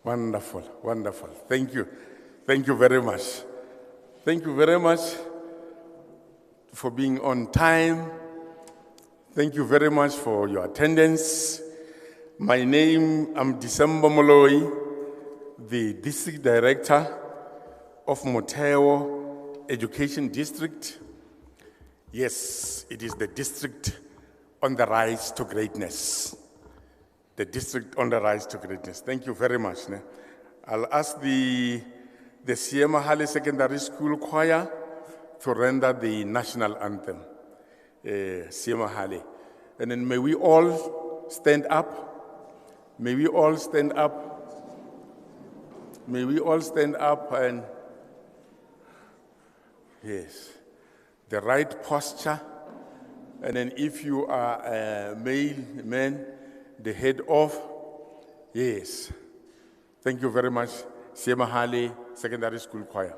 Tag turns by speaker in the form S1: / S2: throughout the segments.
S1: Wonderful, wonderful. Thank you. Thank you very much. Thank you very much for being on time. Thank you very much for your attendance. My name, I'm December Moloi, the District Director of Motheo Education District. Yes, it is the district on the rise to greatness. The district on the rise to greatness. Thank you very much. I'll ask the Mahale Secondary School Choir to render the national anthem. Mahale. And then may we all stand up. May we all stand up. May we all stand up and, yes, the right posture. And then if you are a male man, the head off. Yes. Thank you very much. Mahale Secondary School Choir.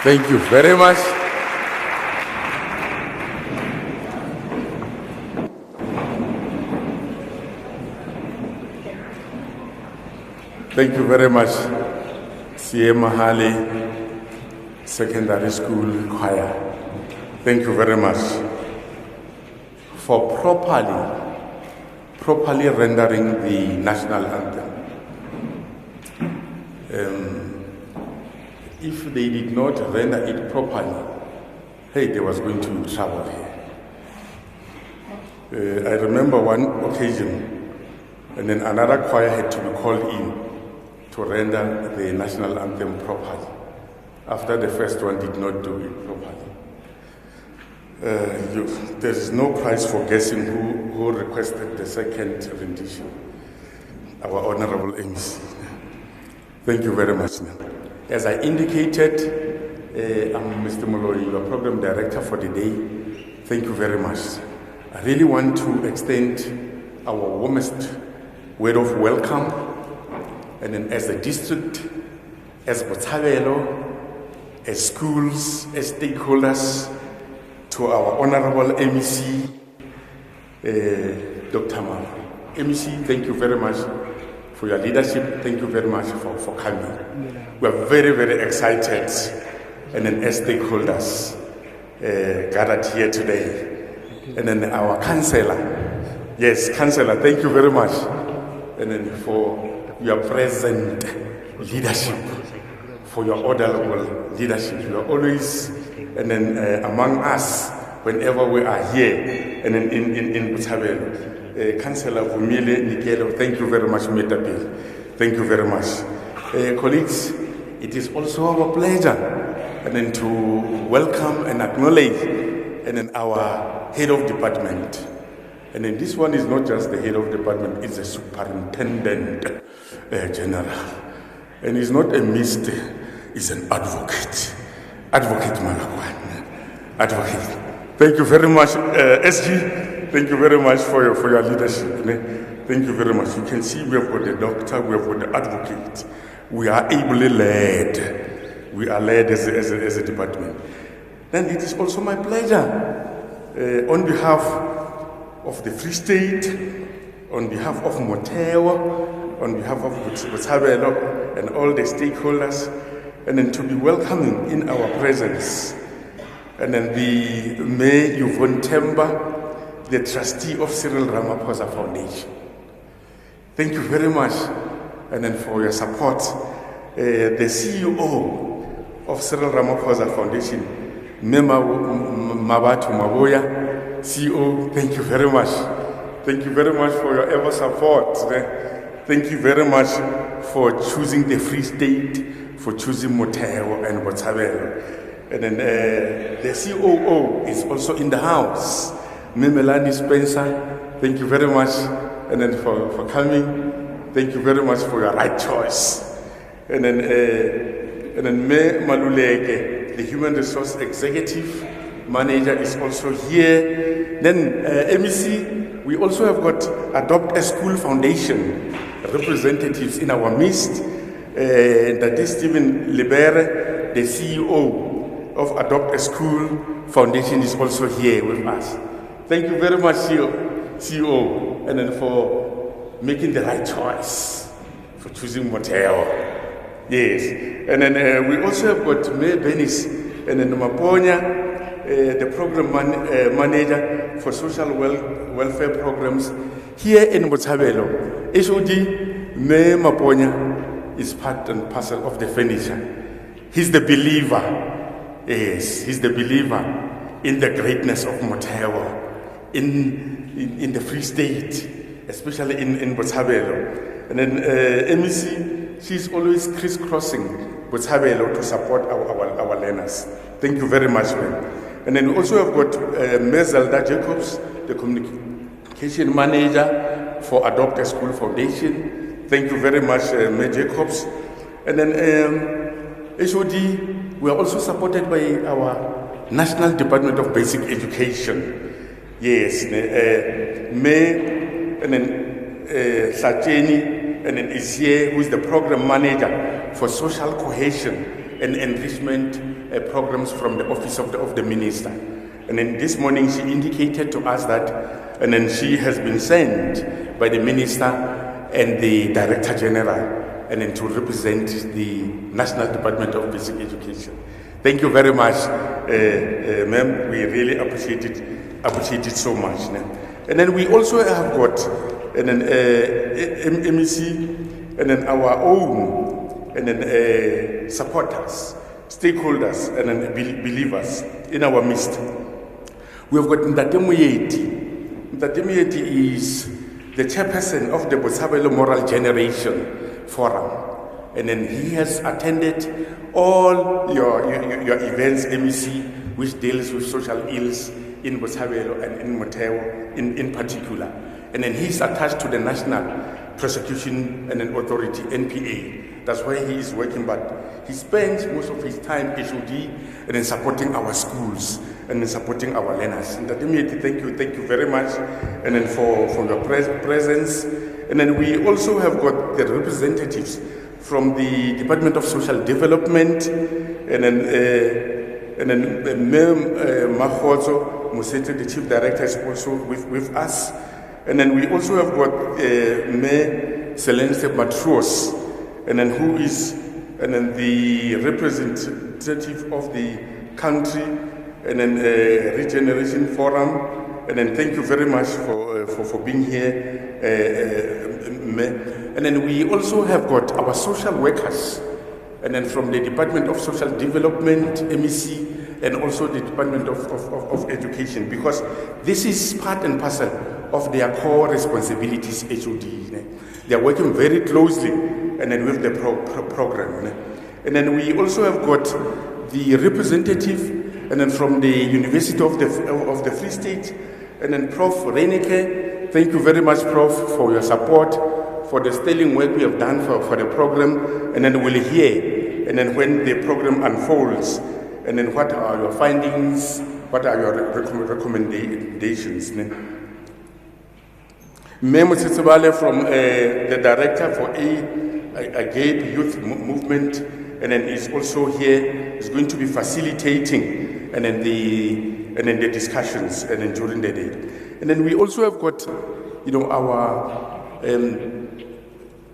S1: Thank you very much. Thank you very much, Mahale Secondary School Choir. Thank you very much for properly rendering the national anthem. If they did not render it properly, hey, there was going to be trouble here. I remember one occasion, and then another choir had to be called in to render the national anthem properly, after the first one did not do it properly. There is no prize for guessing who requested the second rendition, our Honorable MC. Thank you very much. As I indicated, I'm Mr. Moloi, your program director for the day. Thank you very much. I really want to extend our warmest word of welcome, and then as a district, as Botshabelo, as schools, as stakeholders, to our Honorable MEC, Dr. Mara. MEC, thank you very much for your leadership. Thank you very much for coming. We are very, very excited, and then as stakeholders gathered here today. And then our councillor, yes, councillor, thank you very much. And then for your present leadership, for your honorable leadership. You are always, and then among us, whenever we are here and in Botshabelo. Councillor Vumile Nikelo, thank you very much, Mr. Bill. Thank you very much. Colleagues, it is also our pleasure and then to welcome and acknowledge and then our head of department. And then this one is not just the head of department, it's a superintendent general. And he's not a mister, he's an advocate. Advocate Malakwan. Advocate. Thank you very much, SG. Thank you very much for your leadership. Thank you very much. You can see we have got the doctor, we have got the advocate. We are ably led. We are led as a department. Then it is also my pleasure, on behalf of the Free State, on behalf of Moteo, on behalf of Botshabelo and all the stakeholders, and then to be welcoming in our presence, and then the Mayor Yvonne Temba, the trustee of CyrilRamaphosaFoundation. Thank you very much, and then for your support. The CEO of CyrilRamaphosaFoundation, Mema Mabatu Maboya, CEO, thank you very much. Thank you very much for your ever support. Thank you very much for choosing the Free State, for choosing Moteo and Botshabelo. And then the COO is also in the house, Memelani Spencer. Thank you very much, and then for coming. Thank you very much for your right choice. And then Me Maluleke, the Human Resource Executive Manager, is also here. Then MEC, we also have got Adopt a School Foundation representatives in our midst. That is Stephen Libere, the CEO of Adopt a School Foundation, is also here with us. Thank you very much, CEO, and then for making the right choice, for choosing Moteo. Yes, and then we also have got Mayor Benis and then Maponya, the program manager for social welfare programs here in Botshabelo. HOD Mayor Maponya is part and parcel of the furniture. He's the believer. Yes, he's the believer in the greatness of Moteo, in the Free State, especially in Botshabelo. And then MEC, she's always crisscrossing Botshabelo to support our learners. Thank you very much, ma'am. And then we also have got Zelda Jacobs, the communication manager for Adopt a School Foundation. Thank you very much, Ms. Jacobs. And then HOD, we are also supported by our National Department of Basic Education. Yes, May, and then Sacheni, and then is here, who is the program manager for social cohesion and enrichment programs from the office of the minister. And then this morning she indicated to us that, and then she has been sent by the minister and the director general, and then to represent the National Department of Basic Education. Thank you very much, ma'am. We really appreciate it so much. And then we also have got and then MEC, and then our own, and then supporters, stakeholders, and then believers in our midst. We have got Ndate Muyeti. Ndate Muyeti is the chairperson of the Botshabelo Moral Generation Forum. And then he has attended all your events, MEC, which deals with social ills in Botshabelo and in Moteo in particular. And then he's attached to the National Prosecution and Authority, NPA. That's why he is working, but he spends most of his time HOD and then supporting our schools and then supporting our learners. And thank you very much, and then for your presence. And then we also have got the representatives from the Department of Social Development, and then Mayor Mahozo Musete, the Chief Director, is also with us. And then we also have got Mayor Celeste Matros, and then who is the representative of the country, and then Regeneration Forum. And then thank you very much for being here, Mayor. And then we also have got our social workers, and then from the Department of Social Development, MEC, and also the Department of Education, because this is part and parcel of their core responsibilities, HOD. They are working very closely and then with the program. And then we also have got the representative and then from the University of the Free State, and then Prof. Reineke. Thank you very much, Prof, for your support, for the sterling work we have done for the program, and then we'll hear, and then when the program unfolds, and then what are your findings, what are your recommendations. Memo Tsitsibale from the Director for AGAPE Youth Movement, and then is also here, is going to be facilitating, and then the discussions, and then during the day. And then we also have got, our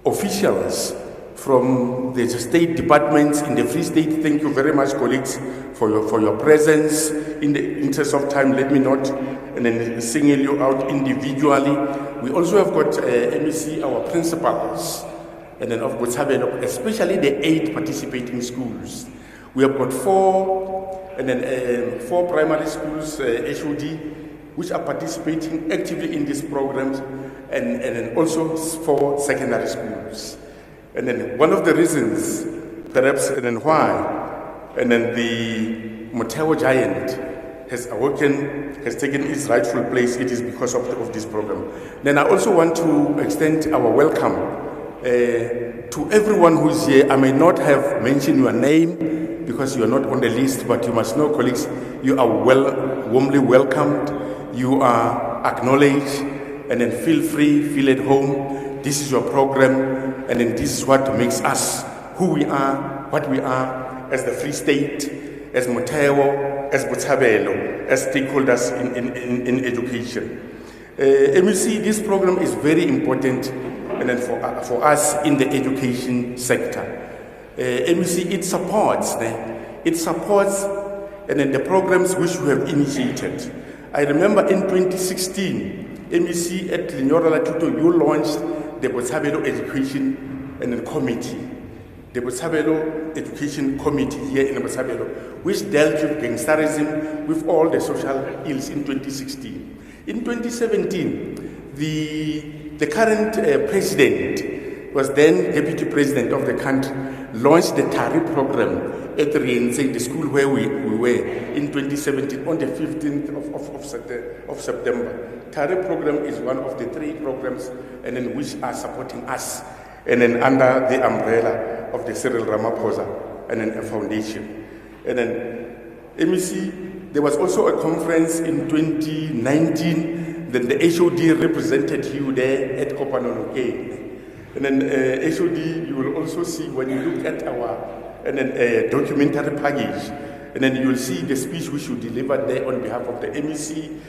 S1: officials from the state departments in the Free State. Thank you very much, colleagues, for your presence. In the interest of time, let me not and then single you out individually. We also have got MEC, our principals, and then of course, especially the 8 participating schools. We have got 4 primary schools, HOD, which are participating actively in these programs, and then also 4 secondary schools. And then one of the reasons, perhaps, and then why, and then the Motheo giant has awoken, has taken its rightful place, it is because of this program. Then I also want to extend our welcome to everyone who is here. I may not have mentioned your name because you are not on the list, but you must know, colleagues, you are warmly welcomed, you are acknowledged, and then feel free, feel at home. This is your program, and then this is what makes us who we are, what we are as the Free State, as Motheo, as Botshabelo, as stakeholders in education. MEC, this program is very important, and then for us in the education sector. MEC, it supports, and then the programs which we have initiated. I remember in 2016, MEC at Lenyora Latuto, you launched the Botshabelo Education and then Committee. The Botshabelo Education Committee here in Botshabelo, which dealt with gangsterism, with all the social ills in 2016. In 2017, the current president was then deputy president of the country, launched the TARI program at the school where we were in 2017 on the 15th of September. TARI program is one of the 3 programs and then which are supporting us and then under the umbrella of the CyrilRamaphosa and then a foundation. And then MEC, there was also a conference in 2019, then the HOD represented you there at Kopanonoke. And then HOD, you will also see when you look at our documentary package, and then you will see the speech which you delivered there on behalf of the MEC.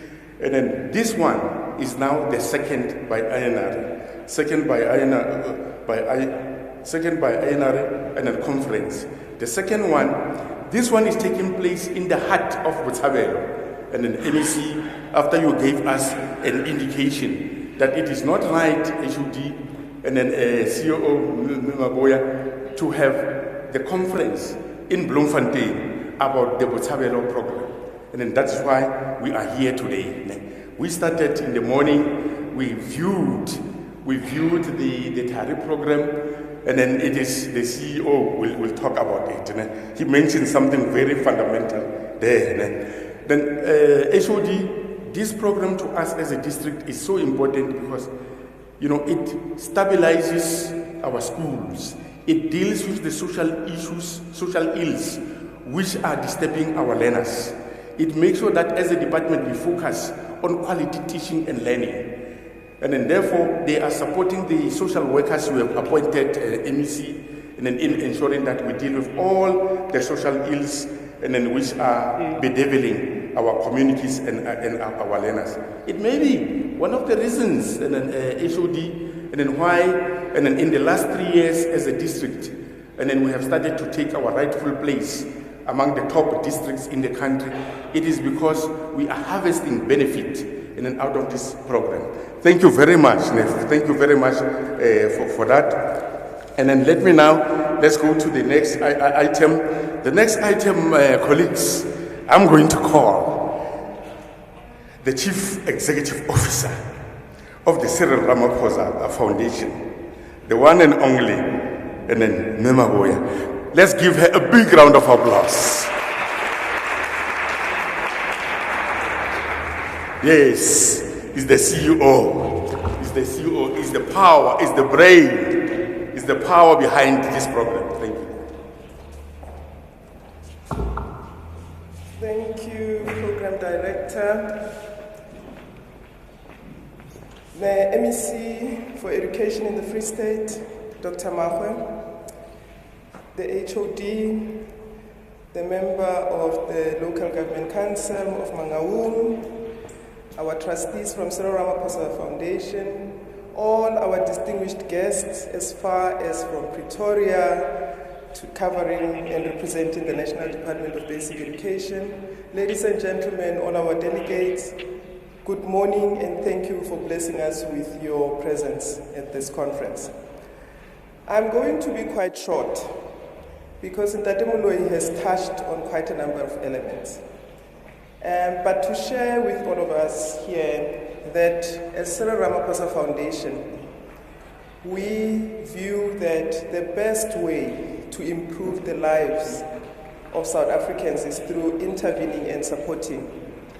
S1: And then this one is now the second by INR, second by INR and a conference. The second one, this one is taking place in the heart of Botshabelo. And then MEC, after you gave us an indication that it is not right, HOD and then COO Maboya, to have the conference in Bloemfontein about the Botshabelo program. And then that's why we are here today. We started in the morning, we viewed the TARI program, and then it is the CEO will talk about it. He mentioned something very fundamental there. Then HOD, this program to us as a district is so important because it stabilizes our schools. It deals with the social issues, social ills, which are disturbing our learners. It makes sure that as a department we focus on quality teaching and learning. And then therefore they are supporting the social workers who have appointed MEC, and then in ensuring that we deal with all the social ills and then which are bedeviling our communities and our learners. It may be one of the reasons and then HOD and then why and then in the last 3 years as a district and then we have started to take our rightful place among the top districts in the country. It is because we are harvesting benefit and then out of this program. Thank you very much, Nef. Thank you very much for that. And then let's go to the next item. The next item, colleagues, I'm going to call the Chief Executive Officer of the CyrilRamaphosaFoundation, the one and only, and then Nemagoya. Let's give her a big round of applause. Yes, he's the CEO. He's the CEO, he's the power, he's the brain, he's the power behind this program. Thank you.
S2: Thank you, Program Director. The MEC for Education in the Free State, Dr. Mahwe, the HOD, the member of the Local Government Council of Mangaung, our trustees from CyrilRamaphosaFoundation, all our distinguished guests as far as from Pretoria to covering and representing the National Department of Basic Education. Ladies and gentlemen, all our delegates, good morning and thank you for blessing us with your presence at this conference. I'm going to be quite short because Ntate Moloi has touched on quite a number of elements. But to share with all of us here that as CyrilRamaphosaFoundation, we view that the best way to improve the lives of South Africans is through intervening and supporting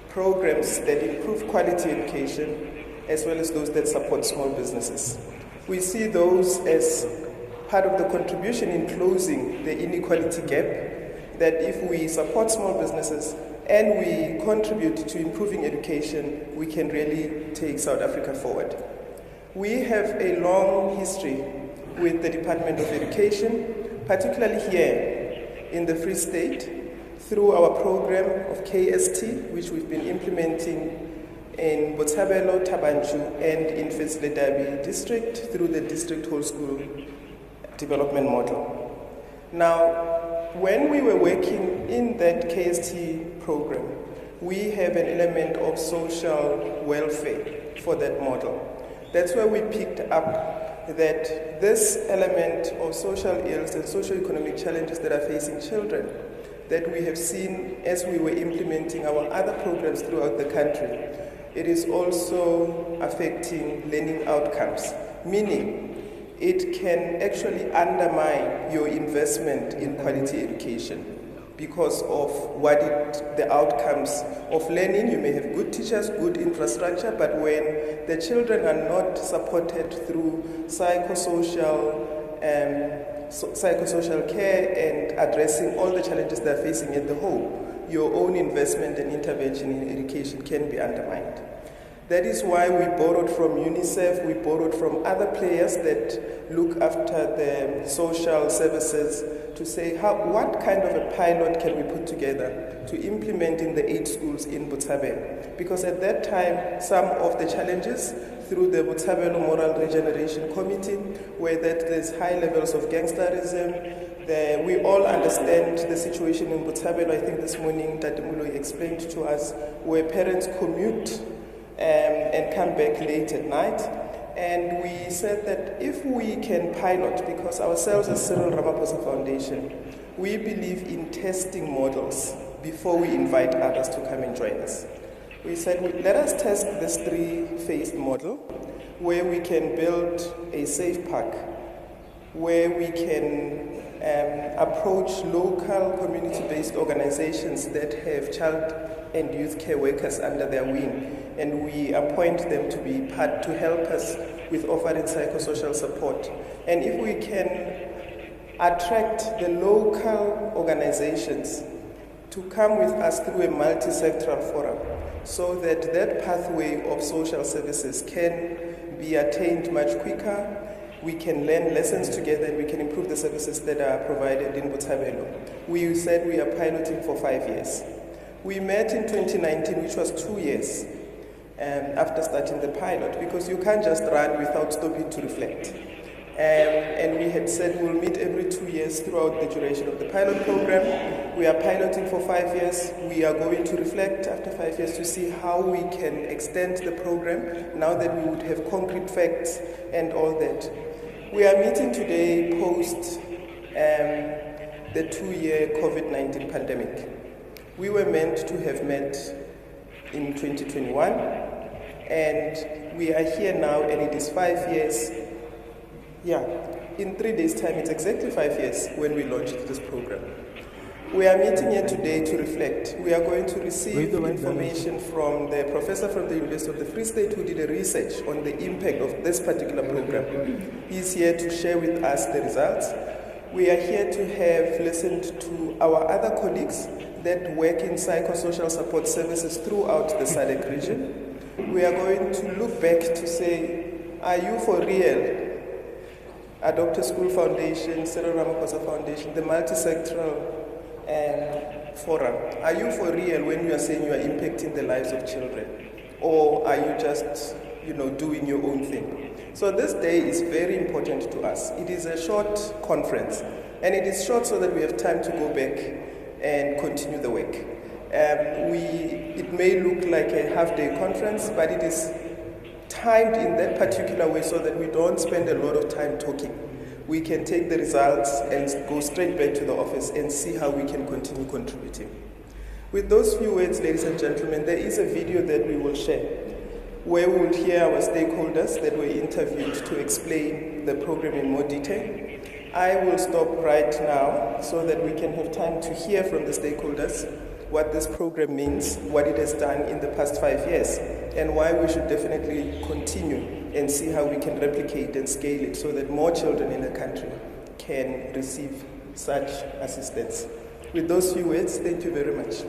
S2: programs that improve quality education as well as those that support small businesses. We see those as part of the contribution in closing the inequality gap, that if we support small businesses and we contribute to improving education, we can really take South Africa forward. We have a long history with the Department of Education, particularly here in the Free State, through our program of KST, which we've been implementing in Botshabelo, Tabanchu, and in Fezile district through the district whole school development model. Now, when we were working in that KST program, we have an element of social welfare for that model. That's where we picked up that this element of social ills and socio-economic challenges that are facing children that we have seen as we were implementing our other programs throughout the country, it is also affecting learning outcomes, meaning it can actually undermine your investment in quality education because of the outcomes of learning. You may have good teachers, good infrastructure, but when the children are not supported through psychosocial care and addressing all the challenges they're facing at the home, your own investment and intervention in education can be undermined. That is why we borrowed from UNICEF, we borrowed from other players that look after the social services to say what kind of a pilot can we put together to implement in the 8 schools in Botshabelo. Because at that time, some of the challenges through the Botshabelo Moral Regeneration Committee were that there's high levels of gangsterism. We all understand the situation in Botshabelo. I think this morning Tate Moloi explained to us where parents commute and come back late at night. And we said that if we can pilot, because ourselves as CyrilRamaphosaFoundation, we believe in testing models before we invite others to come and join us. We said, let us test this 3-phased model where we can build a safe park, where we can approach local community-based organizations that have child and youth care workers under their wing, and we appoint them to be part to help us with offering psychosocial support. And if we can attract the local organizations to come with us through a multi-sectoral forum so that that pathway of social services can be attained much quicker, we can learn lessons together and we can improve the services that are provided in Botshabelo. We said we are piloting for 5 years. We met in 2019, which was 2 years after starting the pilot, because you can't just run without stopping to reflect. And we had said we'll meet every 2 years throughout the duration of the pilot program. We are piloting for 5 years. We are going to reflect after 5 years to see how we can extend the program now that we would have concrete facts and all that. We are meeting today post the 2-year COVID-19 pandemic. We were meant to have met in 2021, and we are here now, and it is 5 years. In 3 days' time, it's exactly 5 years when we launched this program. We are meeting here today to reflect. We are going to receive information from the professor from the University of the Free State who did a research on the impact of this particular program. He's here to share with us the results. We are here to have listened to our other colleagues that work in psychosocial support services throughout the SADC region. We are going to look back to say, are you for real? Dr. School Foundation, CyrilRamaphosaFoundation, the multi-sectoral forum. Are you for real when you are saying you are impacting the lives of children? Or are you just, doing your own thing? So this day is very important to us. It is a short conference, and it is short so that we have time to go back and continue the work. It may look like a half-day conference, but it is timed in that particular way so that we don't spend a lot of time talking. We can take the results and go straight back to the office and see how we can continue contributing. With those few words, ladies and gentlemen, there is a video that we will share where we will hear our stakeholders that were interviewed to explain the program in more detail. I will stop right now so that we can have time to hear from the stakeholders what this program means, what it has done in the past 5 years, and why we should definitely continue and see how we can replicate and scale it so that more children in the country can receive such assistance. With those few words, thank you very much.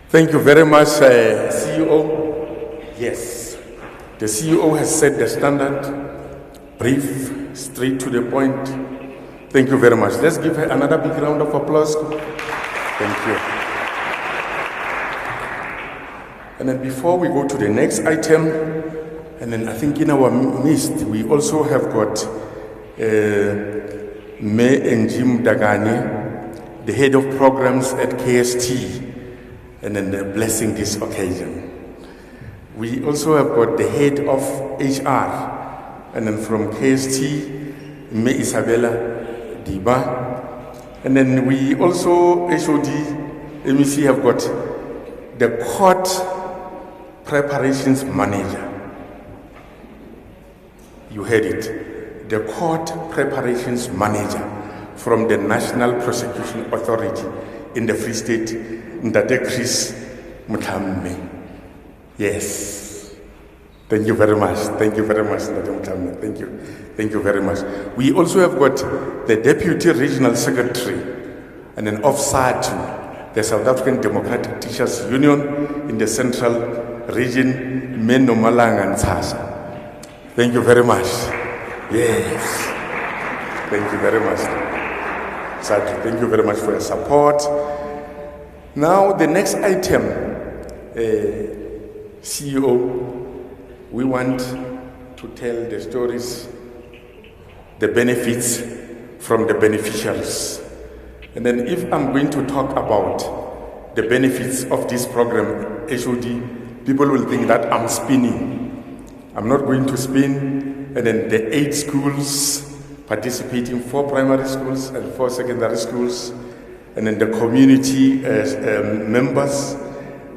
S1: Thank you very much, CEO. Yes, the CEO has set the standard, brief, straight to the point. Thank you very much. Let's give her another big round of applause. Thank you. And then before we go to the next item, and then I think in our midst, we also have got May and Jim Dagane, the head of programs at KST, and then blessing this occasion. We also have got the head of HR, and then from KST, May Isabella Diba. And then we also, HOD, MEC, have got the court preparations manager. You heard it. The court preparations manager from the National Prosecution Authority in the Free State, Ndade Chris Mutame. Yes. Thank you very much. Thank you very much, Ndade Mutame. Thank you. Thank you very much. We also have got the Deputy Regional Secretary and then of SATU, the South African Democratic Teachers Union in the Central Region, Menno Malanga and Sasa. Thank you very much. Yes. Thank you very much. SATU, thank you very much for your support. Now, the next item, CEO, we want to tell the stories, the benefits from the beneficiaries. And then if I'm going to talk about the benefits of this program, HOD, people will think that I'm spinning. I'm not going to spin. And then the 8 schools participating, 4 primary schools and 4 secondary schools, and then the community members,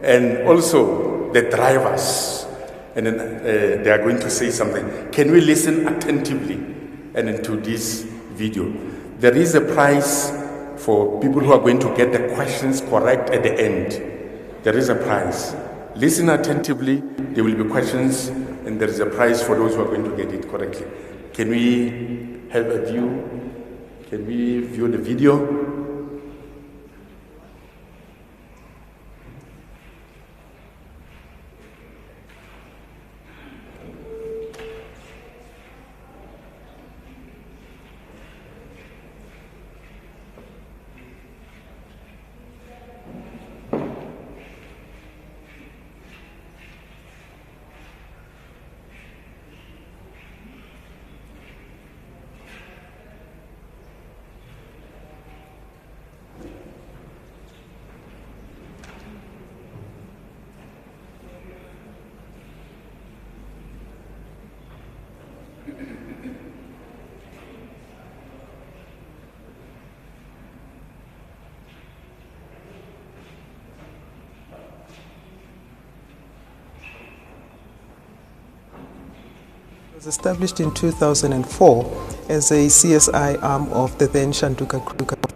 S1: and also the drivers. And then they are going to say something. Can we listen attentively and then to this video? There is a prize for people who are going to get the questions correct at the end. There is a prize. Listen attentively. There will be questions, and there is a prize for those who are going to get it correctly. Can we have a view? Can we view the video?
S2: It was established in 2004 as a CSI arm of the then Shanduka Group.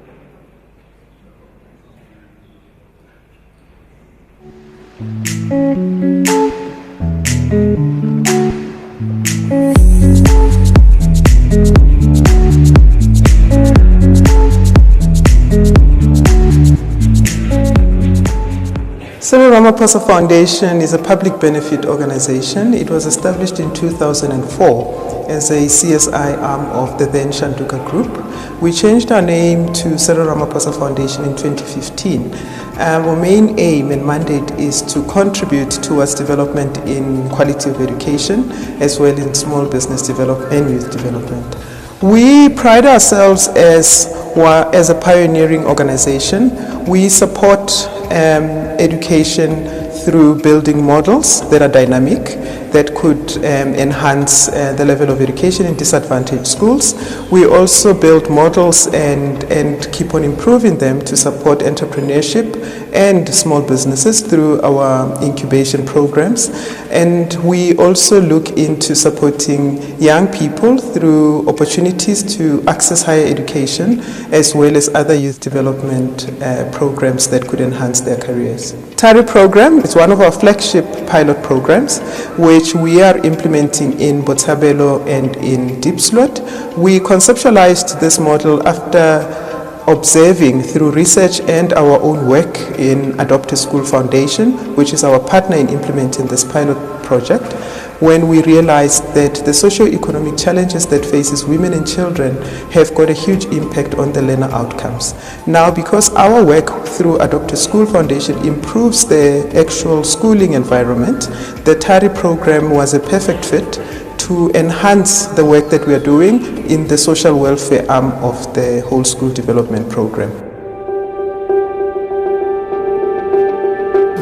S2: CyrilRamaphosaFoundation is a public benefit organization. It was established in 2004 as a CSI arm of the then Shanduka Group. We changed our name to CyrilRamaphosaFoundation in 2015. Our main aim and mandate is to contribute towards development in quality of education as well in small business development and youth development. We pride ourselves as a pioneering organization. We support education through building models that are dynamic, that could enhance the level of education in disadvantaged schools. We also build models and keep on improving them to support entrepreneurship and small businesses through our incubation programs. And we also look into supporting young people through opportunities to access higher education as well as other youth development programs that could enhance their careers. TARI program is one of our flagship pilot programs which we are implementing in Botshabelo and in Diepsloot. We conceptualized this model after observing through research and our own work in Adopt a School Foundation, which is our partner in implementing this pilot project, when we realized that the socio-economic challenges that faces women and children have got a huge impact on the learner outcomes. Now, because our work through Adopt a School Foundation improves the actual schooling environment, the TARI program was a perfect fit to enhance the work that we are doing in the social welfare arm of the whole school development program.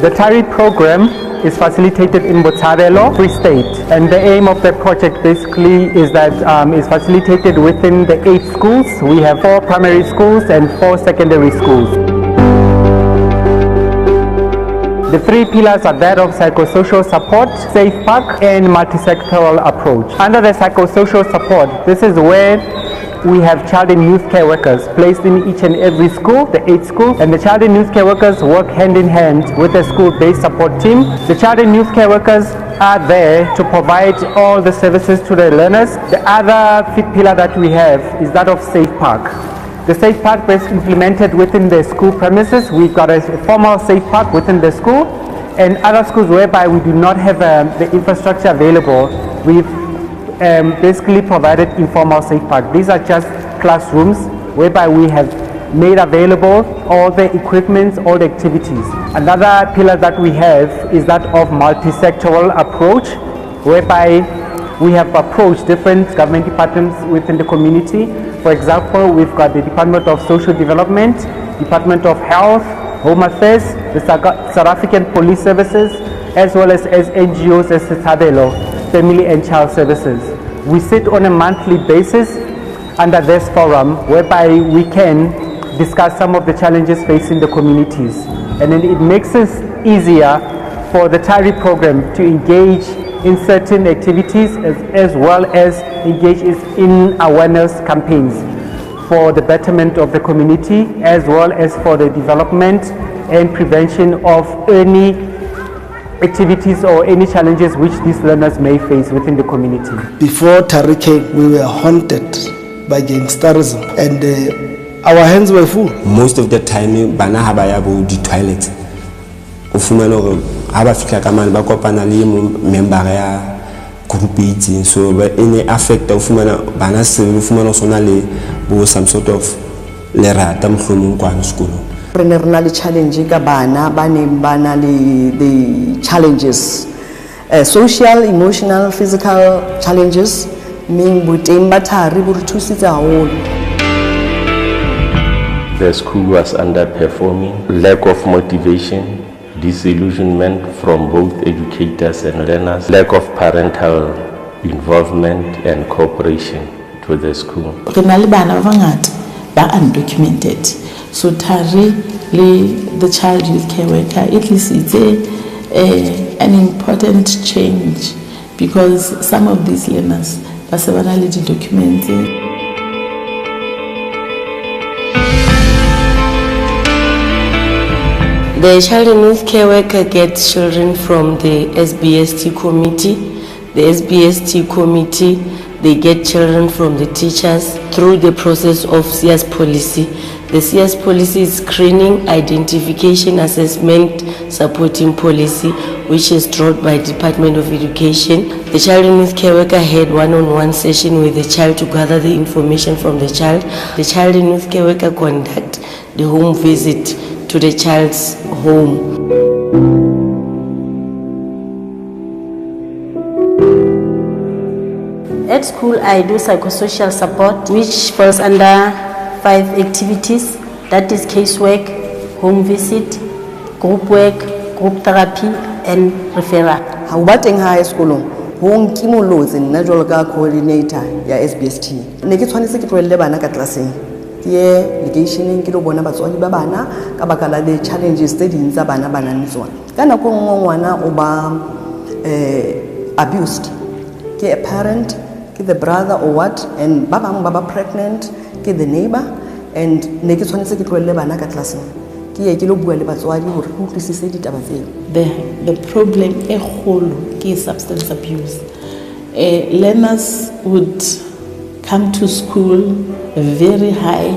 S3: The TARI program is facilitated in Botshabelo, Free State, and the aim of the project basically is that it's facilitated within the 8 schools. We have 4 primary schools and 4 secondary schools. The 3 pillars are that of psychosocial support, safe park, and multi-sectoral approach. Under the psychosocial support, this is where we have child and youth care workers placed in each and every school, the 8 schools, and the child and youth care workers work hand in hand with the school-based support team. The child and youth care workers are there to provide all the services to the learners. The other pillar that we have is that of safe park. The safe park is implemented within the school premises. We've got a formal safe park within the school, and other schools whereby we do not have the infrastructure available, we've basically provided informal safe park. These are just classrooms whereby we have made available all the equipment, all the activities. Another pillar that we have is that of multi-sectoral approach, whereby we have approached different government departments within the community. For example, we've got the Department of Social Development, Department of Health, Home Affairs, the South African Police Services, as well as NGOs as Botshabelo, Family and Child Services. We sit on a monthly basis under this forum whereby we can discuss some of the challenges facing the communities. And then it makes it easier for the TARI program to engage in certain activities as well as engage in awareness campaigns for the betterment of the community as well as for the development and prevention of any activities or any challenges which these learners may face within the community. Before TARI came, we were haunted by gangsterism and our hands were full. Most of the time, bana habaya bo di toilet. Ufumana go haba fika kamane ba kopana le member ya group itseng, so any affect ufumana bana se ufumana sona le bo some sort of lerata mhlomong kwa sekolo. Re ne rena le challenge ka bana ba ne bana le the challenges, social, emotional, physical challenges, meaning boteng ba TARI bo re thusitse haholo. The school was underperforming, lack of motivation, disillusionment from both educators and learners, lack of parental involvement and cooperation to the school. Re na le bana ba bangata ba undocumented, so TARI le the child youth care worker at least it's an important change
S4: because some of these learners ba se bana le documents.
S5: The child and youth care worker gets children from the SBST committee. The SBST committee, they get children from the teachers through the process of CS policy. The CS policy is screening, identification, assessment, supporting policy, which is drawn by Department of Education. The child and youth care worker had one-on-one session with the child to gather the information from the child. The child and youth care worker conduct the home visit to the child's home. At school, I do psychosocial support, which falls under 5 activities. That is casework, home visit, group work, group therapy, and referral.
S6: How about in high school? Hong Kimolo's in natural coordinator, ya SBST. Nekitwani sekitwele bana ka classing. Ye ligationing kilo bona batswadi ba bana ka bakala the challenges tse ding tsa bana bana ntswa. Kana ko ngwana o ba abused. Ke a parent, ke the brother or what, and baba pregnant, ke the neighbor, and ne ke tshwanetse ke tloelle bana ka classing. Ke ye ke lo bua le batswadi hore ho tlisise ditaba tseo.
S4: The problem e kgolo ke substance abuse. Learners would come to school very high,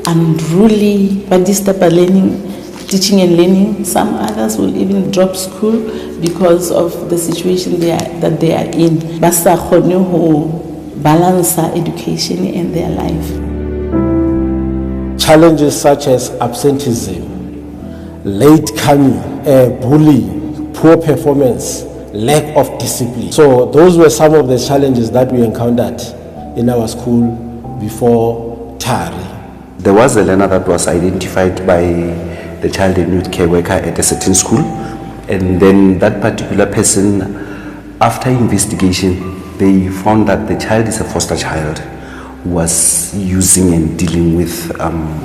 S4: unruly, but disturb learning, teaching and learning. Some others will even drop school because of the situation that they are in. Basa khone ho balance education and their life.
S7: Challenges such as absenteeism, late coming, bullying, poor performance, lack of discipline. So those were some of the challenges that we encountered in our school before TARI.
S8: There was a learner that was identified by the child and youth care worker at a certain school, and then that particular person, after investigation, they found that the child is a foster child, was using and dealing with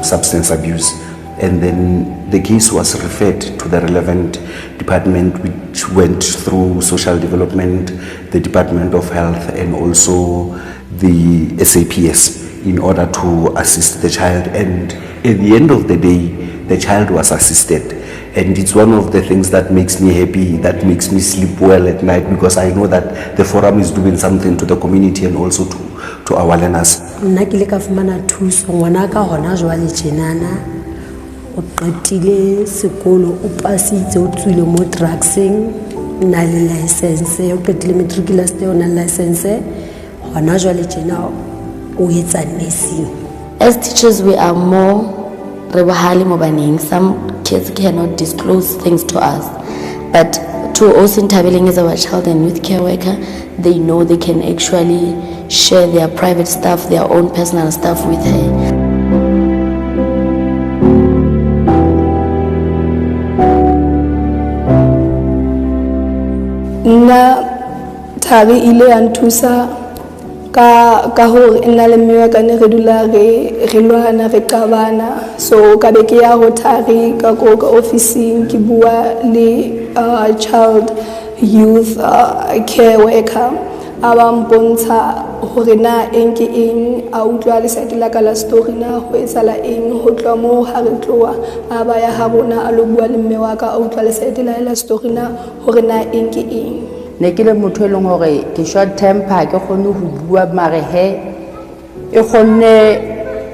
S8: substance abuse, and then the case was referred to the relevant department, which went through social development, the Department of Health, and also the SAPS in order to assist the child. And at the end of the day, the child was assisted, and it's one of the things that makes me happy, that makes me sleep well at night, because I know that the forum is doing something to the community and also to our learners.
S5: Nna ke le ka fumana thuso ngwana ka hona jwale tjenana o qetile sekolo o pasitse o tswile mo drugsing na le license o qetile matriculous o na license hona jwale tjena o etsa nursing. As teachers, we are more some kids cannot disclose things to us, but to also Ntabeleng as our child and youth care worker, they know they can actually share their private stuff, their own personal stuff with her.
S9: Na Tari ile antusa ka hore ena le mme ka ne re dula re lwana re qabana, so ka be ke ya ho Tari ka go ka officing ke bua le child youth care worker aba mpontsha hore na eng ke eng a utlwa le side la ka la story na ho etsala eng ho tloa mo ha re tloa aba ya ha bona a lo bua le mme wa ka a utlwa le side la story na hore na eng ke eng.
S10: Ne ke le motho e leng hore ke short temper ke khone ho bua mare he e khone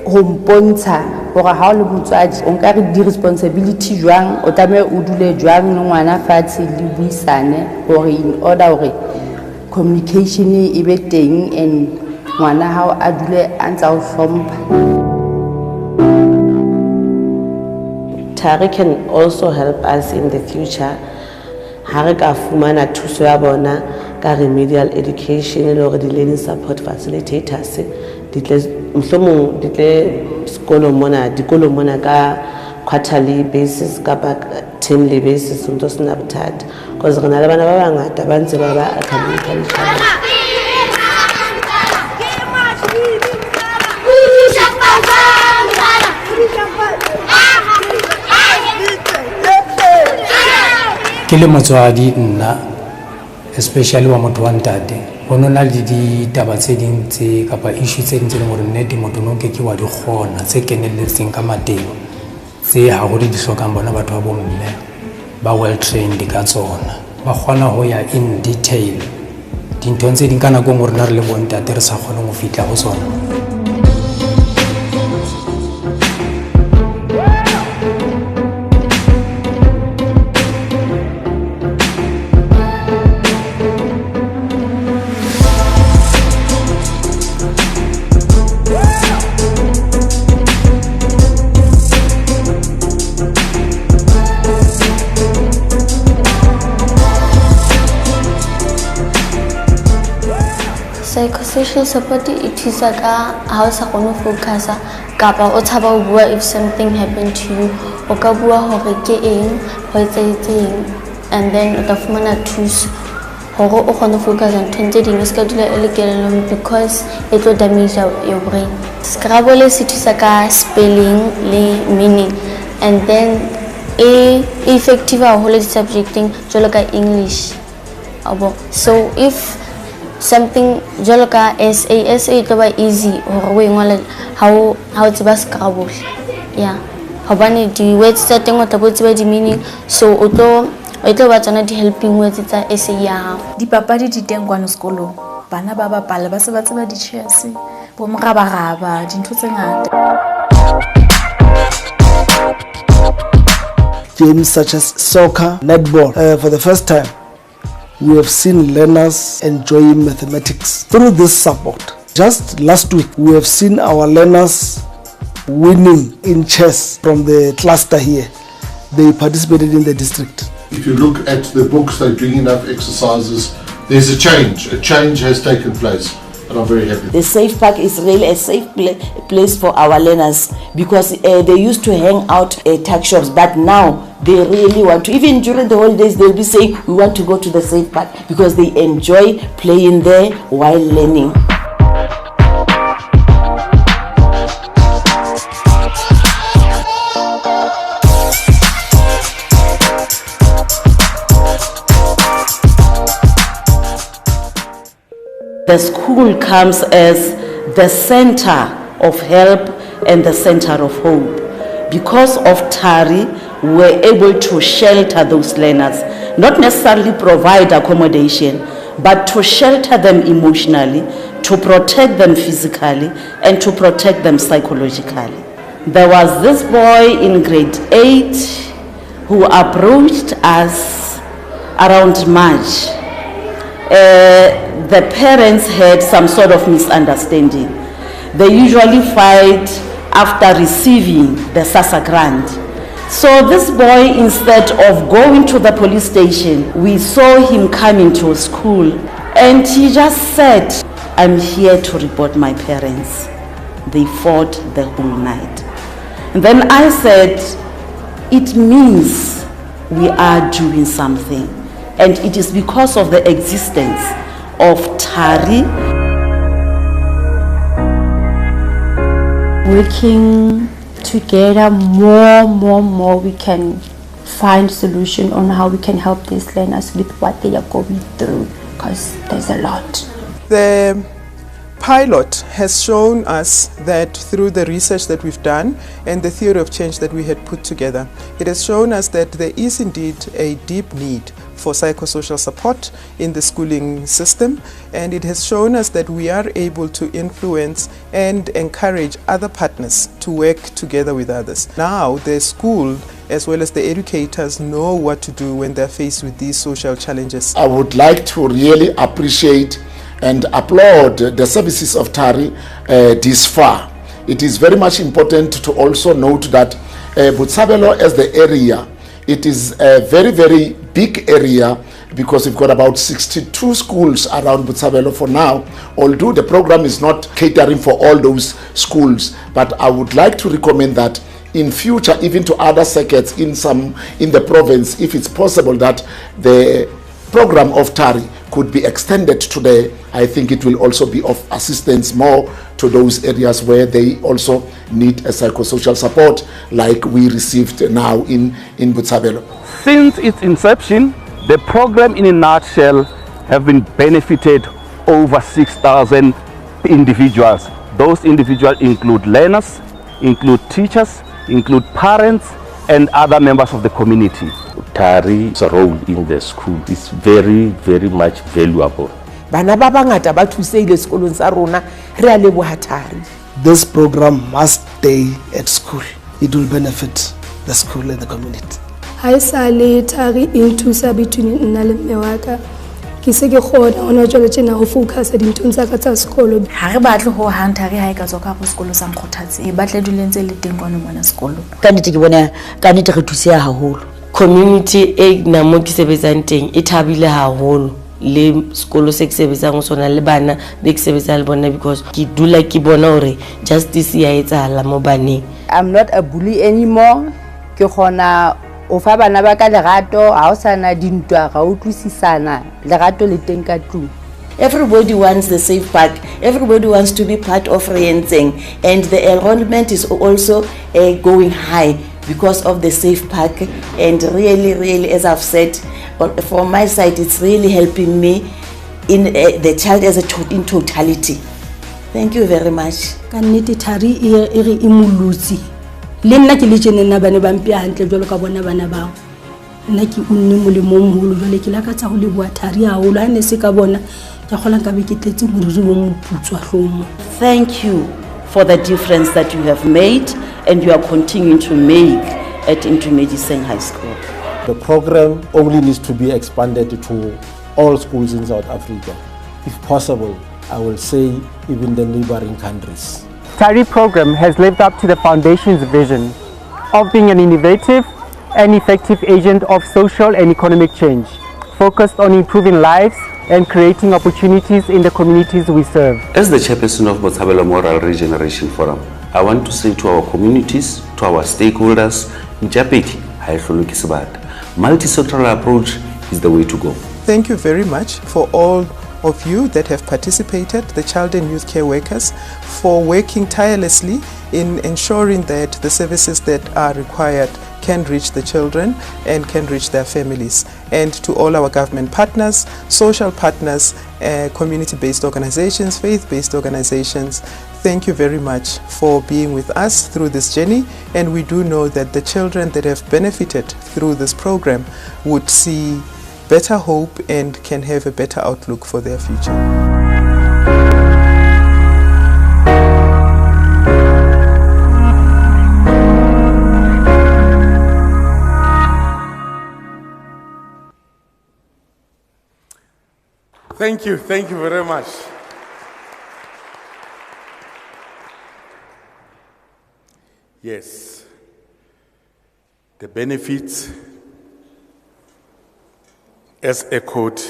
S10: ho mpontsha hore ha o le motswadi o nka re di responsibility jwang o tame o dule jwang le ngwana fatshe le buisane hore in order hore communication e be teng and ngwana ha a dule a ntse a hlompha.
S5: TARI can also help us in the future. Ha ka fumana thuso ya bona ka remedial education le hore di learning support facilitators mhlomong di tle dikolo mona ka quarterly basis kapa termly basis ntho sena bothata because re na le bana ba bangata ba ntse ba academically challenged.
S11: Ke le motswadi nna especially wa motho wa ntate ho nona le ditaba tse ding tse kapa issue tse ding tse leng hore nnete motho no ke wa di kgona tse kenelletseng ka matebo tse haholo di hlokang bona batho ba bomme ba well trained ka tsona ba kgona ho ya in detail dinthong tse ding ka nako ngwe rena re le bontate re sa kgone go fitla go tsona.
S12: Psychosocial support it is like how sa kono focus kapa o tshaba o bua if something happened to you o ka bua hore ke eng ho etseng and then o ta fumana thuso hore o kgone focus on tse ding se ka dula e le kelelong because it will damage your brain. Scrabble se thusa ka spelling le meaning and then effective haholo di subjecting jwalo ka English so if something jwalo ka SA it will be easy hore o ngola how tseba Scrabble hobane di words tsa teng o tla botsiba di meaning so o tlo ba tsona di helping words tsa SA ya hao.
S13: Dipapadi di teng kwana sekolong bana ba bapala ba se ba tseba di chess bo morabaraba dintho tse ngata.
S14: Games such as soccer, netball. For the first time, we have seen learners enjoy mathematics through this support. Just last week, we have seen our learners winning in chess from the cluster here. They participated in the district.
S15: If you look at the books, they're doing enough exercises. There's a change. A change has taken place. And I'm very happy.
S16: The safe park is really a safe place for our learners because they used to hang out at tuck shops, but now they really want to. Even during the holidays, they'll be saying, we want to go to the safe park because they enjoy playing there while learning. The school comes as the center of help and the center of hope. Because of TARI, we're able to shelter those learners, not necessarily provide accommodation, but to shelter them emotionally, to protect them physically, and to protect them psychologically. There was this boy in grade 8 who approached us around March. The parents had some sort of misunderstanding. They usually fight after receiving the SASSA grant. So this boy, instead of going to the police station, we saw him coming to school and he just said, I'm here to report my parents. They fought the whole night. And then I said, it means we are doing something. And it is because of the existence of TARI.
S10: Working together more, we can find solution on how we can help these learners with what they are going through, because there's a lot.
S2: The pilot has shown us that through the research that we've done and the theory of change that we had put together, it has shown us that there is indeed a deep need for psychosocial support in the schooling system, and it has shown us that we are able to influence and encourage other partners to work together with others. Now the school as well as the educators know what to do when they're faced with these social challenges.
S17: I would like to really appreciate and applaud the services of TARI this far. It is very much important to also note that Botshabelo as the area, it is a very big area because we've got about 62 schools around Botshabelo for now, although the program is not catering for all those schools. But I would like to recommend that in future, even to other circuits in the province, if it's possible that the program of TARI could be extended to there, I think it will also be of assistance more to those areas where they also need a psychosocial support like we received now in Botshabelo.
S18: Since its inception, the program in a nutshell have been benefited over 6,000 individuals. Those individuals include learners, include teachers, include parents, and other members of the community.
S19: Tari's role in the school is very, very much valuable.
S20: Bana ba bangata ba thusehile sekolong sa rona, re a leboha Tari.
S14: This program must stay at school. It will benefit the school and the community.
S9: Ha esale Tari inthusa between nna le mme wa ka. Ke se ke kgona hona jwale tjena ho focus dinthong tsa ka tsa sekolo.
S13: Ha re batle ho hang Tari ha e ka tswa ka go sekolo sa Nkgothatsi. E batle dulentse le teng kwana mona sekolo.
S5: Ka nnete ke bona ka nnete re thuseha haholo. Community e nna mo ke sebetsang teng e thabile haholo le sekolo se ke sebetsang ho sona le bana be ke sebetsa le bona because ke dula ke bona hore justice ya etsahala mo baneng.
S10: I'm not a bully anymore. Ke khona o fa bana ba ka lerato ha o sana dintwa ga o tlisisana lerato le teng ka tlung.
S4: Everybody wants the safe park. Everybody wants to be part of Rientseng, and the enrollment is also going high because of the safe park. And really, as I've said, from my side, it's really helping me in the child as in totality. Thank you very much.
S21: Kannete Tari ere imulusi. Le nna ke le tjene nna bane ba mpia hantle jwalo ka bona bana bao. Nna ke unne molemo o moholo jwale ke lakatsa go leboa Tari haholo ha ne se ka bona ka gola ka be ke tletse moriri o moputswa hlomo.
S16: Thank you for the difference that you have made and you are continuing to make at Intumediseng High School.
S7: The program only needs to be expanded to all schools in South Africa. If possible, I will say even the neighboring countries.
S3: Tari program has lived up to the Foundation's vision of being an innovative and effective agent of social and economic change, focused on improving lives and creating opportunities in the communities we serve.
S8: As the chairperson of Botshabelo Moral Regeneration Forum, I want to say to our communities, to our stakeholders, multi-sectoral approach is the way to go.
S2: Thank you very much for all of you that have participated, the child and youth care workers, for working tirelessly in ensuring that the services that are required can reach the children and can reach their families. And to all our government partners, social partners, community-based organizations, faith-based organizations, thank you very much for being with us through this journey. And we do know that the children that have benefited through this program would see better hope and can have a better outlook for their future.
S1: Thank you very much. Yes, the benefits as echoed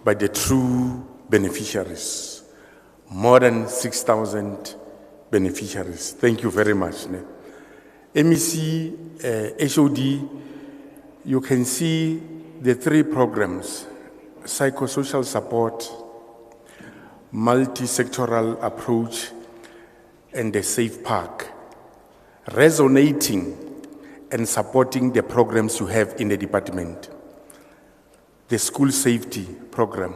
S1: by the true beneficiaries, more than 6,000 beneficiaries. Thank you very much. MEC, HOD, you can see the three programs: psychosocial support, multi-sectoral approach, and the safe park, resonating and supporting the programs you have in the department. The school safety program.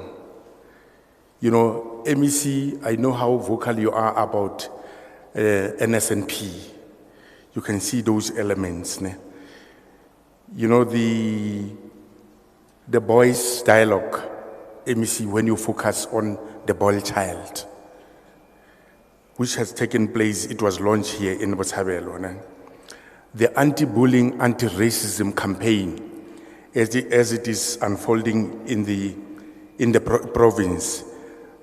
S1: You know, MEC, I know how vocal you are about NSNP. You can see those elements. You know, the boys' dialogue, MEC, when you focus on the boy child, which has taken place, it was launched here in Botshabelo. The anti-bullying, anti-racism campaign, as it is unfolding in the province,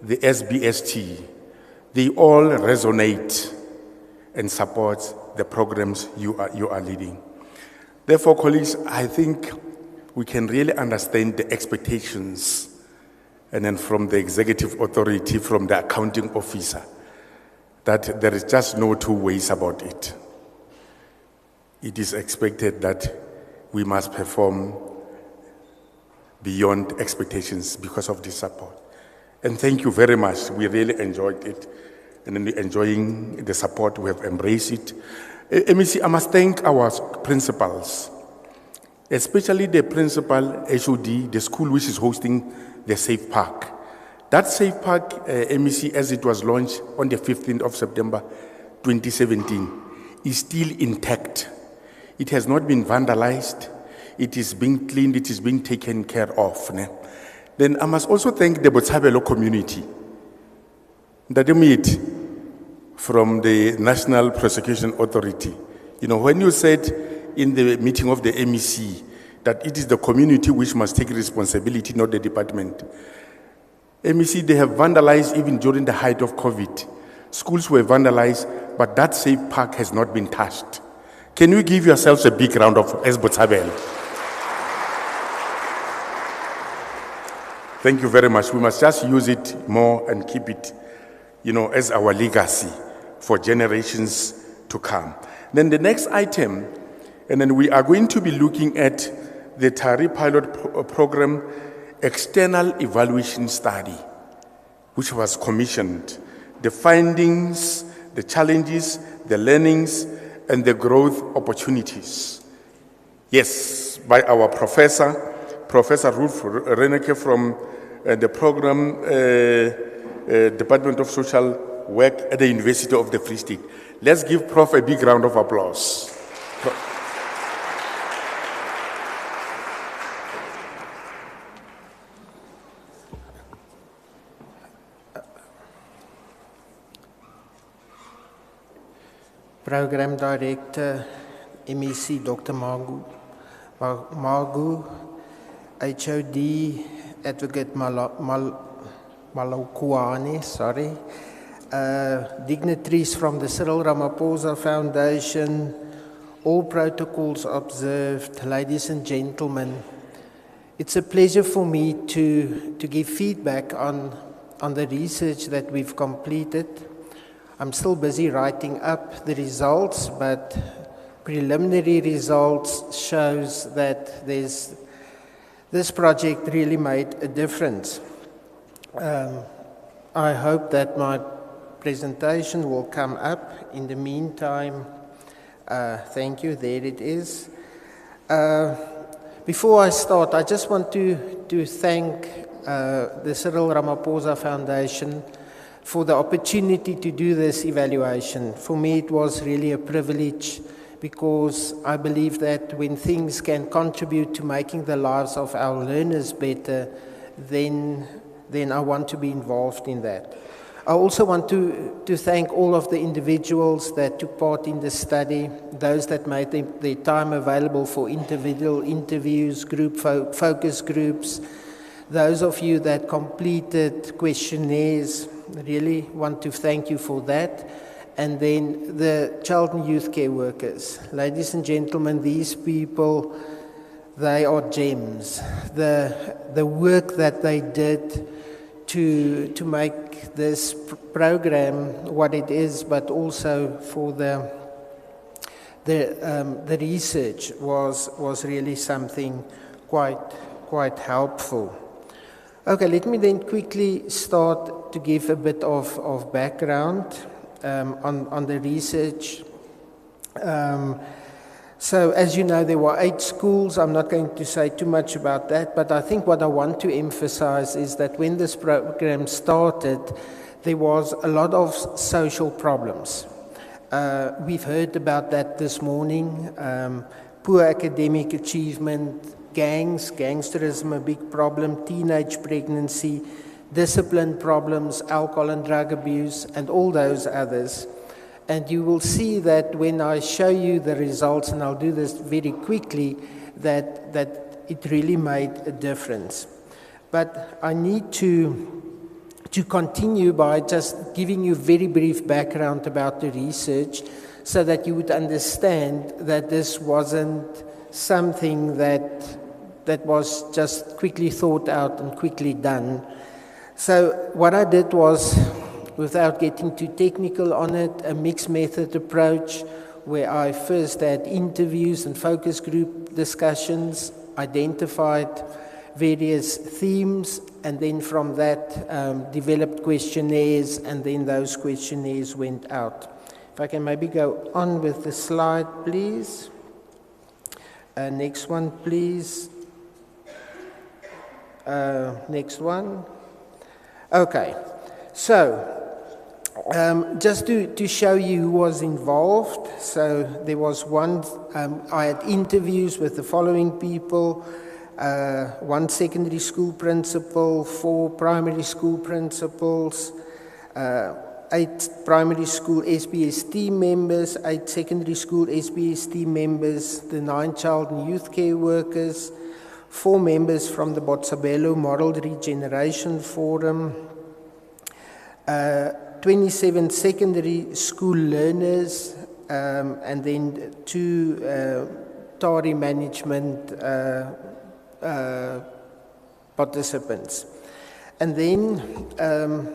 S1: the SBST, they all resonate and support the programs you are leading. Therefore, colleagues, I think we can really understand the expectations, and then from the executive authority, from the accounting officer, that there is just no two ways about it. It is expected that we must perform beyond expectations because of this support. And thank you very much. We really enjoyed it. And then enjoying the support, we have embraced it. MEC, I must thank our principals, especially the principal HOD, the school which is hosting the Safe Park. That Safe Park MEC, as it was launched on the 15th of September 2017, is still intact. It has not been vandalized. It is being cleaned. It is being taken care of. Ne? Then I must also thank the Botshabelo community. Ndademit from the National Prosecution Authority. You know, when you said in the meeting of the MEC that it is the community which must take responsibility, not the department. MEC, they have vandalized even during the height of COVID. Schools were vandalized, but that Safe Park has not been touched. Can you give yourselves a big round of Botshabelo? Thank you very much. We must just use it more and keep it, you know, as our legacy for generations to come. Then the next item, and then we are going to be looking at the TARI pilot program external evaluation study, which was commissioned. The findings, the challenges, the learnings, and the growth opportunities. Yes, by our Professor Ruth Reneke from the program Department of Social Work at the University of the Free State. Let's give Prof a big round of applause.
S6: Program Director, MEC Dr. Magu, HOD Advocate Malaukuane, dignitaries from the CyrilRamaphosaFoundation, all protocols observed, ladies and gentlemen. It's a pleasure for me to give feedback on the research that we've completed. I'm still busy writing up the results, but preliminary results shows that this project really made a difference. I hope that my presentation will come up. In the meantime, thank you, there it is. Before I start, I just want to thank the CyrilRamaphosaFoundation for the opportunity to do this evaluation. For me, it was really a privilege because I believe that when things can contribute to making the lives of our learners better, then I want to be involved in that. I also want to thank all of the individuals that took part in the study, those that made their time available for individual interviews, group focus groups, those of you that completed questionnaires. Really want to thank you for that. And then the child and youth care workers. Ladies and gentlemen, these people, they are gems. The work that they did to make this program what it is, but also for the research was really something quite helpful. Okay, let me then quickly start to give a bit of background on the research. So as you know, there were 8 schools. I'm not going to say too much about that, but I think what I want to emphasize is that when this program started, there was a lot of social problems. We've heard about that this morning. Poor academic achievement, gangsterism, a big problem, teenage pregnancy, discipline problems, alcohol and drug abuse, and all those others. And you will see that when I show you the results, and I'll do this very quickly, that it really made a difference. But I need to continue by just giving you very brief background about the research so that you would understand that this wasn't something that was just quickly thought out and quickly done. So what I did was, without getting too technical on it, a mixed method approach where I first had interviews and focus group discussions, identified various themes, and then from that developed questionnaires, and then those questionnaires went out. If I can maybe go on with the slide, please. Next one, please. Next one. Okay, so just to show you who was involved, so there was one, I had interviews with the following people, one secondary school principal, 4 primary school principals, 8 primary school SBST members, 8 secondary school SBST members, the 9 child and youth care workers, 4 members from the Botshabelo Moral Regeneration Forum, 27 secondary school learners, and then 2 TARI management participants. And then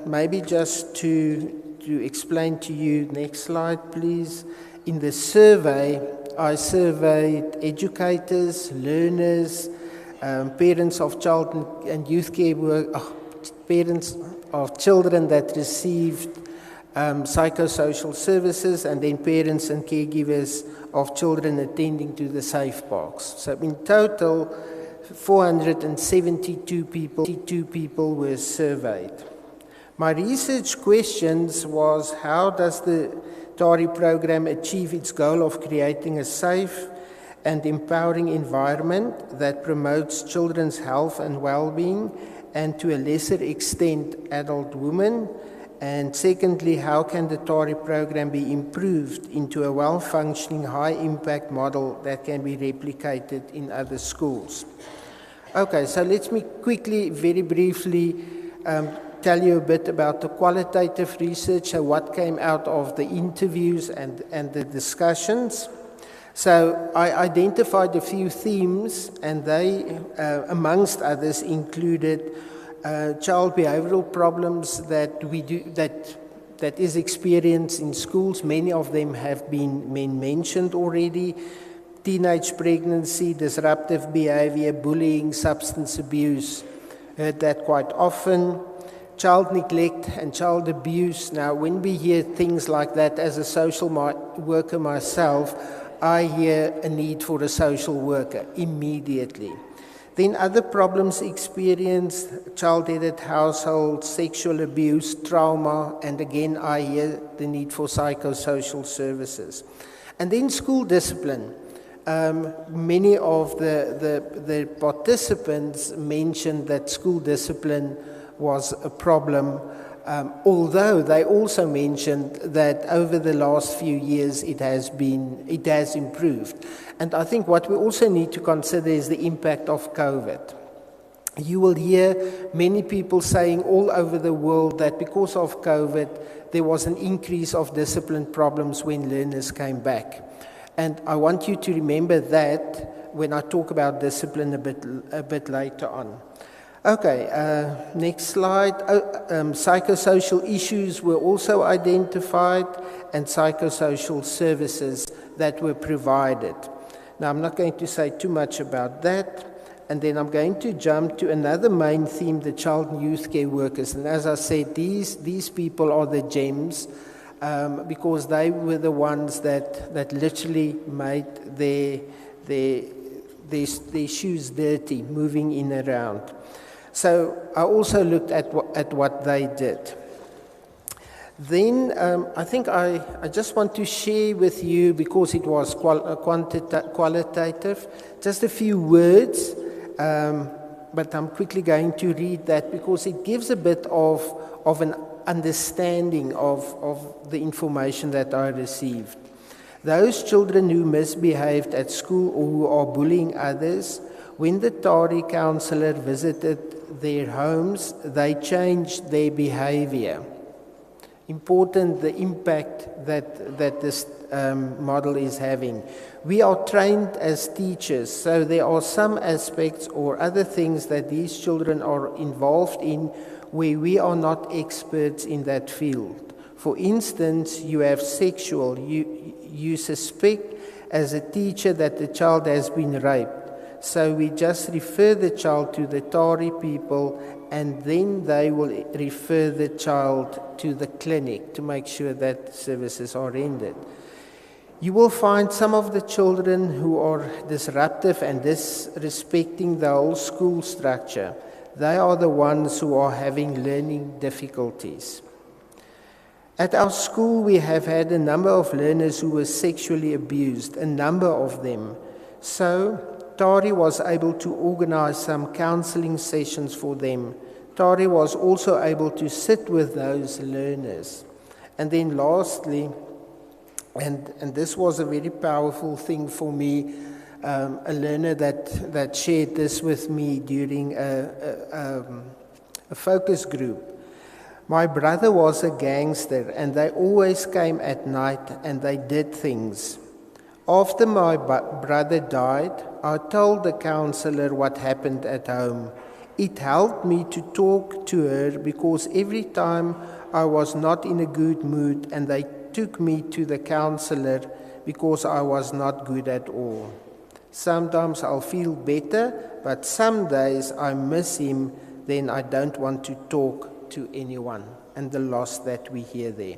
S6: maybe just to explain to you, next slide please. In the survey, I surveyed educators, learners, parents of child and youth care work, parents of children that received psychosocial services, and then parents and caregivers of children attending to the safe parks. So in total, 472 people were surveyed. My research questions was, how does the TARI program achieve its goal of creating a safe and empowering environment that promotes children's health and well-being, and to a lesser extent adult women? And secondly, how can the TARI program be improved into a well-functioning, high-impact model that can be replicated in other schools? Okay, so let me quickly, very briefly, tell you a bit about the qualitative research and what came out of the interviews and the discussions. So I identified a few themes, and they, amongst others, included child behavioral problems that is experienced in schools. Many of them have been mentioned already. Teenage pregnancy, disruptive behavior, bullying, substance abuse, heard that quite often. Child neglect and child abuse. Now, when we hear things like that, as a social worker myself, I hear a need for a social worker immediately. Then other problems experienced, child-headed households, sexual abuse, trauma, and again I hear the need for psychosocial services. And then school discipline. Many of the participants mentioned that school discipline was a problem, although they also mentioned that over the last few years it has improved. And I think what we also need to consider is the impact of COVID. You will hear many people saying all over the world that because of COVID there was an increase of discipline problems when learners came back. And I want you to remember that when I talk about discipline a bit later on. Okay, next slide. Psychosocial issues were also identified, and psychosocial services that were provided. Now, I'm not going to say too much about that, and then I'm going to jump to another main theme, the child and youth care workers. And as I said, these people are the gems, because they were the ones that literally made their shoes dirty, moving in and around. So I also looked at what they did. Then I think I just want to share with you, because it was qualitative, just a few words, but I'm quickly going to read that because it gives a bit of an understanding of the information that I received. Those children who misbehaved at school or who are bullying others, when the TARI counselor visited their homes, they changed their behavior. Important, the impact that this model is having. We are trained as teachers, so there are some aspects or other things that these children are involved in where we are not experts in that field. For instance, you have sexual, you suspect as a teacher that the child has been raped. So we just refer the child to the TARI people, and then they will refer the child to the clinic to make sure that services are rendered. You will find some of the children who are disruptive and disrespecting the whole school structure. They are the ones who are having learning difficulties. At our school, we have had a number of learners who were sexually abused, a number of them. So, Tari was able to organize some counseling sessions for them. Tari was also able to sit with those learners. And then lastly, and this was a very powerful thing for me, a learner that shared this with me during a focus group. My brother was a gangster, and they always came at night and they did things. After my brother died, I told the counselor what happened at home. It helped me to talk to her because every time I was not in a good mood and they took me to the counselor because I was not good at all. Sometimes I'll feel better, but some days I miss him, then I don't want to talk to anyone, and the loss that we hear there.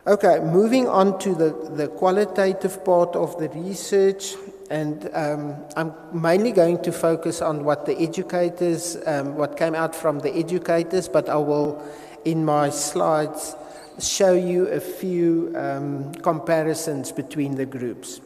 S6: Okay, moving on to the qualitative part of the research, and I'm mainly going to focus on what the educators, what came out from the educators, but I will, in my slides, show you a few comparisons between the groups.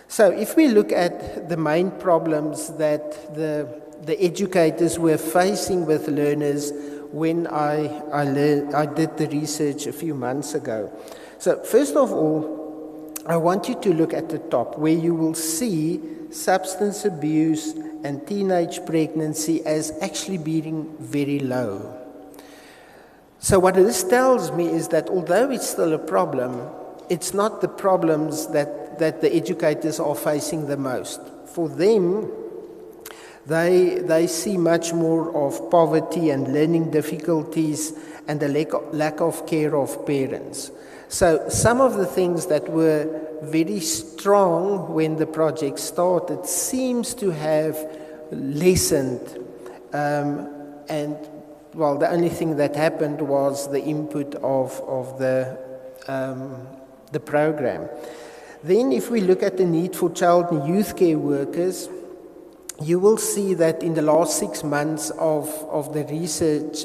S6: So if we look at the main problems that the educators were facing with learners when I did the research a few months ago. So first of all, I want you to look at the top where you will see substance abuse and teenage pregnancy as actually being very low. So what this tells me is that although it's still a problem, it's not the problems that the educators are facing the most. For them, they see much more of poverty and learning difficulties and the lack of care of parents. So some of the things that were very strong when the project started seems to have lessened, and well, the only thing that happened was the input of the program. Then if we look at the need for child and youth care workers, you will see that in the last 6 months of the research,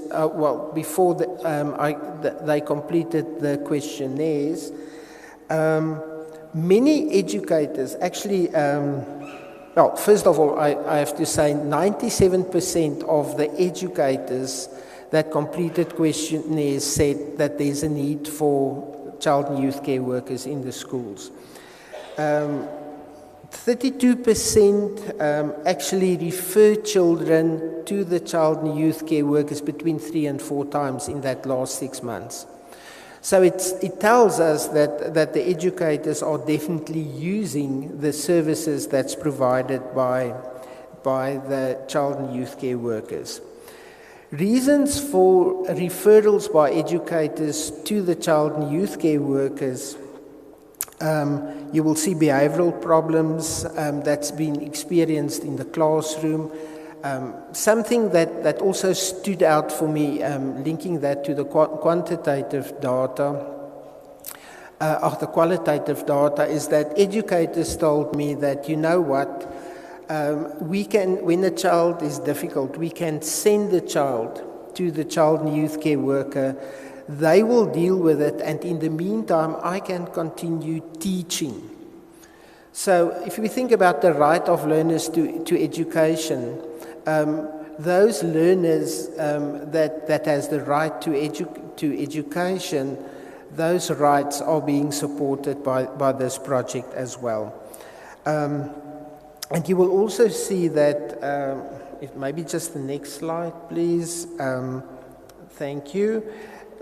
S6: before they completed the questionnaires, many educators actually, first of all, I have to say 97% of the educators that completed questionnaires said that there's a need for child and youth care workers in the schools. 32% actually refer children to the child and youth care workers between 3 and 4 times in that last 6 months. So it tells us that the educators are definitely using the services that's provided by the child and youth care workers. Reasons for referrals by educators to the child and youth care workers, you will see behavioral problems that's been experienced in the classroom. Something that also stood out for me, linking that to the quantitative data, of the qualitative data, is that educators told me that, you know what, we can, when a child is difficult, we can send the child to the child and youth care worker. They will deal with it, and in the meantime, I can continue teaching. So if we think about the right of learners to education, those learners that has the right to education, those rights are being supported by this project as well. And you will also see that, if maybe just the next slide, please. Thank you.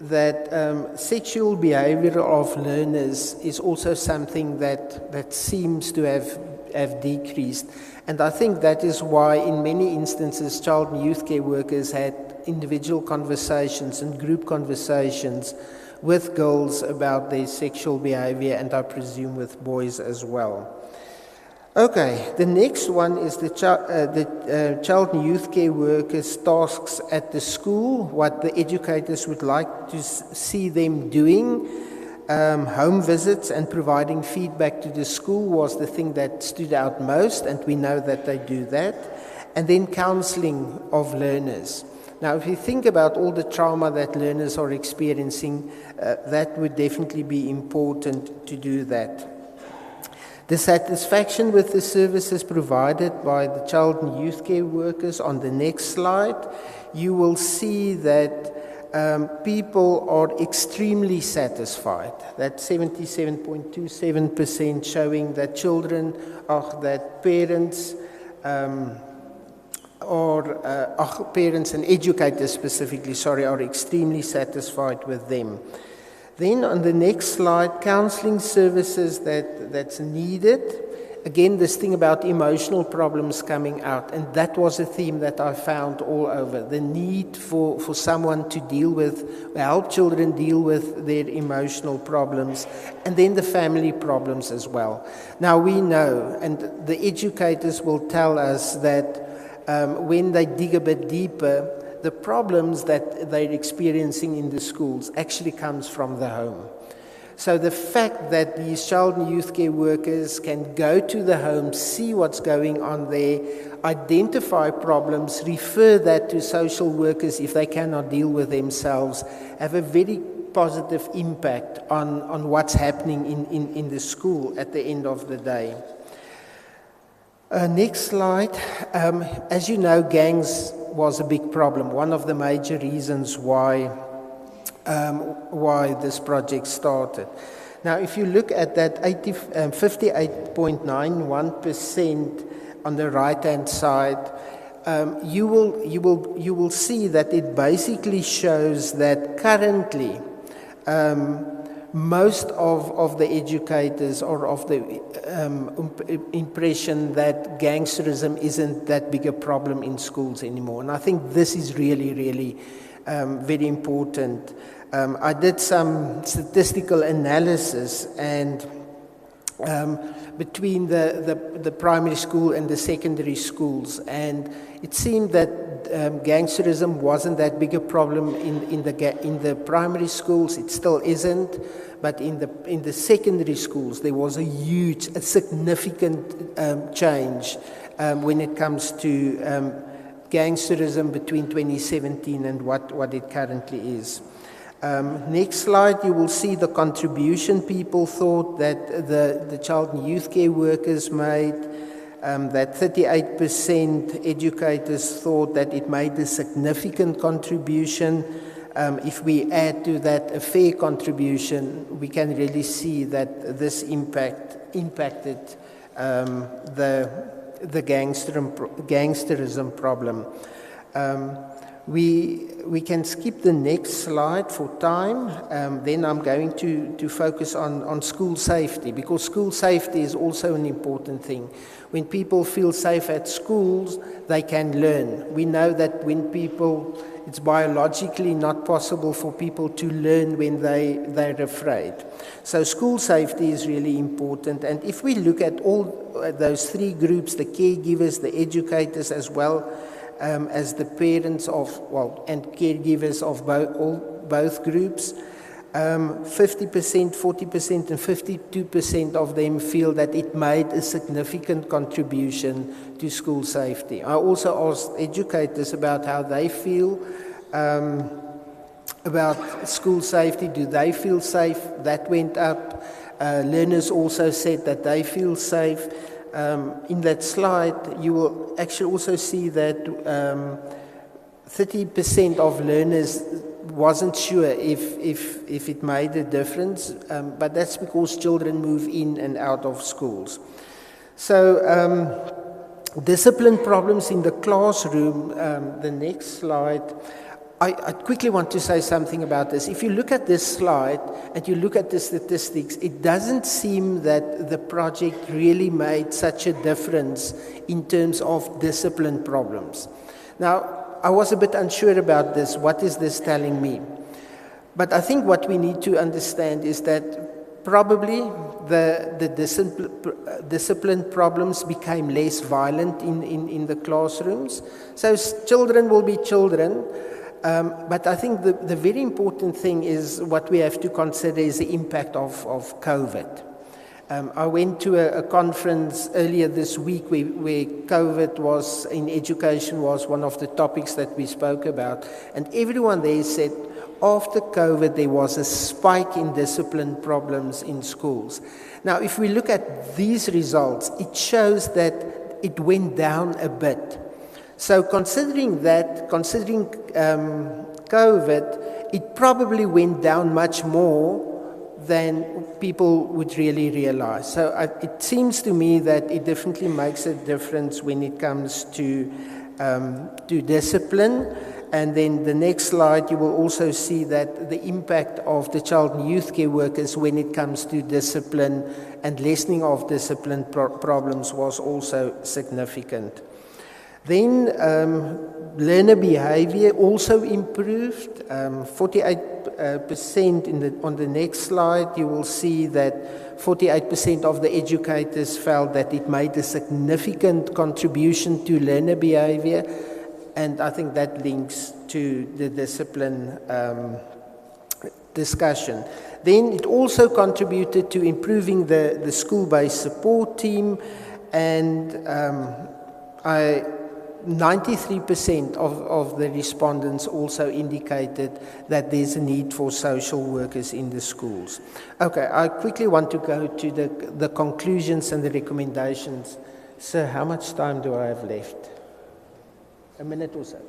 S6: That sexual behavior of learners is also something that seems to have decreased. And I think that is why in many instances child and youth care workers had individual conversations and group conversations with girls about their sexual behavior, and I presume with boys as well. Okay, the next one is the child and youth care workers' tasks at the school, what the educators would like to see them doing. Home visits and providing feedback to the school was the thing that stood out most, and we know that they do that. And then counseling of learners. Now, if you think about all the trauma that learners are experiencing, that would definitely be important to do that. The satisfaction with the services provided by the child and youth care workers, on the next slide, you will see that people are extremely satisfied. That's 77.27% showing that children, that parents, parents and educators specifically, are extremely satisfied with them. Then on the next slide, counseling services that's needed. Again, this thing about emotional problems coming out, and that was a theme that I found all over. The need for someone to help children deal with their emotional problems, and then the family problems as well. Now we know, and the educators will tell us that when they dig a bit deeper, the problems that they're experiencing in the schools actually comes from the home. So the fact that these child and youth care workers can go to the home, see what's going on there, identify problems, refer that to social workers if they cannot deal with themselves, have a very positive impact on what's happening in the school at the end of the day. Next slide. As you know, gangs was a big problem, one of the major reasons why this project started. Now, if you look at that 58.91% on the right-hand side, you will see that it basically shows that currently most of the educators are of the impression that gangsterism isn't that big a problem in schools anymore. And I think this is really, really very important. I did some statistical analysis and between the primary school and the secondary schools, and it seemed that gangsterism wasn't that big a problem in the primary schools. It still isn't, but in the secondary schools there was a significant change when it comes to gangsterism between 2017 and what it currently is. Next slide, you will see the contribution people thought that the child and youth care workers made. That 38% educators thought that it made a significant contribution. If we add to that a fair contribution, we can really see that this impacted the gangsterism problem. We can skip the next slide for time. Then I'm going to focus on school safety, because school safety is also an important thing. When people feel safe at schools, they can learn. We know that it's biologically not possible for people to learn when they're afraid. So school safety is really important. And if we look at all those three groups, the caregivers, the educators, as well as the parents and caregivers of both groups, 50%, 40% and 52% of them feel that it made a significant contribution to school safety. I also asked educators about how they feel about school safety. Do they feel safe? That went up. Learners also said that they feel safe. In that slide, you will actually also see that 30% of learners wasn't sure if it made a difference, but that's because children move in and out of schools. So discipline problems in the classroom, the next slide. I quickly want to say something about this. If you look at this slide and you look at the statistics, it doesn't seem that the project really made such a difference in terms of discipline problems. Now, I was a bit unsure about this. What is this telling me? But I think what we need to understand is that probably the discipline problems became less violent in the classrooms. So children will be children. But I think the very important thing is what we have to consider is the impact of COVID. I went to a conference earlier this week where COVID was in education was one of the topics that we spoke about, and everyone there said after COVID there was a spike in discipline problems in schools. Now, if we look at these results, it shows that it went down a bit. So considering COVID, it probably went down much more than people would really realize. So it seems to me that it definitely makes a difference when it comes to discipline. And then the next slide, you will also see that the impact of the child and youth care workers when it comes to discipline and lessening of discipline problems was also significant. Then learner behavior also improved, 48% on the next slide. You will see that 48% of the educators felt that it made a significant contribution to learner behavior, and I think that links to the discipline discussion. Then it also contributed to improving the school-based support team, and 93% of the respondents also indicated that there's a need for social workers in the schools. Okay, I quickly want to go to the conclusions and the recommendations. So how much time do I have left? A minute or so?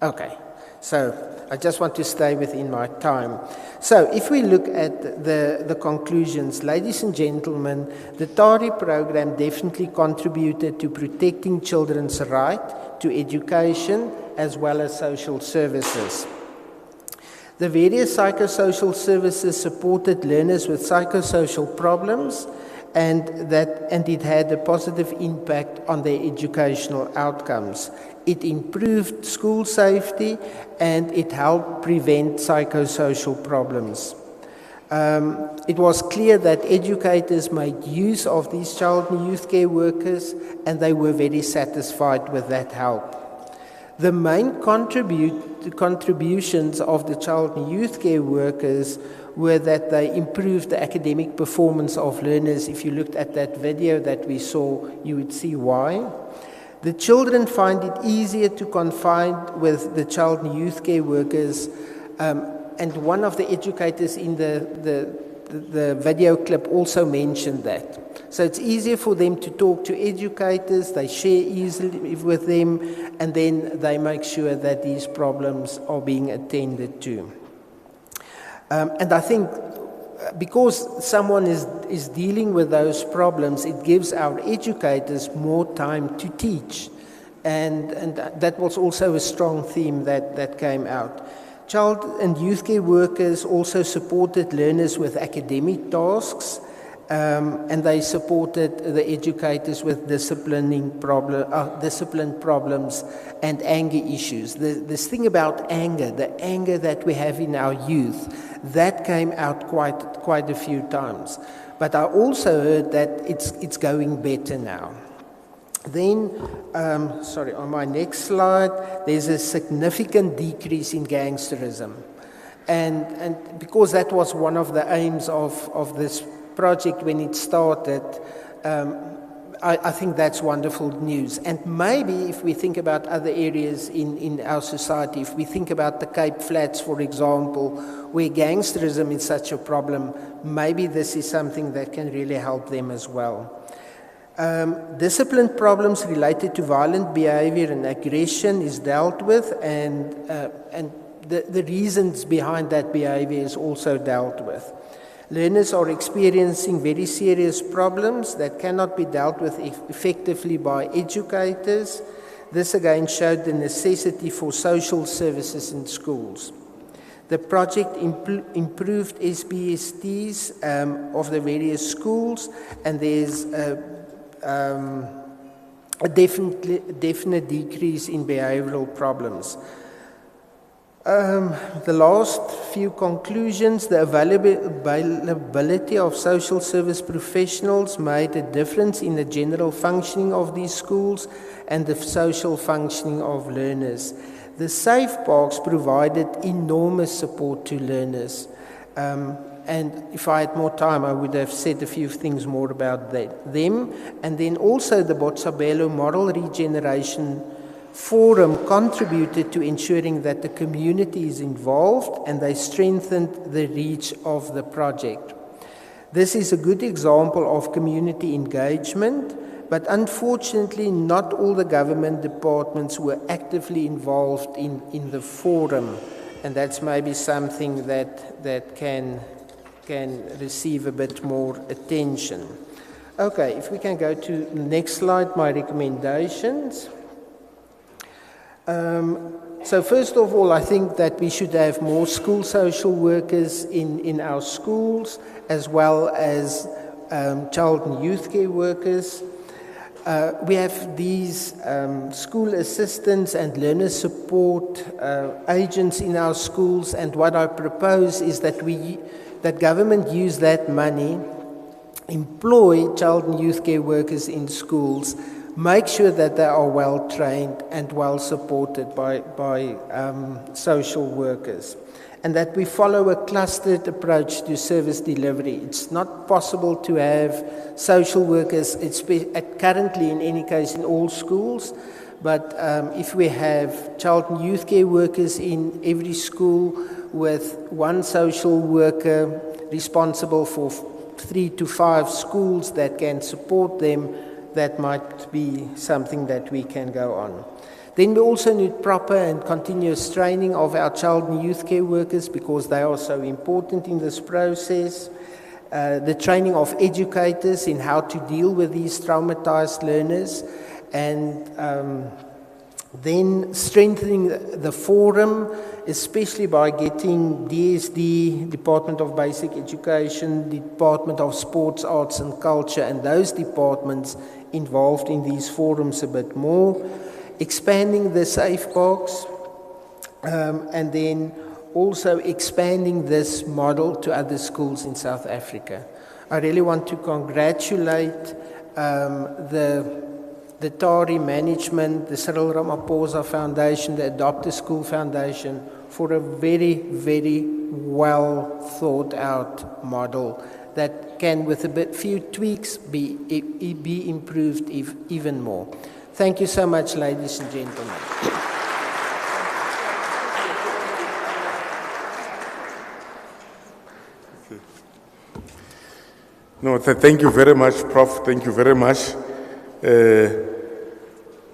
S6: Okay, so I just want to stay within my time. So if we look at the conclusions, ladies and gentlemen, the TARI program definitely contributed to protecting children's right to education as well as social services. The various psychosocial services supported learners with psychosocial problems, and it had a positive impact on their educational outcomes. It improved school safety and it helped prevent psychosocial problems. It was clear that educators made use of these child and youth care workers, and they were very satisfied with that help. The main contributions of the child and youth care workers were that they improved the academic performance of learners. If you looked at that video that we saw, you would see why. The children find it easier to confide with the child and youth care workers, and one of the educators in the video clip also mentioned that. So it's easier for them to talk to educators, they share easily with them, and then they make sure that these problems are being attended to. And I think because someone is dealing with those problems, it gives our educators more time to teach. And that was also a strong theme that came out. Child and youth care workers also supported learners with academic tasks, and they supported the educators with discipline problems and anger issues. This thing about anger, the anger that we have in our youth, that came out quite a few times. But I also heard that it's going better now. Then, on my next slide, there's a significant decrease in gangsterism. And because that was one of the aims of this project when it started, I think that's wonderful news. And maybe if we think about other areas in our society, if we think about the Cape Flats, for example, where gangsterism is such a problem, maybe this is something that can really help them as well. Discipline problems related to violent behavior and aggression is dealt with, and the reasons behind that behavior is also dealt with. Learners are experiencing very serious problems that cannot be dealt with effectively by educators. This again showed the necessity for social services in schools. The project improved SBSTs of the various schools, and there's a definite decrease in behavioral problems. The last few conclusions, the availability of social service professionals made a difference in the general functioning of these schools and the social functioning of learners. The safe parks provided enormous support to learners. And if I had more time, I would have said a few things more about them. And then also the Botshabelo Moral Regeneration Forum contributed to ensuring that the community is involved and they strengthened the reach of the project. This is a good example of community engagement, but unfortunately not all the government departments were actively involved in the forum, and that's maybe something that can receive a bit more attention. Okay, if we can go to the next slide, my recommendations. So first of all, I think that we should have more school social workers in our schools, as well as child and youth care workers. We have these school assistants and learner support agents in our schools, and what I propose is that government use that money, employ child and youth care workers in schools, make sure that they are well trained and well supported by social workers, and that we follow a clustered approach to service delivery. It's not possible to have social workers, currently in any case in all schools, but if we have child and youth care workers in every school with one social worker responsible for 3 to 5 schools that can support them, that might be something that we can go on. Then we also need proper and continuous training of our child and youth care workers, because they are so important in this process. The training of educators in how to deal with these traumatized learners, and then strengthening the forum, especially by getting DSD, Department of Basic Education, Department of Sports, Arts and Culture, and those departments involved in these forums a bit more, expanding the safe box, and then also expanding this model to other schools in South Africa. I really want to congratulate the TARI management, the CyrilRamaphosaFoundation, the Adopt a School Foundation, for a very, very well thought out model that can, with a few tweaks, be improved even more. Thank you so much, ladies and gentlemen.
S1: No, thank you very much, Prof. Thank you very much.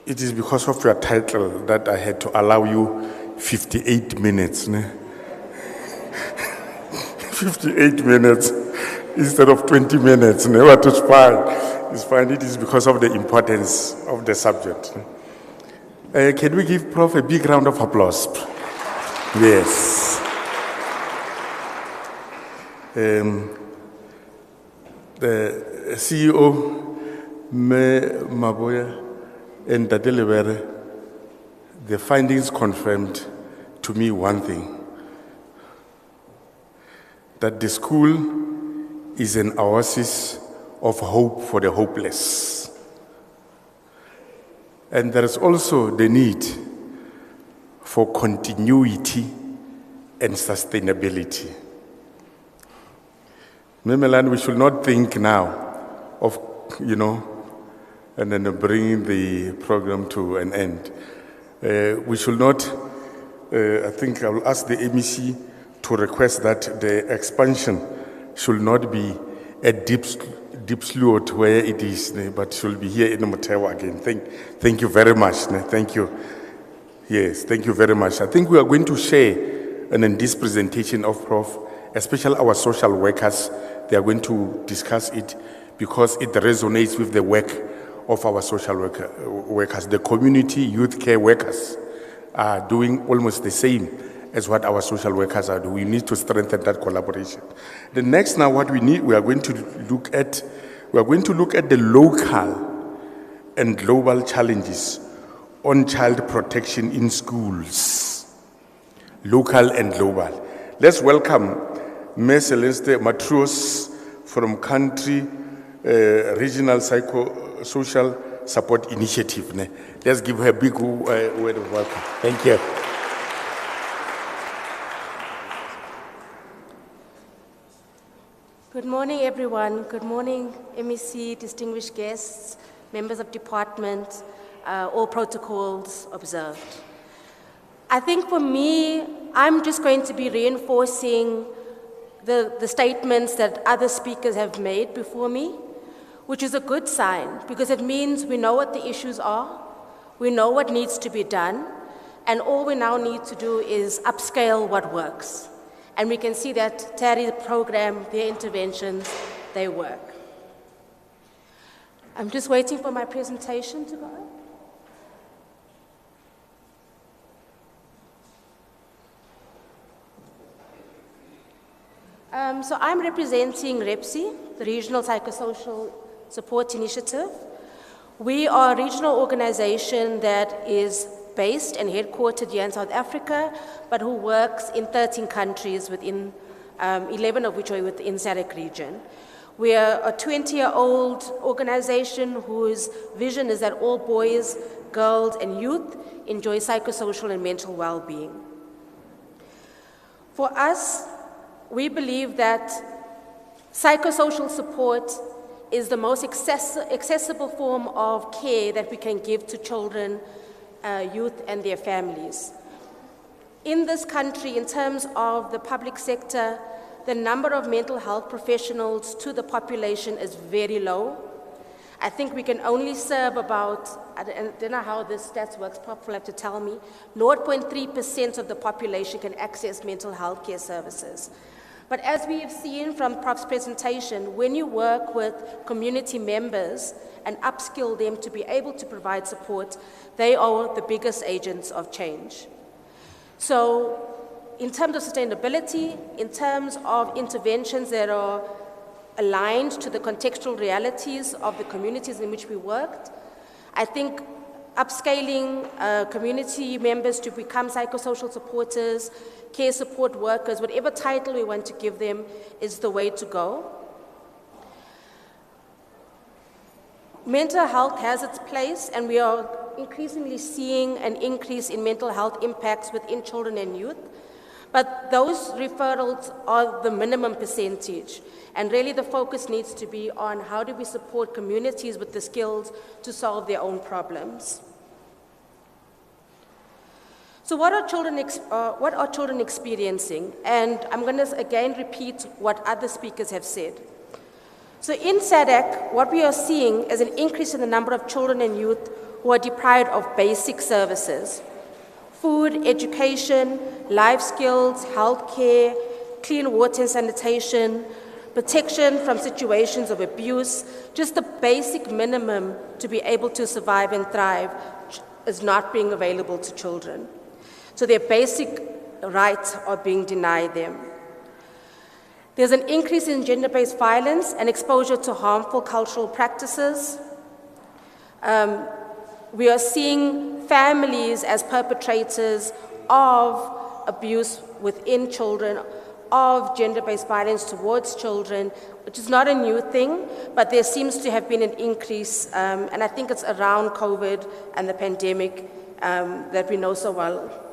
S1: It is because of your title that I had to allow you 58 minutes. 58 minutes instead of 20 minutes. But it's fine. It's fine. It is because of the importance of the subject. Can we give Prof a big round of applause? Yes. The CEO, Me Maboya, and Dadelebere, the findings confirmed to me one thing, that the school is an oasis of hope for the hopeless. And there is also the need for continuity and sustainability. Memelan, we should not think now of, and then bringing the program to an end. We should not, I think I will ask the MEC to request that the expansion should not be at Deep Sloot where it is, but should be here in Motewa again. Thank you very much. Thank you. Yes, thank you very much. I think we are going to share, and in this presentation of Prof, especially our social workers, they are going to discuss it because it resonates with the work of our social workers. The community youth care workers are doing almost the same as what our social workers are doing. We need to strengthen that collaboration. The next now, what we need, we are going to look at the local and global challenges on child protection in schools, local and global. Let's welcome Ms. Celeste Matros from Country Regional Psychosocial Support Initiative. Let's give her a big word of welcome. Thank you.
S11: morning, everyone. Good morning, MEC, distinguished guests, members of department, all protocols observed. I think for me, I'm just going to be reinforcing the statements that other speakers have made before me, which is a good sign because it means we know what the issues are, we know what needs to be done, and all we now need to do is upscale what works. And we can see that TARI's program, their interventions, they work. I'm just waiting for my presentation to go. So I'm representing REPSI, the Regional Psychosocial Support Initiative. We are a regional organization that is based and headquartered here in South Africa, but who works in 13 countries within, 11 of which are within SADC region. We are a 20-year-old organization whose vision is that all boys, girls, and youth enjoy psychosocial and mental well-being. For us, we believe that psychosocial support is the most accessible form of care that we can give to children, youth, and their families. In this country, in terms of the public sector, the number of mental health professionals to the population is very low. I think we can only serve about, I don't know how this stats works, Prof will have to tell me, 0.3% of the population can access mental health care services. But as we have seen from Prof's presentation, when you work with community members and upskill them to be able to provide support, they are the biggest agents of change. So in terms of sustainability, in terms of interventions that are aligned to the contextual realities of the communities in which we worked, I think upscaling community members to become psychosocial supporters, care support workers, whatever title we want to give them, is the way to go. Mental health has its place, and we are increasingly seeing an increase in mental health impacts within children and youth. But those referrals are the minimum percentage. And really the focus needs to be on how do we support communities with the skills to solve their own problems. So what are children experiencing? And I'm going to again repeat what other speakers have said. So in SADC, what we are seeing is an increase in the number of children and youth who are deprived of basic services. Food, education, life skills, healthcare, clean water and sanitation, protection from situations of abuse, just the basic minimum to be able to survive and thrive is not being available to children. So their basic rights are being denied them. There's an increase in gender-based violence and exposure to harmful cultural practices. We are seeing families as perpetrators of abuse within children, of gender-based violence towards children, which is not a new thing, but there seems to have been an increase, and I think it's around COVID and the pandemic that we know so well.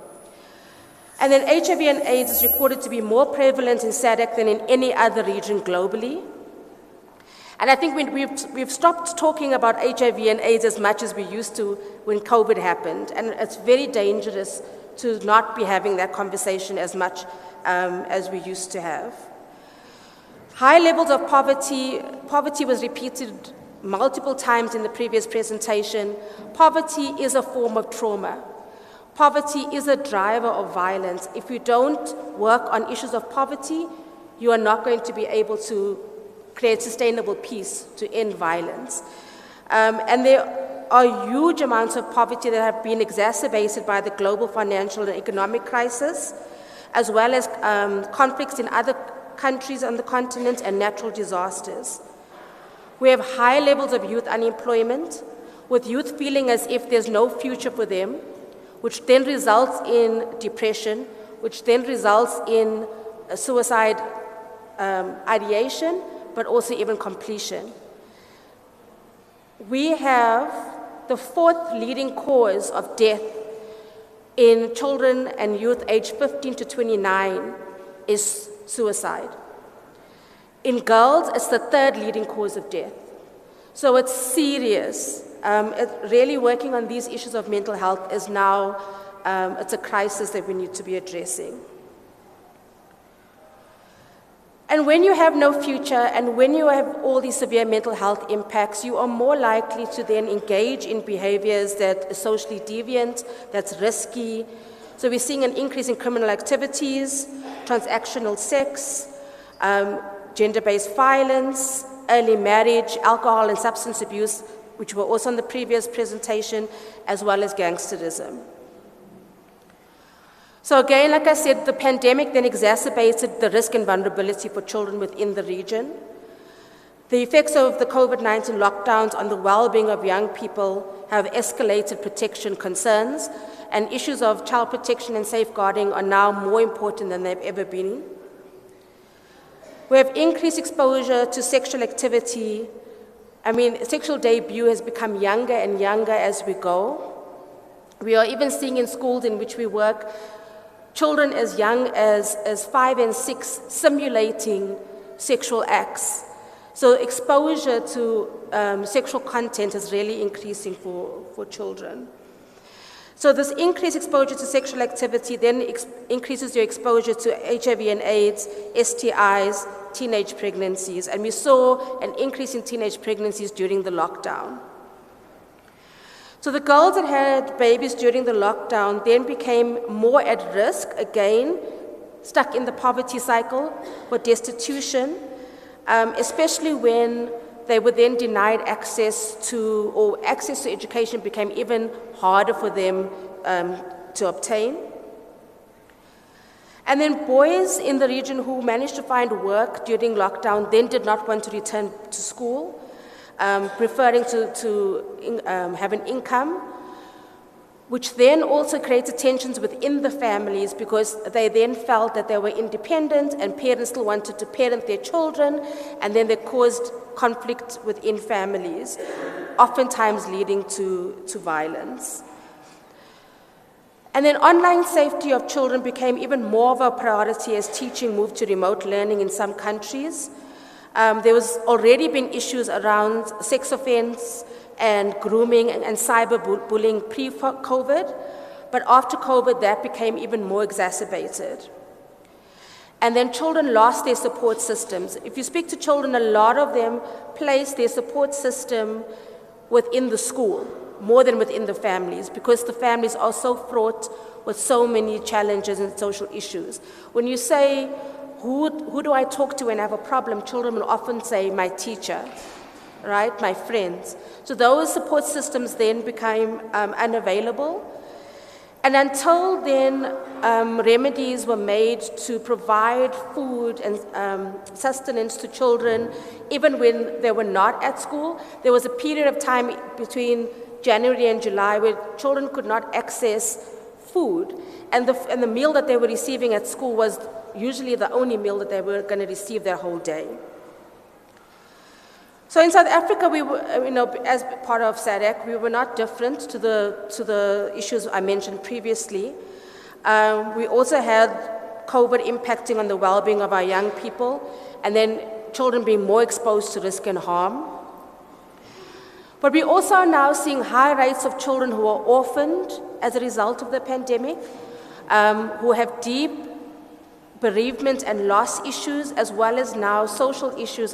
S11: And then HIV and AIDS is recorded to be more prevalent in SADC than in any other region globally. And I think we've stopped talking about HIV and AIDS as much as we used to when COVID happened. And it's very dangerous to not be having that conversation as much as we used to have. High levels of poverty. Poverty was repeated multiple times in the previous presentation. Poverty is a form of trauma. Poverty is a driver of violence. If you don't work on issues of poverty, you are not going to be able to create sustainable peace to end violence. And there are huge amounts of poverty that have been exacerbated by the global financial and economic crisis, as well as conflicts in other countries on the continent and natural disasters. We have high levels of youth unemployment, with youth feeling as if there's no future for them, which then results in depression, which then results in suicide ideation, but also even completion. We have the fourth leading cause of death in children and youth aged 15 to 29 is suicide. In girls, it's the third leading cause of death. So it's serious. Really working on these issues of mental health is now, it's a crisis that we need to be addressing. And when you have no future and when you have all these severe mental health impacts, you are more likely to then engage in behaviors that are socially deviant, that's risky. So we're seeing an increase in criminal activities, transactional sex, gender-based violence, early marriage, alcohol and substance abuse, which were also on the previous presentation, as well as gangsterism. So again, like I said, the pandemic then exacerbated the risk and vulnerability for children within the region. The effects of the COVID-19 lockdowns on the well-being of young people have escalated protection concerns, and issues of child protection and safeguarding are now more important than they've ever been. We have increased exposure to sexual activity. Sexual debut has become younger and younger as we go. We are even seeing in schools in which we work, children as young as 5 and 6 simulating sexual acts. So exposure to sexual content is really increasing for children. So this increased exposure to sexual activity then increases your exposure to HIV and AIDS, STIs, teenage pregnancies, and we saw an increase in teenage pregnancies during the lockdown. So the girls that had babies during the lockdown then became more at risk, again, stuck in the poverty cycle for destitution, especially when they were then denied access to education became even harder for them to obtain. And then boys in the region who managed to find work during lockdown then did not want to return to school, preferring to have an income, which then also created tensions within the families because they then felt that they were independent and parents still wanted to parent their children, and then they caused conflict within families, oftentimes leading to violence. And then online safety of children became even more of a priority as teaching moved to remote learning in some countries. There was already been issues around sex offense and grooming and cyberbullying pre-COVID, but after COVID that became even more exacerbated. And then children lost their support systems. If you speak to children, a lot of them place their support system within the school, more than within the families, because the families are so fraught with so many challenges and social issues. When you say, who do I talk to when I have a problem, children will often say, my teacher, right, my friends. So those support systems then became unavailable. And until then, remedies were made to provide food and sustenance to children, even when they were not at school. There was a period of time between January and July where children could not access food, and the meal that they were receiving at school was usually the only meal that they were going to receive their whole day. So in South Africa, we were, as part of SADC, we were not different to the issues I mentioned previously. We also had COVID impacting on the well-being of our young people, and then children being more exposed to risk and harm. But we also are now seeing high rates of children who are orphaned as a result of the pandemic, who have deep bereavement and loss issues, as well as now social issues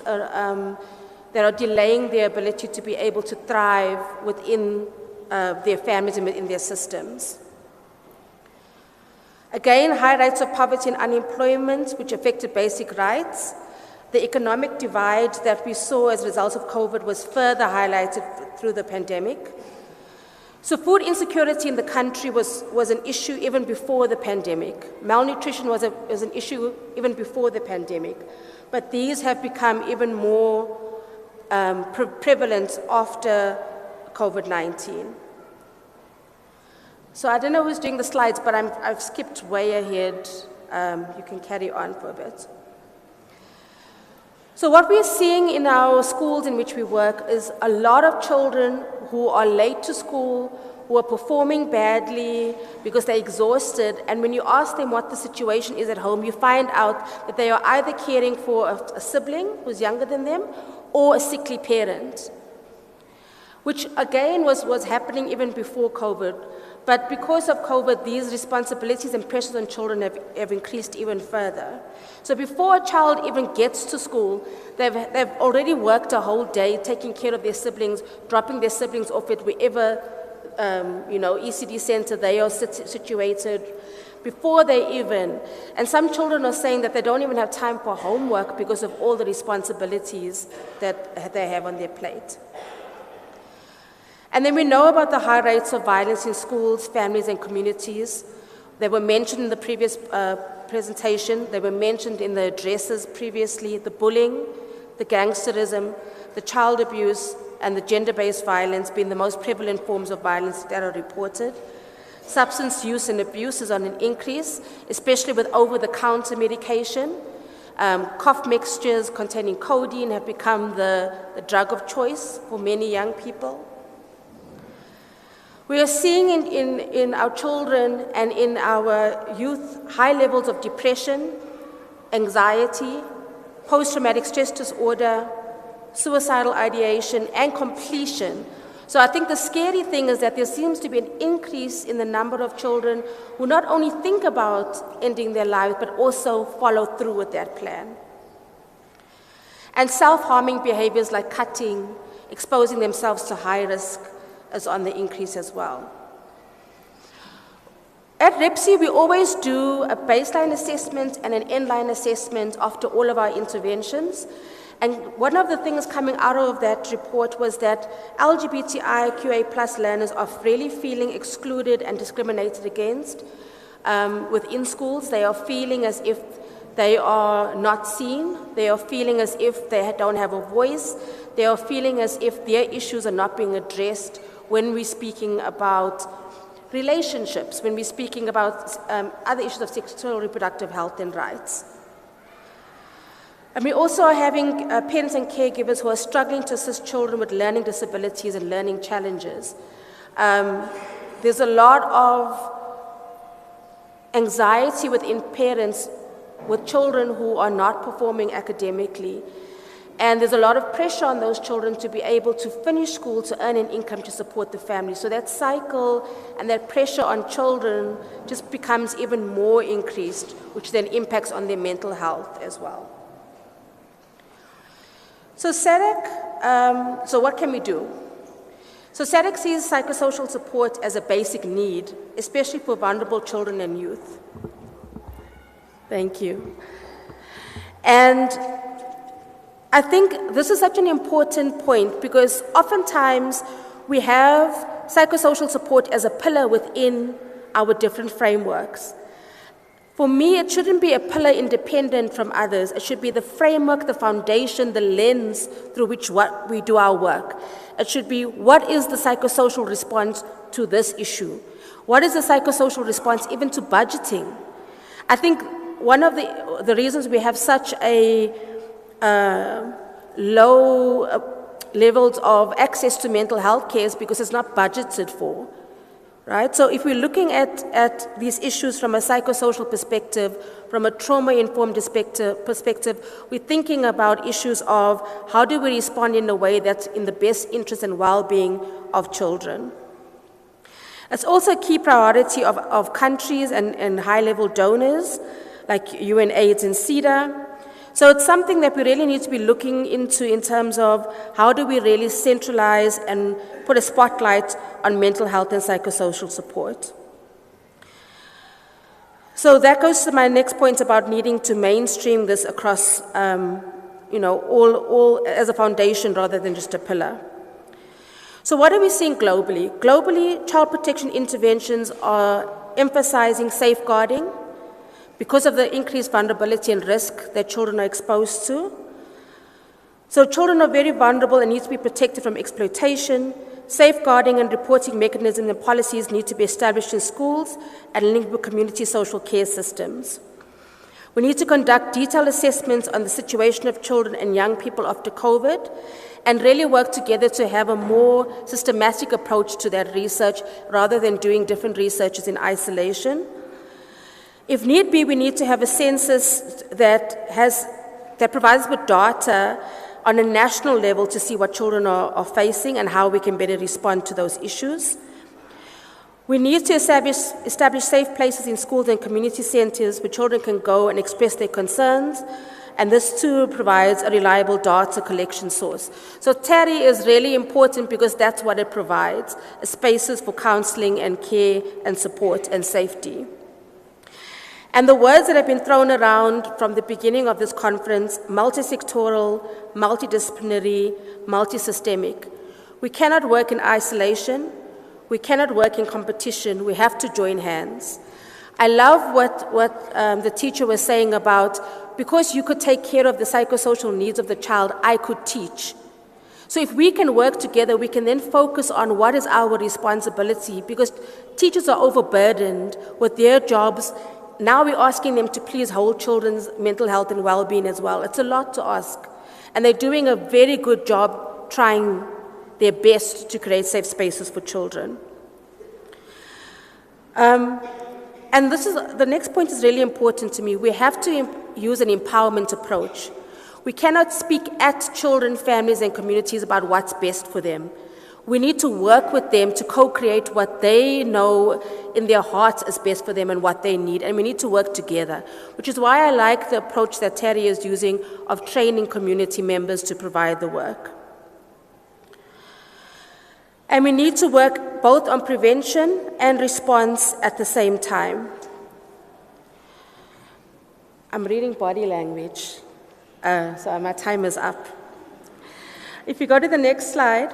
S11: that are delaying their ability to be able to thrive within their families and within their systems. Again, high rates of poverty and unemployment, which affected basic rights. The economic divide that we saw as a result of COVID was further highlighted through the pandemic. So food insecurity in the country was an issue even before the pandemic. Malnutrition was an issue even before the pandemic. But these have become even more prevalent after COVID-19. So I don't know who's doing the slides, but I've skipped way ahead. You can carry on for a bit. So what we're seeing in our schools in which we work is a lot of children who are late to school, who are performing badly because they're exhausted. And when you ask them what the situation is at home, you find out that they are either caring for a sibling who's younger than them or a sickly parent, which again was happening even before COVID. But because of COVID, these responsibilities and pressures on children have increased even further. So before a child even gets to school, they've already worked a whole day taking care of their siblings, dropping their siblings off at wherever ECD center they are situated, before they even. And some children are saying that they don't even have time for homework because of all the responsibilities that they have on their plate. And then we know about the high rates of violence in schools, families, and communities. They were mentioned in the previous presentation. They were mentioned in the addresses previously: the bullying, the gangsterism, the child abuse, and the gender-based violence being the most prevalent forms of violence that are reported. Substance use and abuse is on an increase, especially with over-the-counter medication. Cough mixtures containing codeine have become the drug of choice for many young people. We are seeing in our children and in our youth high levels of depression, anxiety, post-traumatic stress disorder, suicidal ideation, and completion. So I think the scary thing is that there seems to be an increase in the number of children who not only think about ending their lives, but also follow through with that plan. And self-harming behaviors like cutting, exposing themselves to high risk, is on the increase as well. At REPSI, we always do a baseline assessment and an endline assessment after all of our interventions. And one of the things coming out of that report was that LGBTIQA+ learners are really feeling excluded and discriminated against within schools. They are feeling as if they are not seen. They are feeling as if they don't have a voice. They are feeling as if their issues are not being addressed when we're speaking about relationships, when we're speaking about other issues of sexual and reproductive health and rights. And we also are having parents and caregivers who are struggling to assist children with learning disabilities and learning challenges. There's a lot of anxiety within parents with children who are not performing academically. And there's a lot of pressure on those children to be able to finish school to earn an income to support the family. So that cycle and that pressure on children just becomes even more increased, which then impacts on their mental health as well. So SADC, so what can we do? So SADC sees psychosocial support as a basic need, especially for vulnerable children and youth. Thank you. And I think this is such an important point because oftentimes we have psychosocial support as a pillar within our different frameworks. For me, it shouldn't be a pillar independent from others. It should be the framework, the foundation, the lens through which we do our work. It should be, what is the psychosocial response to this issue? What is the psychosocial response even to budgeting? I think one of the reasons we have such a low levels of access to mental health care is because it's not budgeted for, right? So if we're looking at these issues from a psychosocial perspective, from a trauma-informed perspective, we're thinking about issues of how do we respond in a way that's in the best interest and well-being of children. It's also a key priority of countries and high-level donors like UNAIDS and CEDA. So it's something that we really need to be looking into in terms of how do we really centralize and put a spotlight on mental health and psychosocial support. So that goes to my next point about needing to mainstream this across, all as a foundation rather than just a pillar. So what are we seeing globally? Globally, child protection interventions are emphasizing safeguarding, because of the increased vulnerability and risk that children are exposed to. So children are very vulnerable and need to be protected from exploitation. Safeguarding and reporting mechanisms and policies need to be established in schools and linked with community social care systems. We need to conduct detailed assessments on the situation of children and young people after COVID and really work together to have a more systematic approach to that research rather than doing different researches in isolation. If need be, we need to have a census that provides with data on a national level to see what children are facing and how we can better respond to those issues. We need to establish safe places in schools and community centers where children can go and express their concerns, and this too provides a reliable data collection source. So TARI is really important because that's what it provides, spaces for counseling and care and support and safety. And the words that have been thrown around from the beginning of this conference, multisectoral, multidisciplinary, multisystemic. We cannot work in isolation. We cannot work in competition. We have to join hands. I love what the teacher was saying about, because you could take care of the psychosocial needs of the child, I could teach. So if we can work together, we can then focus on what is our responsibility, because teachers are overburdened with their jobs. Now we're asking them to please hold children's mental health and well-being as well. It's a lot to ask. And they're doing a very good job trying their best to create safe spaces for children. And the next point is really important to me. We have to use an empowerment approach. We cannot speak at children, families, and communities about what's best for them. We need to work with them to co-create what they know in their hearts is best for them and what they need, and we need to work together, which is why I like the approach that TARI is using of training community members to provide the work. And we need to work both on prevention and response at the same time. I'm reading body language, so my time is up. If you go to the next slide,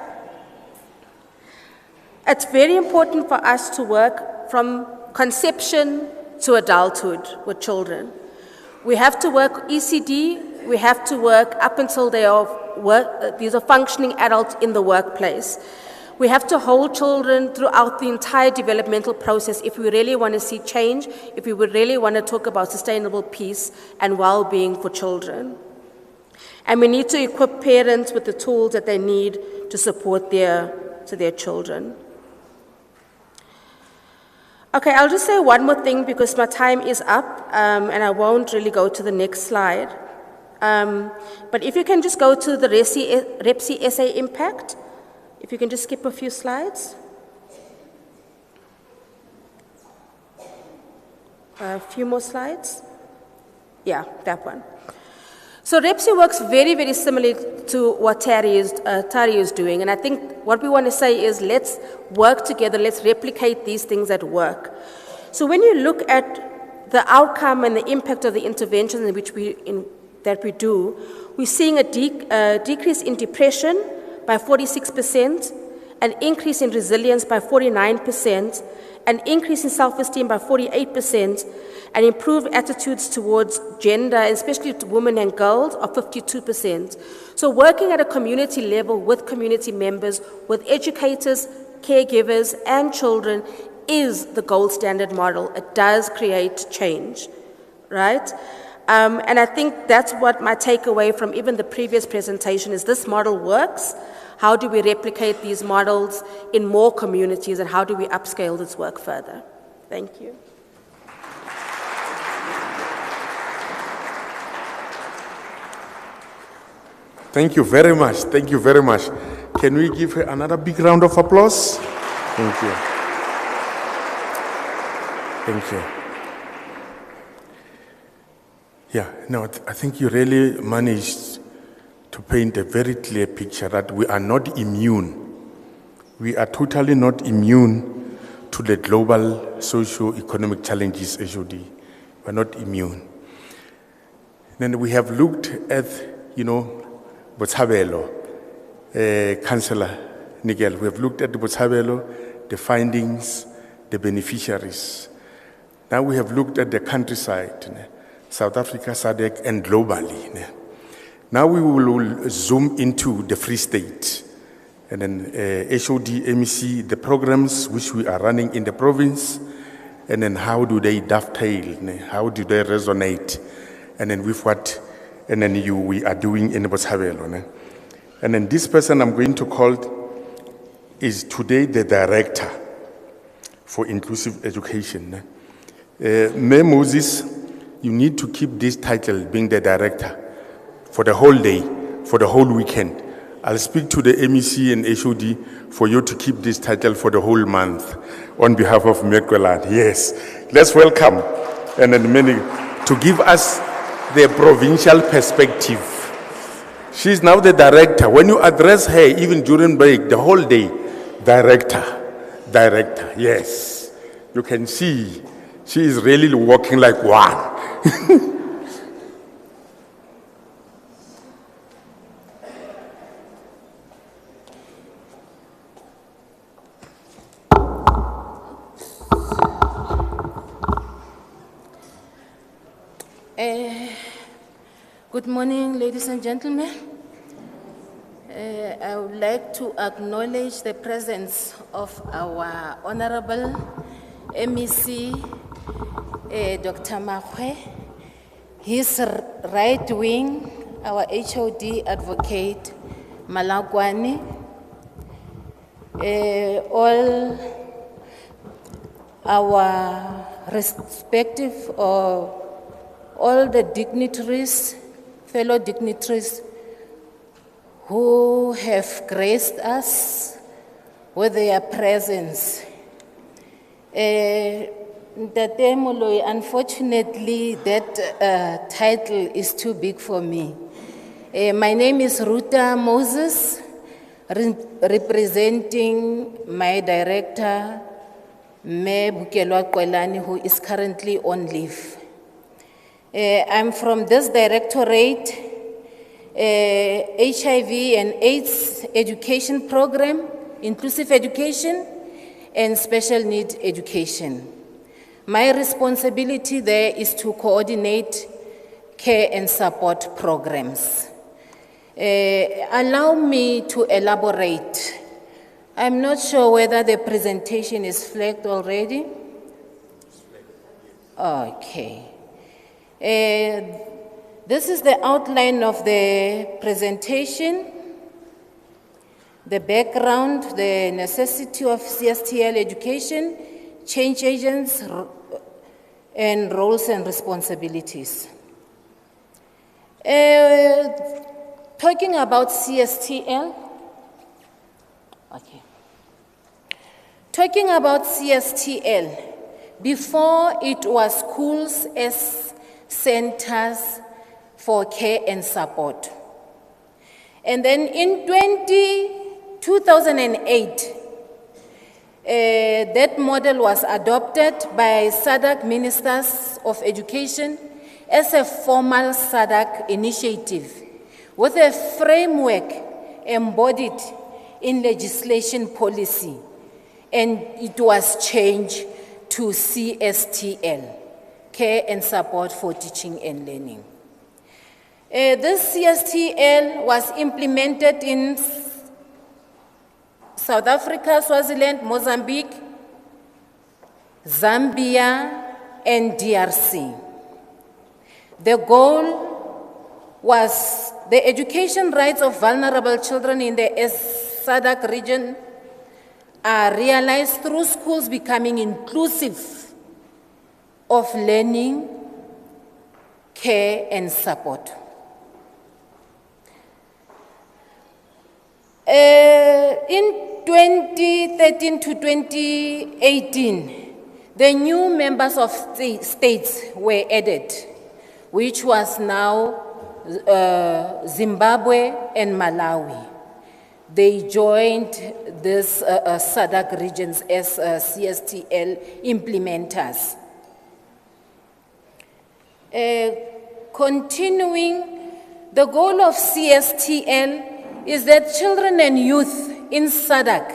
S11: it's very important for us to work from conception to adulthood with children. We have to work ECD, we have to work up until these are functioning adults in the workplace. We have to hold children throughout the entire developmental process if we really want to see change, if we would really want to talk about sustainable peace and well-being for children. And we need to equip parents with the tools that they need to support their children. Okay, I'll just say one more thing because my time is up, and I won't really go to the next slide. But if you can just go to the REPSI SA impact, if you can just skip a few slides. A few more slides. Yeah, that one. So REPSI works very, very similarly to what TARI is doing. And I think what we want to say is let's work together, let's replicate these things at work. So when you look at the outcome and the impact of the interventions that we do, we're seeing a decrease in depression by 46%, an increase in resilience by 49%, an increase in self-esteem by 48%, and improved attitudes towards gender, especially to women and girls, of 52%. So working at a community level with community members, with educators, caregivers, and children is the gold standard model. It does create change, right? And I think that's what my takeaway from even the previous presentation is: this model works. How do we replicate these models in more communities, and how do we upscale this work further? Thank you.
S1: Thank you very much. Thank you very much. Can we give her another big round of applause? Thank you. Thank you. Yeah, no, I think you really managed to paint a very clear picture that we are not immune. We are totally not immune to the global socio-economic challenges, HOD. We're not immune. Then we have looked at, Botshabelo, Councillor Nigel. We have looked at the Botshabelo, the findings, the beneficiaries. Now we have looked at the countryside, South Africa, SADC, and globally. Now we will zoom into the Free State, and then HOD, MEC, the programs which we are running in the province, and then how do they dovetail, how do they resonate, and then with what we are doing in Botshabelo. And then this person I'm going to call is today the director for inclusive education. May Moses, you need to keep this title, being the director, for the whole day, for the whole weekend. I'll speak to the MEC and HOD for you to keep this title for the whole month on behalf of Mekweland. Yes, let's welcome and then many to give us the provincial perspective. She's now the director. When you address her, even during break, the whole day, director, yes. You can see she is really walking like one.
S12: Good morning, ladies and gentlemen. I would like to acknowledge the presence of our Honorable MEC, Dr. Makwe, his right wing, our HOD advocate, Malagwani, all our respective all the dignitaries, fellow dignitaries who have graced us with their presence. Unfortunately, that title is too big for me. My name is Ruta Moses, representing my director, Me Bukelwa Kwelani, who is currently on leave. I'm from this directorate, HIV and AIDS education program, inclusive education, and special needs education. My responsibility there is to coordinate care and support programs. Allow me to elaborate. I'm not sure whether the presentation is flagged already. Okay. This is the outline of the presentation, the background, the necessity of CSTL education, change agents, and roles and responsibilities. Talking about CSTL, okay. Talking about CSTL, before it was schools as centers for care and support. And then in 2008, that model was adopted by SADC Ministers of Education as a formal SADC initiative with a framework embodied in legislation policy, and it was changed to CSTL. Care and support for teaching and learning. This CSTL was implemented in South Africa, Swaziland, Mozambique, Zambia, and DRC. The goal was the education rights of vulnerable children in the SADC region are realized through schools becoming inclusive of learning, care, and support. In 2013 to 2018, the new members of states were added, which was now Zimbabwe and Malawi. They joined this SADC regions as CSTL implementers. Continuing, the goal of CSTL is that children and youth in SADC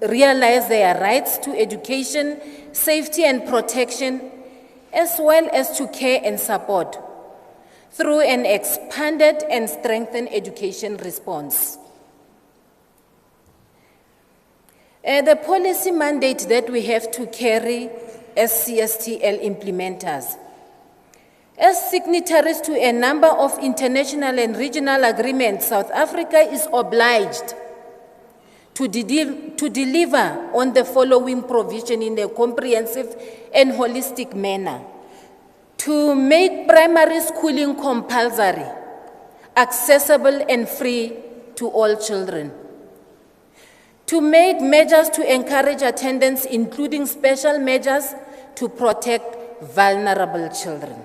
S12: realize their rights to education, safety and protection, as well as to care and support through an expanded and strengthened education response. The policy mandate that we have to carry as CSTL implementers As signatories to a number of international and regional agreements, South Africa is obliged to deliver on the following provision in a comprehensive and holistic manner. To make primary schooling compulsory, accessible and free to all children. To make measures to encourage attendance, including special measures to protect vulnerable children.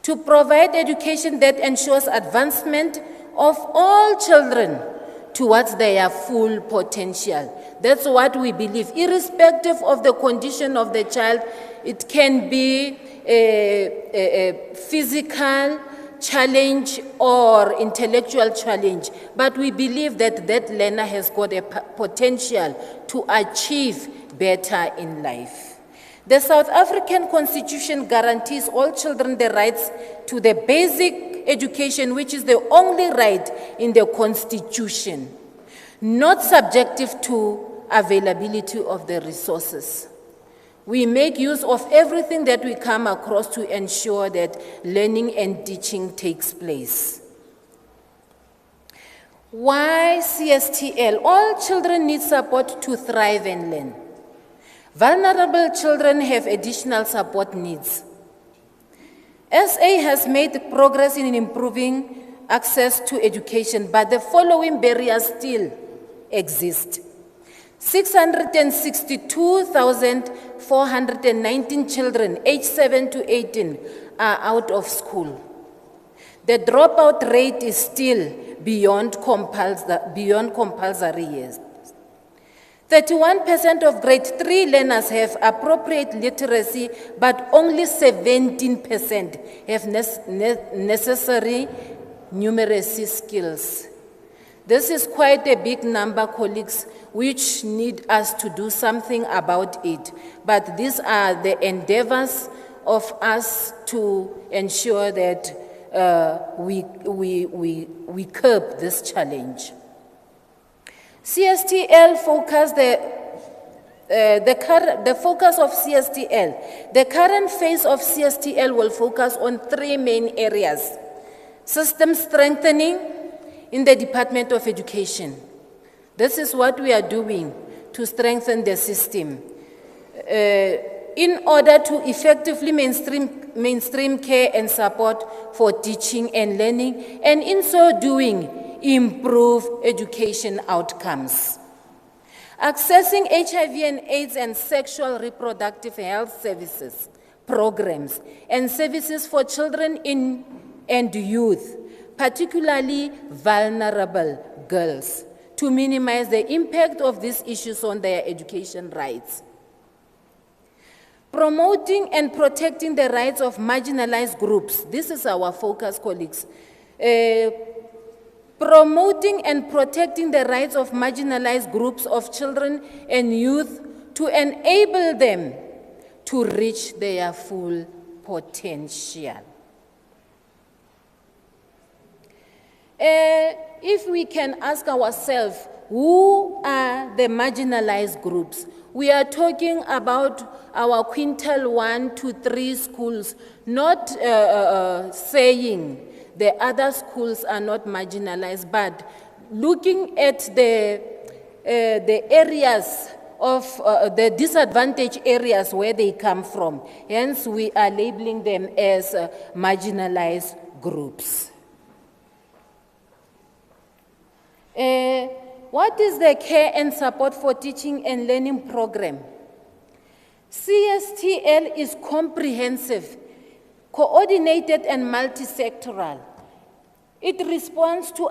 S12: To provide education that ensures advancement of all children towards their full potential. That's what we believe. Irrespective of the condition of the child, it can be a physical challenge or intellectual challenge, but we believe that that learner has got a potential to achieve better in life. The South African Constitution guarantees all children the rights to the basic education, which is the only right in the Constitution, not subjective to availability of the resources. We make use of everything that we come across to ensure that learning and teaching takes place. Why CSTL? All children need support to thrive and learn. Vulnerable children have additional support needs. SA has made progress in improving access to education, but the following barriers still exist. 662,419 children aged 7 to 18 are out of school. The dropout rate is still beyond compulsory years. 31% of grade 3 learners have appropriate literacy, but only 17% have necessary numeracy skills. This is quite a big number, colleagues, which need us to do something about it. But these are the endeavors of us to ensure that we curb this challenge. CSTL focus, the focus of CSTL. The current phase of CSTL will focus on 3 main areas. System strengthening in the Department of Education. This is what we are doing to strengthen the system. In order to effectively mainstream care and support for teaching and learning, and in so doing, improve education outcomes. Accessing HIV and AIDS and sexual reproductive health services, programs, and services for children and youth, particularly vulnerable girls, to minimize the impact of these issues on their education rights. Promoting and protecting the rights of marginalized groups. This is our focus, colleagues. Promoting and protecting the rights of marginalized groups of children and youth to enable them to reach their full potential. If we can ask ourselves, who are the marginalized groups? We are talking about our quintile 1 to 3 schools, not saying the other schools are not marginalized, but looking at the areas of the disadvantaged areas where they come from. Hence, we are labeling them as marginalized groups. What is the care and support for teaching and learning program? CSTL is comprehensive, coordinated and multi-sectoral. It responds to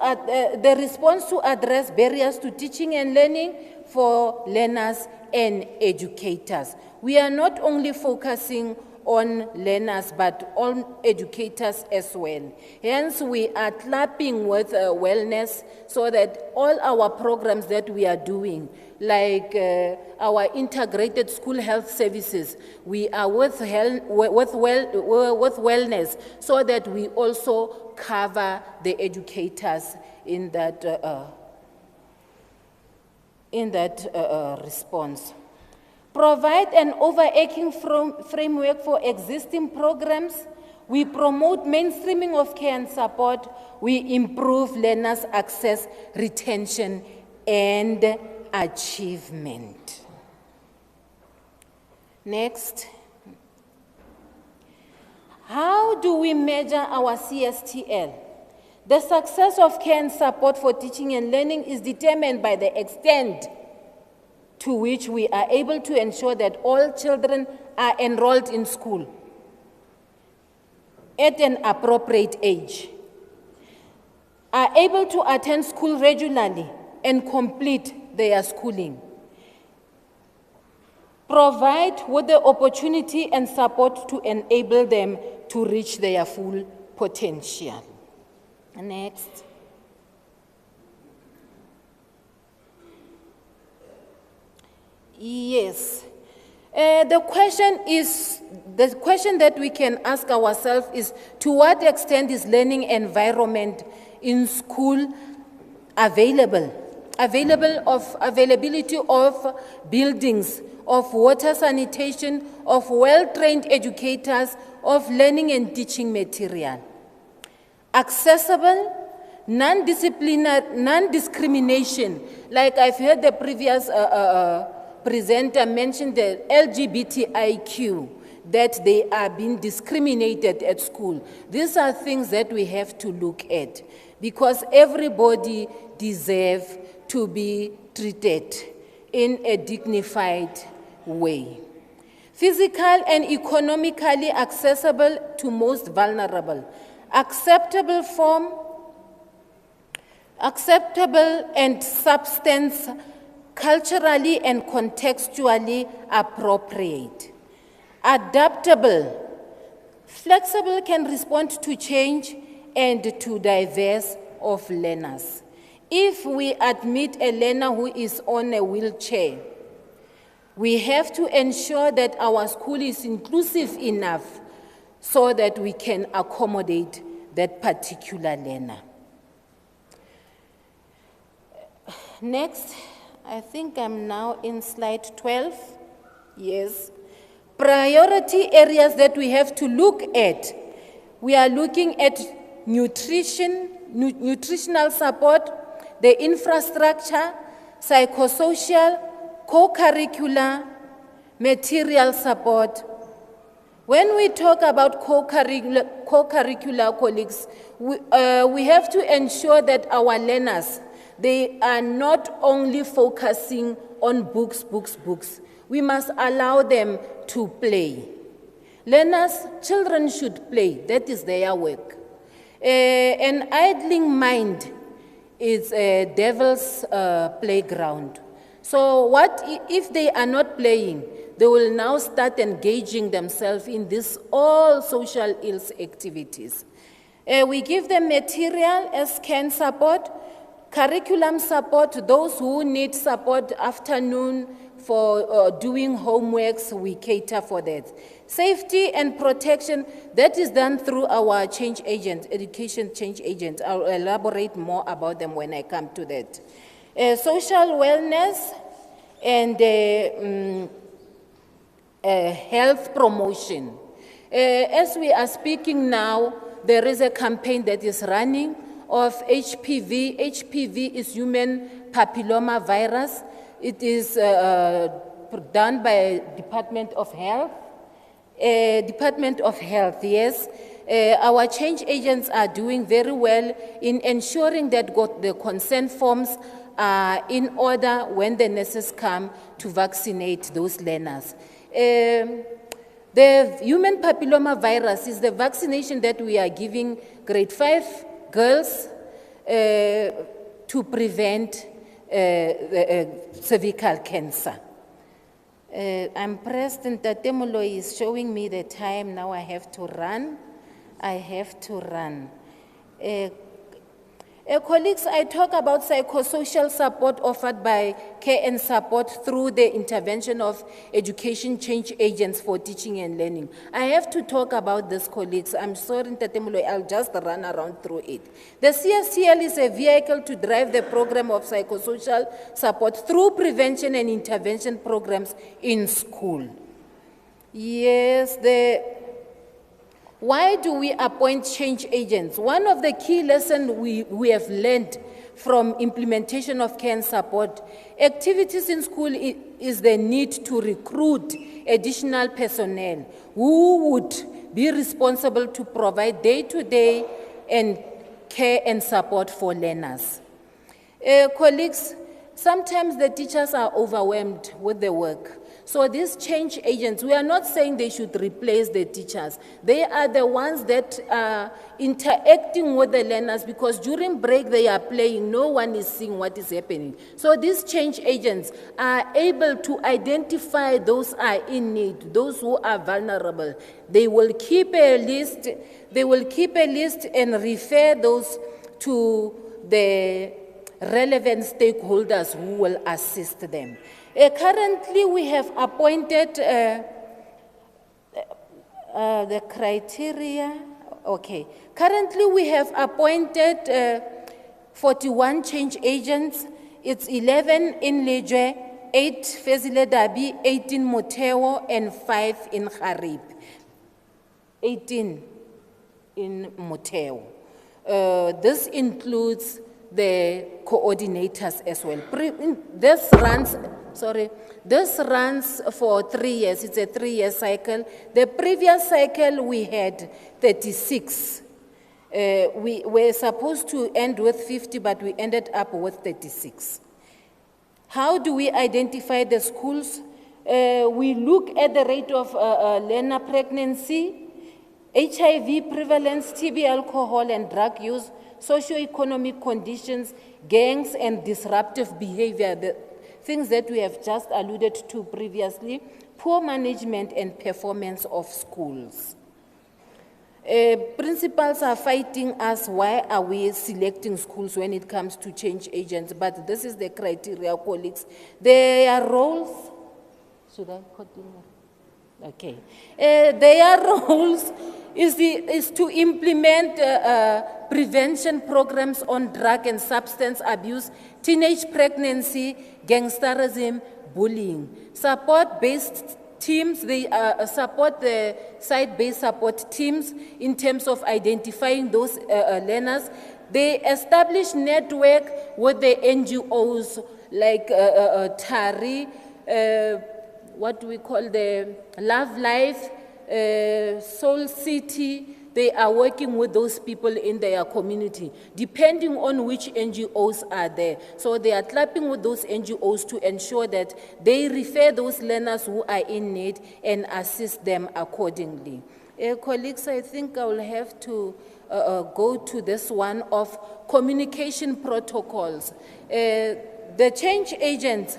S12: the response to address barriers to teaching and learning for learners and educators. We are not only focusing on learners, but on educators as well. Hence, we are clapping with wellness so that all our programs that we are doing, like our integrated school health services, we are with wellness so that we also cover the educators in that response. Provide an overarching framework for existing programs we promote mainstreaming of care and support, we improve learners' access, retention, and achievement. Next. How do we measure our CSTL? The success of care and support for teaching and learning is determined by the extent to which we are able to ensure that all children are enrolled in school at an appropriate age, are able to attend school regularly and complete their schooling, provide with the opportunity and support to enable them to reach their full potential. Next. Yes. The question that we can ask ourselves is, to what extent is learning environment in school availability of buildings, of water sanitation, of well-trained educators, of learning and teaching material. Accessible, non-discrimination, like I've heard the previous presenter mention the LGBTIQ, that they are being discriminated at school. These are things that we have to look at, because everybody deserves to be treated in a dignified way. Physical and economically accessible to most vulnerable. Acceptable and substance, culturally and contextually appropriate. Adaptable, flexible, can respond to change and to diverse of learners. If we admit a learner who is on a wheelchair, we have to ensure that our school is inclusive enough so that we can accommodate that particular learner. Next, I think I'm now in slide 12. Yes. Priority areas that we have to look at. We are looking at nutritional support, the infrastructure, psychosocial, co-curricular, material support. When we talk about co-curricular colleagues, we have to ensure that our learners, they are not only focusing on books. We must allow them to play. Children should play. That is their work. An idling mind is a devil's playground. So what if they are not playing? They will now start engaging themselves in this all social ills activities. We give them material as can support, curriculum support, those who need support afternoon for doing homeworks, we cater for that. Safety and protection, that is done through our change agent, education change agent. I'll elaborate more about them when I come to that. Social wellness and health promotion. As we are speaking now, there is a campaign that is running of HPV. HPV is human papilloma virus. It is done by Department of Health. Department of Health, yes. Our change agents are doing very well in ensuring that the consent forms are in order when the nurses come to vaccinate those learners. The human papilloma virus is the vaccination that we are giving grade 5 girls to prevent cervical cancer. I'm pressed, and Tatemulo is showing me the time. Now I have to run. Colleagues, I talk about psychosocial support offered by care and support through the intervention of education change agents for teaching and learning. I have to talk about this, colleagues. I'm sorry, Tatemulo, I'll just run around through it. The CSTL is a vehicle to drive the program of psychosocial support through prevention and intervention programs in school. Yes, Why do we appoint change agents? One of the key lessons we have learned from implementation of care and support activities in school is the need to recruit additional personnel who would be responsible to provide day-to-day and care and support for learners. Colleagues, sometimes the teachers are overwhelmed with the work. So these change agents, we are not saying they should replace the teachers. They are the ones that are interacting with the learners, because during break they are playing, no one is seeing what is happening. So these change agents are able to identify those who are in need, those who are vulnerable. They will keep a list, and refer those to the relevant stakeholders who will assist them. Currently, we have appointed the criteria. Okay. Currently, we have appointed 41 change agents. It's 11 in Lejwe, 8 Fezile Dabi, 18 Moteo, and 5 in Harib. 18 in Moteo. This includes the coordinators as well. This runs for 3 years. It's a 3-year cycle. The previous cycle we had 36. We were supposed to end with 50, but we ended up with 36. How do we identify the schools? We look at the rate of learner pregnancy, HIV prevalence, TB, alcohol and drug use, socioeconomic conditions, gangs and disruptive behavior, the things that we have just alluded to previously, poor management and performance of schools. Principals are fighting us, why are we selecting schools when it comes to change agents? But this is the criteria, colleagues. Their roles, should I continue? Okay. Their roles is to implement prevention programs on drug and substance abuse, teenage pregnancy, gangsterism, bullying. Support-based teams, they support the site-based support teams in terms of identifying those learners. They establish network with the NGOs like TARI, what we call the Love Life, Soul City. They are working with those people in their community, depending on which NGOs are there. So they are clapping with those NGOs to ensure that they refer those learners who are in need and assist them accordingly. Colleagues, I think I will have to go to this one of communication protocols. The change agents,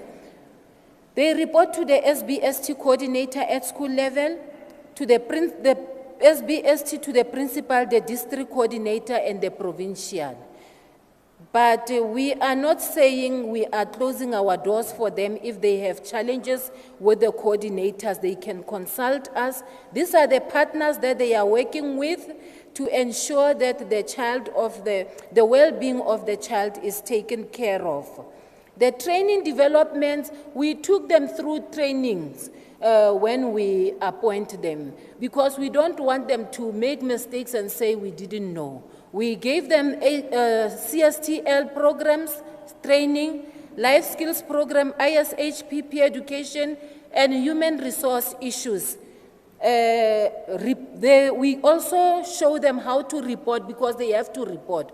S12: they report to the SBST coordinator at school level, to the SBST, to the principal, the district coordinator, and the provincial. But we are not saying we are closing our doors for them. If they have challenges with the coordinators, they can consult us. These are the partners that they are working with to ensure that the child of the well-being of the child is taken care of. The training developments, we took them through trainings when we appoint them, because we don't want them to make mistakes and say we didn't know. We gave them CSTL programs, training, life skills program, ISHP, peer education, and human resource issues. We also show them how to report, because they have to report.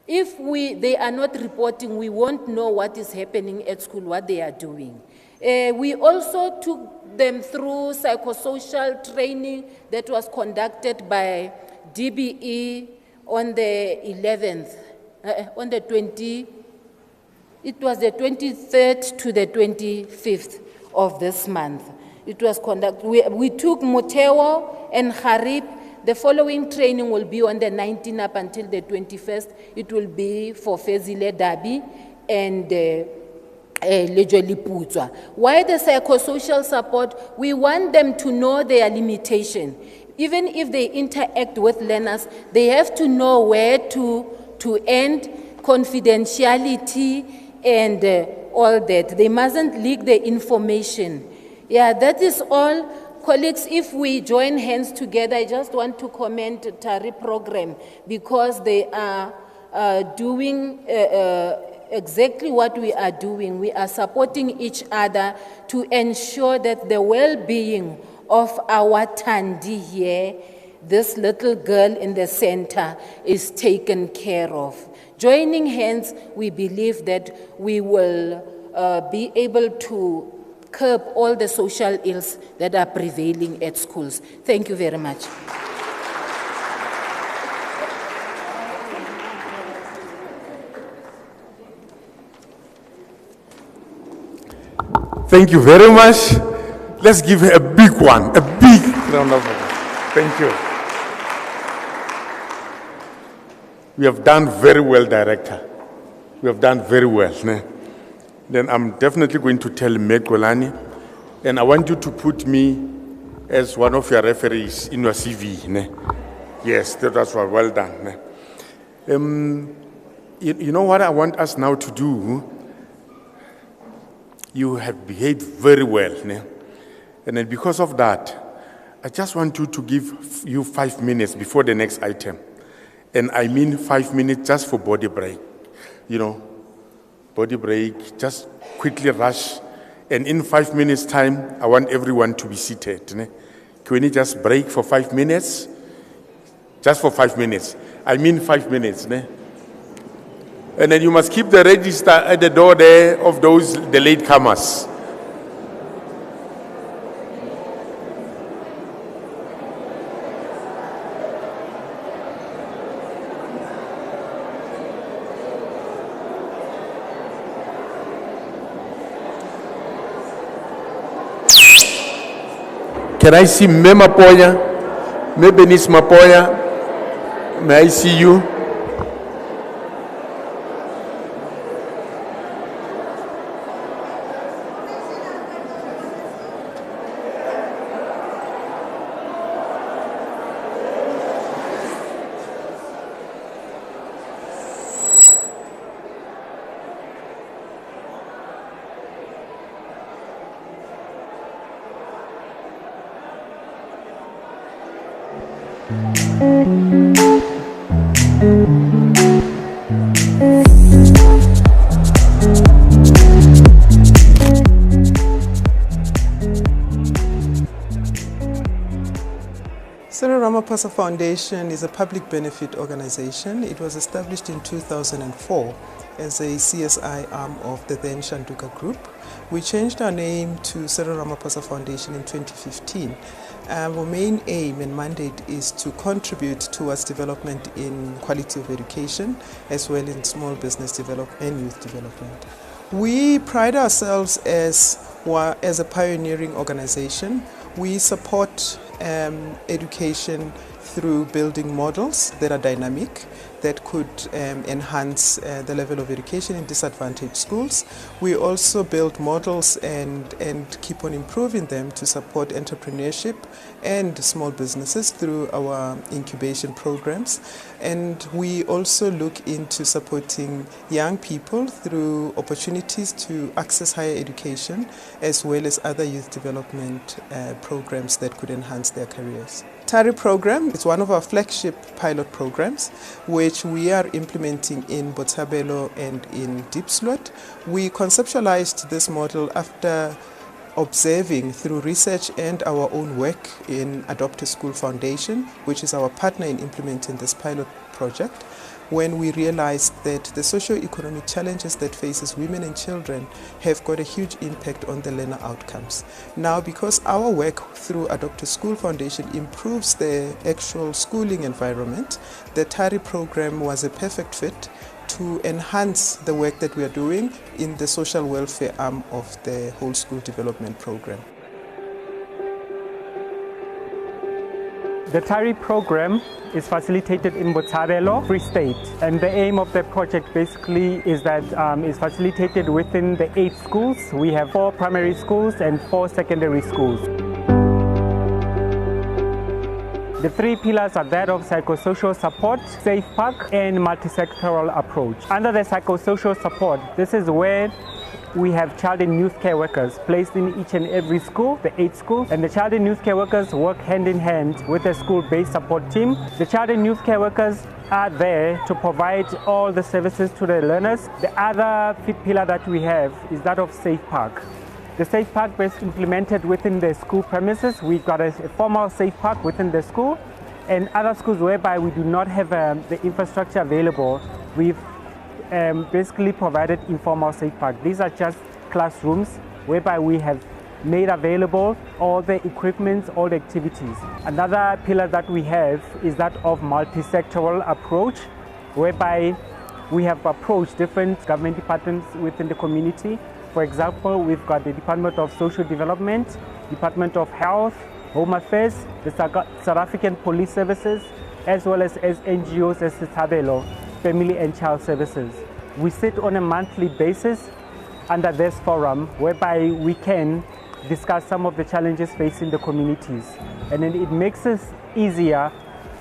S12: If they are not reporting, we won't know what is happening at school, what they are doing. We also took them through psychosocial training that was conducted by DBE on the 11th, it was the 23rd to the 25th of this month. It was conducted. We took Moteo and Harib. The following training will be on the 19th up until the 21st. It will be for Fezile Dabi and Lejwe. Why the psychosocial support? We want them to know their limitation. Even if they interact with learners, they have to know where to end, confidentiality, and all that. They mustn't leak the information. Yeah, that is all. colleagues, if we join hands together, I just want to commend the TARI program because they are doing exactly what we are doing. We are supporting each other to ensure that the well-being of our Thandi here, this little girl in the center, is taken care of. Joining hands, we believe that we will be able to curb all the social ills that are prevailing at schools. Thank you very much.
S1: Thank you very much. Let's give her a big one, a big round of applause. Thank you. We have done very well, Director. We have done very well. Ne? Then I'm definitely going to tell Mekolani, and I want you to put me as one of your referees in your CV. Ne? Yes, that was well done. Ne? You know what I want us now to do? You have behaved very well. Ne? And then because of that, I just want you to give you 5 minutes before the next item. And I mean 5 minutes just for body break. You know, body break, just quickly rush. And in 5 minutes time, I want everyone to be seated. Ne? Can we just break for 5 minutes? Just for 5 minutes. I mean 5 minutes. Ne? And then you must keep the register at the door there of those, the latecomers. Can I see Mema Poya? Mebenis Mapoya? May I see you?
S2: CyrilRamaphosaFoundation is a public benefit organization. It was established in 2004 as a CSI arm of the then Shanduka Group. We changed our name to CyrilRamaphosaFoundation in 2015. Our main aim and mandate is to contribute towards development in quality of education as well in small business development and youth development. We pride ourselves as a pioneering organization. We support education through building models that are dynamic, that could enhance the level of education in disadvantaged schools. We also build models and keep on improving them to support entrepreneurship and small businesses through our incubation programs. And we also look into supporting young people through opportunities to access higher education as well as other youth development programs that could enhance their careers. TARI program is one of our flagship pilot programs, which we are implementing in Botshabelo and in Diepsloot. We conceptualized this model after observing through research and our own work in Adopt a School Foundation, which is our partner in implementing this pilot project, when we realized that the socio-economic challenges that faces women and children have got a huge impact on the learner outcomes. Now, because our work through Adopt a School Foundation improves the actual schooling environment, the TARI program was a perfect fit to enhance the work that we are doing in the social welfare arm of the whole school development program.
S3: The TARI program is facilitated in Botshabelo, Free State, and the aim of the project basically is that it's facilitated within the 8 schools. We have 4 primary schools and 4 secondary schools. The 3 pillars are that of psychosocial support, safe park, and multi-sectoral approach. Under the psychosocial support, this is where we have child and youth care workers placed in each and every school, the 8 schools, and the child and youth care workers work hand in hand with the school-based support team. The child and youth care workers are there to provide all the services to the learners. The other fifth pillar that we have is that of Safe Park. The Safe Park is implemented within the school premises. We've got a formal Safe Park within the school, and other schools whereby we do not have the infrastructure available, we've basically provided informal Safe Park. These are just classrooms whereby we have made available all the equipment, all the activities. Another pillar that we have is that of multi-sectoral approach, whereby we have approached different government departments within the community. For example, we've got the Department of Social Development, Department of Health, Home Affairs, the South African Police Services, as well as NGOs as Tabelo, Family and Child Services. We sit on a monthly basis under this forum whereby we can discuss some of the challenges facing the communities. And then it makes it easier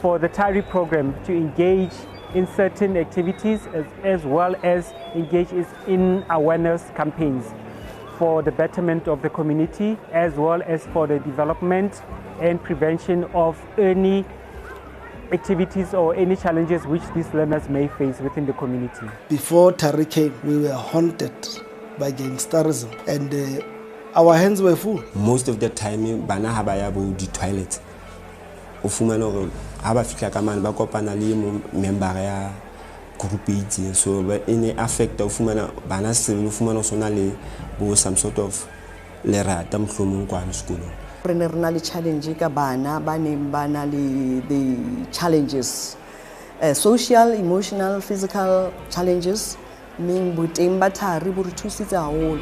S3: for the TARI program to engage in certain activities as well as engage in awareness campaigns for the betterment of the community as well as for the development and prevention of any activities or any challenges which these learners may face within the community.
S14: Before TARI came, we were haunted by gangsterism and our hands were full.
S15: Most of the time, bana ha ba ya bo di toilets. O fumana hore ha ba fihla ka mane ba kopana le member ya group itseng, so in affect o fumana bana se o fumana sona le bo some sort of lerata mhlomong kwa sekolong.
S22: Re ne rena le challenge ka bana ba neng ba na le the challenges, social, emotional, physical challenges, mme boteng ba TARI bo re thusitse haholo.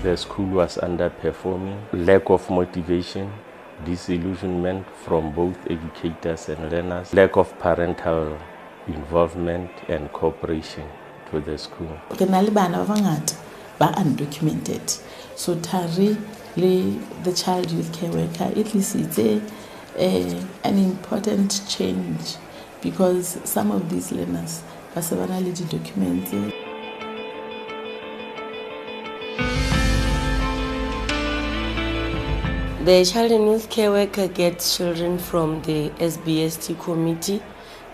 S19: The school was underperforming, lack of motivation, disillusionment from both educators and learners, lack of parental involvement and cooperation to the school.
S4: Ke na le bana ba bangata ba undocumented. So TARI le the child youth care worker at least it's an important change because some of these learners ba se bana le di documents.
S5: The child and youth care worker gets children from the SBST committee.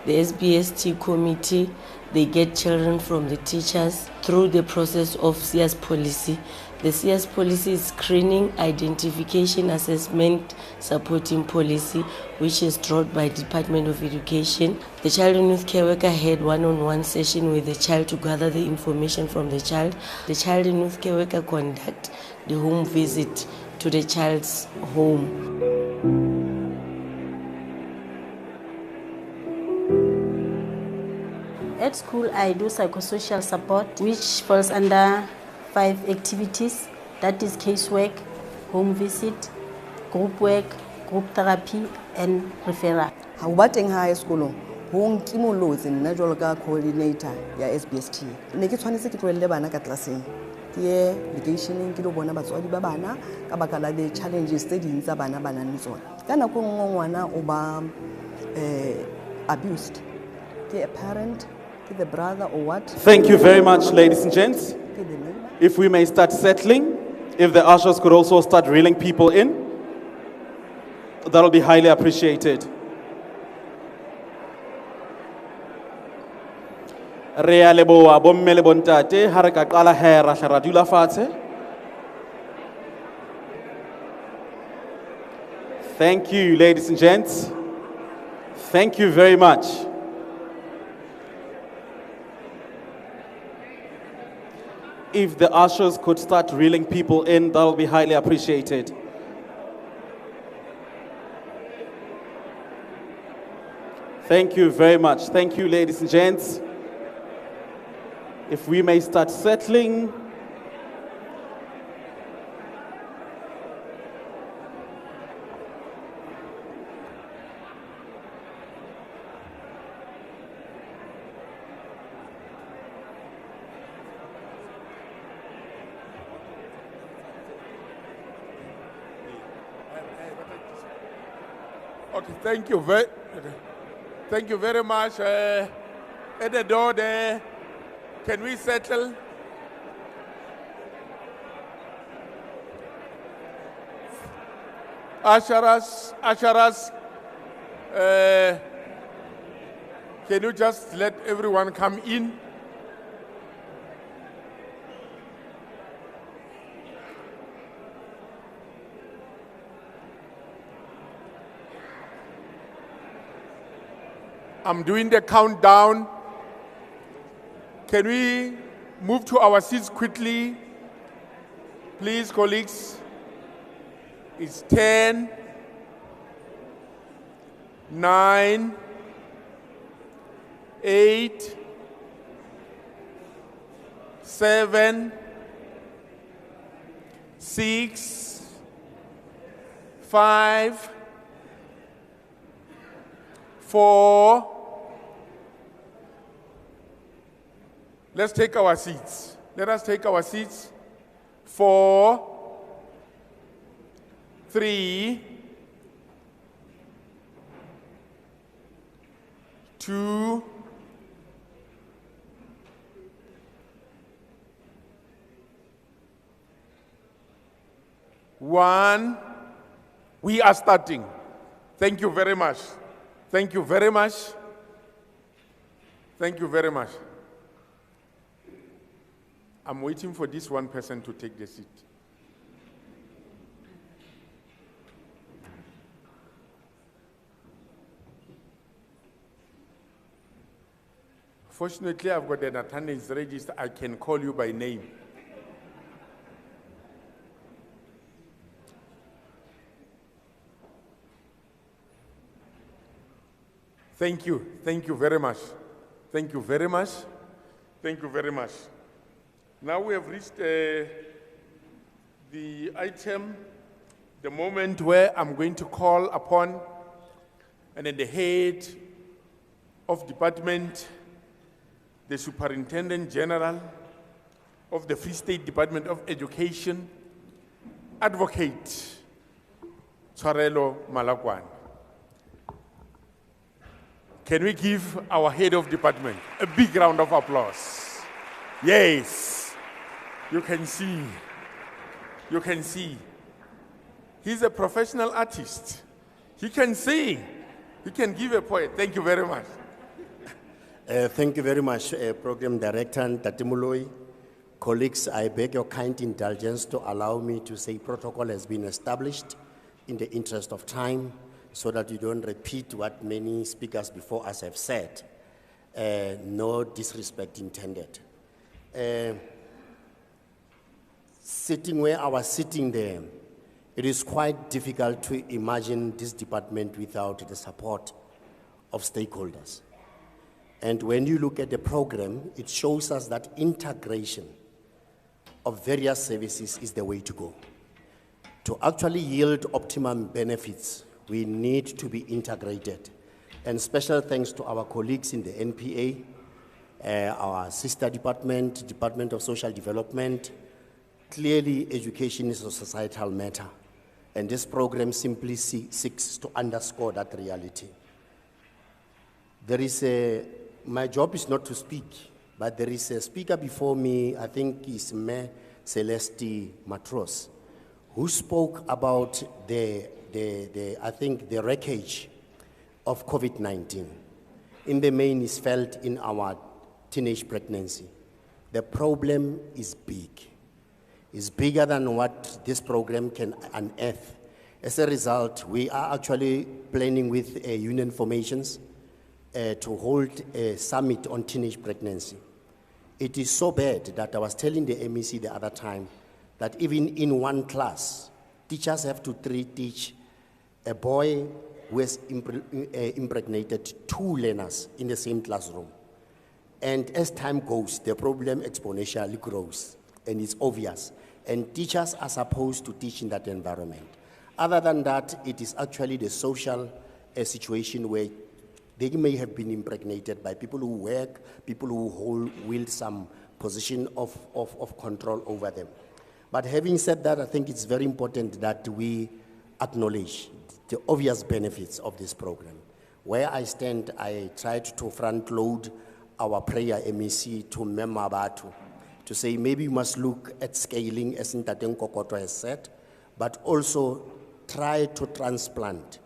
S5: The SBST committee, they get children from the teachers through the process of CS policy. The CS policy is screening, identification, assessment, supporting policy, which is drawn by Department of Education. The child and youth care worker had one-on-one session with the child to gather the information from the child. The child and youth care worker conduct the home visit to the child's home.
S23: At school, I do psychosocial support, which falls under 5 activities. That is casework, home visit, group work, group therapy, and referral.
S22: Ha o ba teng ha sekolong ho nkimolotse nna jwalo ka coordinator ya SBST. Ne ke tshwanetse ke tlohelle bana ka classeng. Ke ye vacationing ke lo bona batswadi ba bana ka baka la the challenges tse ding tsa bana ba nang le tsona. Ka nako nngwe ngwana o ba abused. Ke a parent, ke the brother or what?
S24: Thank you very much, ladies and gents. If we may start settling, if the ushers could also start reeling people in, that'll be highly appreciated. Re a leboha bomme le bontate ha re ka qala he ra hla ra dula fatshe. Thank you, ladies and gents. Thank you very much. If the ushers could start reeling people in, that'll be highly appreciated. Thank you very much. Thank you, ladies and gents. If we may start settling.
S1: Okay, thank you very much. At the door there, Can we settle? Asharas, can you just let everyone come in? I'm doing the countdown. Can we move to our seats quickly? Please, colleagues. It's 10, 9, 8, 7, 6, 5, 4. Let's take our seats. Let us take our seats. 4, 3, 2, 1. We are starting. Thank you very much. Thank you very much. Thank you very much. I'm waiting for this one person to take the seat. Fortunately, I've got an attendance register. I can call you by name. Thank you. Thank you very much. Thank you very much. Thank you very much. Now we have reached the item, the moment where I'm going to call upon and then the head of department, the Superintendent General of the Free State Department of Education, Advocate CyrilRamaphosa. Can we give our head of department a big round of applause? Yes. You can see. You can see. He's a professional artist. He can sing. He can give a poem. Thank you very much.
S9: Thank you very much, Program Director Tatimuloi. Colleagues, I beg your kind indulgence to allow me to say protocol has been established in the interest of time so that you don't repeat what many speakers before us have said. No disrespect intended. Sitting where I was sitting there, it is quite difficult to imagine this department without the support of stakeholders. And when you look at the program, it shows us that integration of various services is the way to go. To actually yield optimum benefits, we need to be integrated. And special thanks to our colleagues in the NPA, our sister department, Department of Social Development. Clearly, education is a societal matter, and this program simply seeks to underscore that reality. There is my job is not to speak, but there is a speaker before me, I think is Me Celeste Matros, who spoke about I think the wreckage of COVID-19. In the main is felt in our teenage pregnancy. The problem is big. Is bigger than what this program can unearth. As a result, we are actually planning with union formations to hold a summit on teenage pregnancy. It is so bad that I was telling the MEC the other time that even in one class, teachers have to teach a boy who has impregnated 2 learners in the same classroom. And as time goes, the problem exponentially grows, and it's obvious. And teachers are supposed to teach in that environment. Other than that, it is actually the social situation where they may have been impregnated by people who work, people who wield some position of control over them. But having said that, I think it's very important that we acknowledge the obvious benefits of this program. Where I stand, I tried to front load our prayer MEC to Memabatu to say maybe we must look at scaling, as Ntate Kokoto has said, but also try to transplant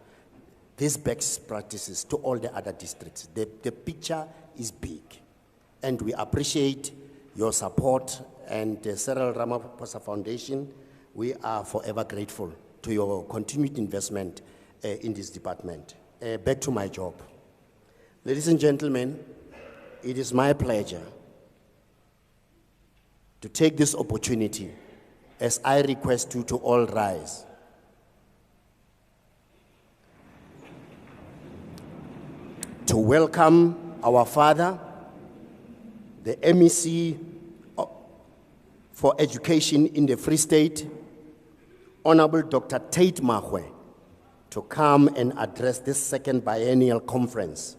S9: these best practices to all the other districts. The picture is big, and we appreciate your support, and the CyrilRamaphosaFoundation, we are forever grateful to your continued investment in this department. Back to my job. Ladies and gentlemen, it is my pleasure to take this opportunity as I request you to all rise. To welcome our father, the MEC for Education in the Free State, Honorable Dr. Tate Mahwe, to come and address this second biennial conference.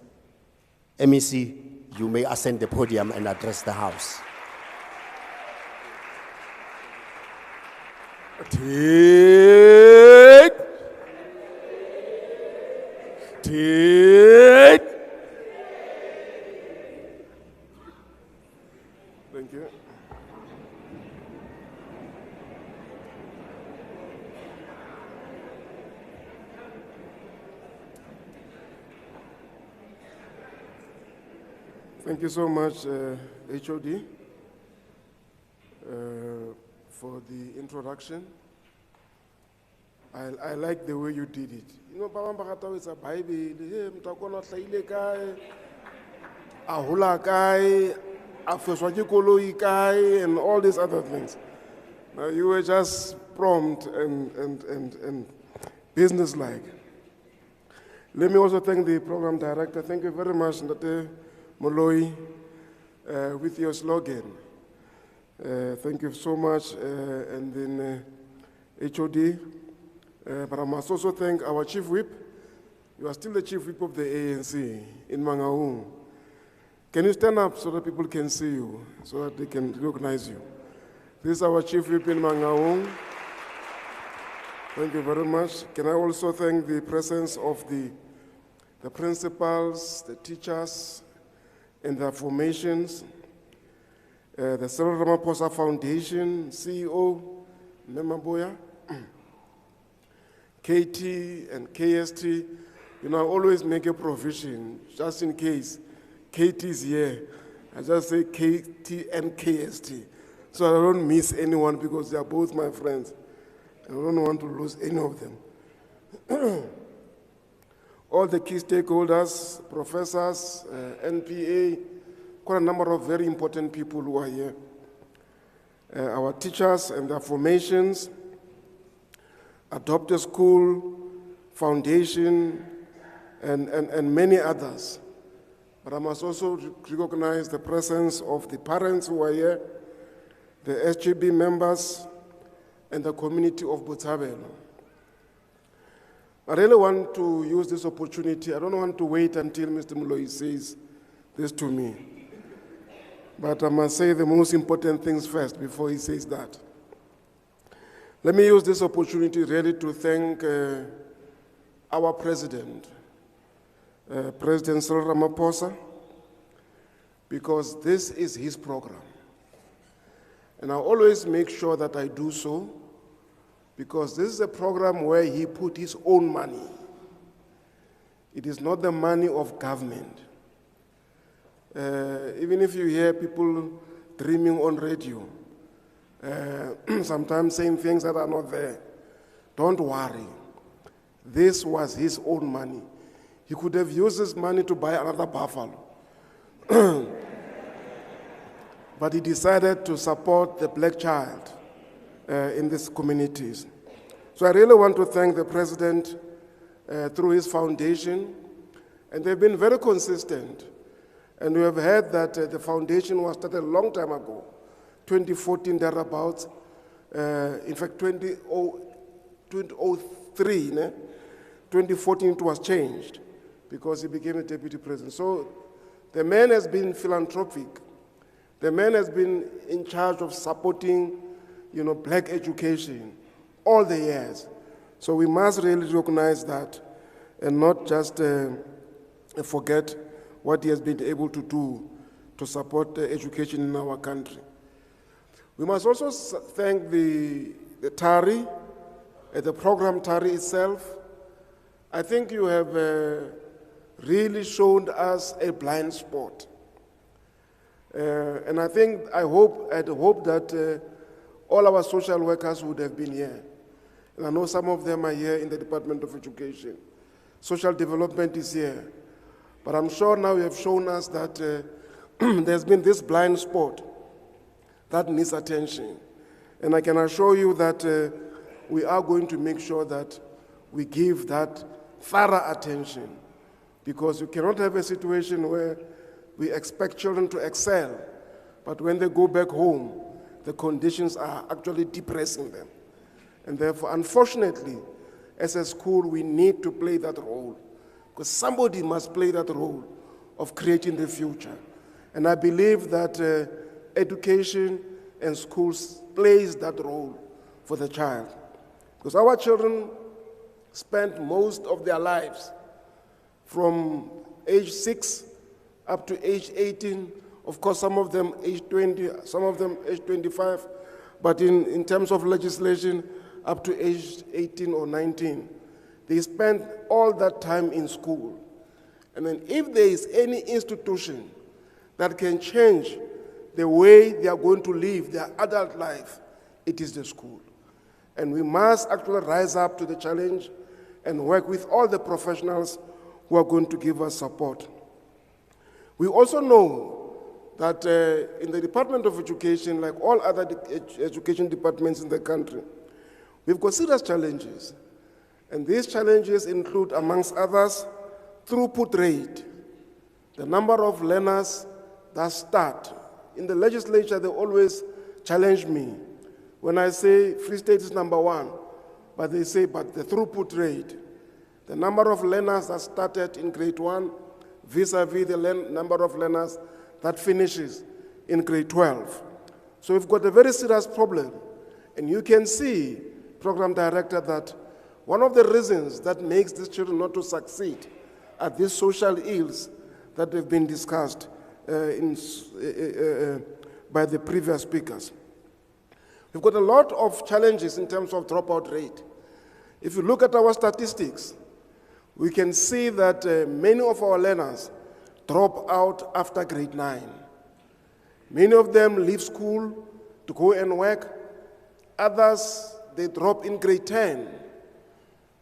S9: MEC, you may ascend the podium and address the House.
S1: Tate. Thank you. Thank you so much, HOD, for the introduction. I like the way you did it. You know, Baba Mbakata is a Bible, Mtakona Saile Kai, Ahula Kai, Afoswajikolo Kai, and all these other things. Now, you were just prompt and businesslike. Let me also thank the program director. Thank you very much, Ndate Moloi, with your slogan. Thank you so much. And then HOD. But I must also thank our Chief Whip. You are still the Chief Whip of the ANC in Mangaung. Can you stand up so that people can see you, so that they can recognize you? This is our Chief Whip in Mangaung. Thank you very much. Can I also thank the presence of the principals, the teachers, and their formations, the CyrilRamaphosaFoundation CEO, Nemaboya, KT and KST. You know, I always make a provision, just in case KT is here. I just say KT and KST, so I don't miss anyone because they are both my friends. I don't want to lose any of them. All the key stakeholders, professors, NPA, quite a number of very important people who are here. Our teachers and their formations, Adopt a School, Foundation, and many others. But I must also recognize the presence of the parents who are here, the SGB members, and the community of Botshabelo. I really want to use this opportunity. I don't want to wait until Mr. Moloi says this to me. But I must say the most important things first before he says that. Let me use this opportunity really to thank our president, President Cyril Ramaphosa, because this is his program. And I always make sure that I do so, because this is a program where he put his own money. It is not the money of government. Even if you hear people dreaming on radio, sometimes saying things that are not there, don't worry. This was his own money. He could have used this money to buy another buffalo. But he decided to support the black child in these communities. So I really want to thank the president through his foundation. And they've been very consistent. And we have heard that the foundation was started a long time ago, 2014 thereabouts. In fact, 2003, 2014 it was changed because he became a deputy president. So the man has been philanthropic. The man has been in charge of supporting, black education all the years. So we must really recognize that and not just forget what he has been able to do
S13: to support education in our country. We must also thank the TARI, the program TARI itself. I think you have really shown us a blind spot. And I hope that all our social workers would have been here. And I know some of them are here in the Department of Education. Social development is here. But I'm sure now you have shown us that there's been this blind spot that needs attention. And I can assure you that we are going to make sure that we give that thorough attention, because you cannot have a situation where we expect children to excel, but when they go back home, the conditions are actually depressing them. And therefore, unfortunately, as a school, we need to play that role, because somebody must play that role of creating the future. And I believe that education and schools plays that role for the child. Because our children spend most of their lives from age 6 up to age 18, of course some of them age 20, some of them age 25, but in terms of legislation, up to age 18 or 19. They spend all that time in school. And then if there is any institution that can change the way they are going to live their adult life, it is the school. And we must actually rise up to the challenge and work with all the professionals who are going to give us support. We also know that in the Department of Education, like all other education departments in the country, we've got serious challenges. And these challenges include, amongst others, throughput rate, the number of learners that start. In the legislature, they always challenge me when I say Free State is number 1, but they say, but the throughput rate, the number of learners that started in grade 1 vis-a-vis the number of learners that finishes in grade 12. So we've got a very serious problem. And you can see, Program Director, that one of the reasons that makes these children not to succeed are these social ills that have been discussed by the previous speakers. We've got a lot of challenges in terms of dropout rate. If you look at our statistics, we can see that many of our learners drop out after grade 9. Many of them leave school to go and work. Others, they drop in grade 10.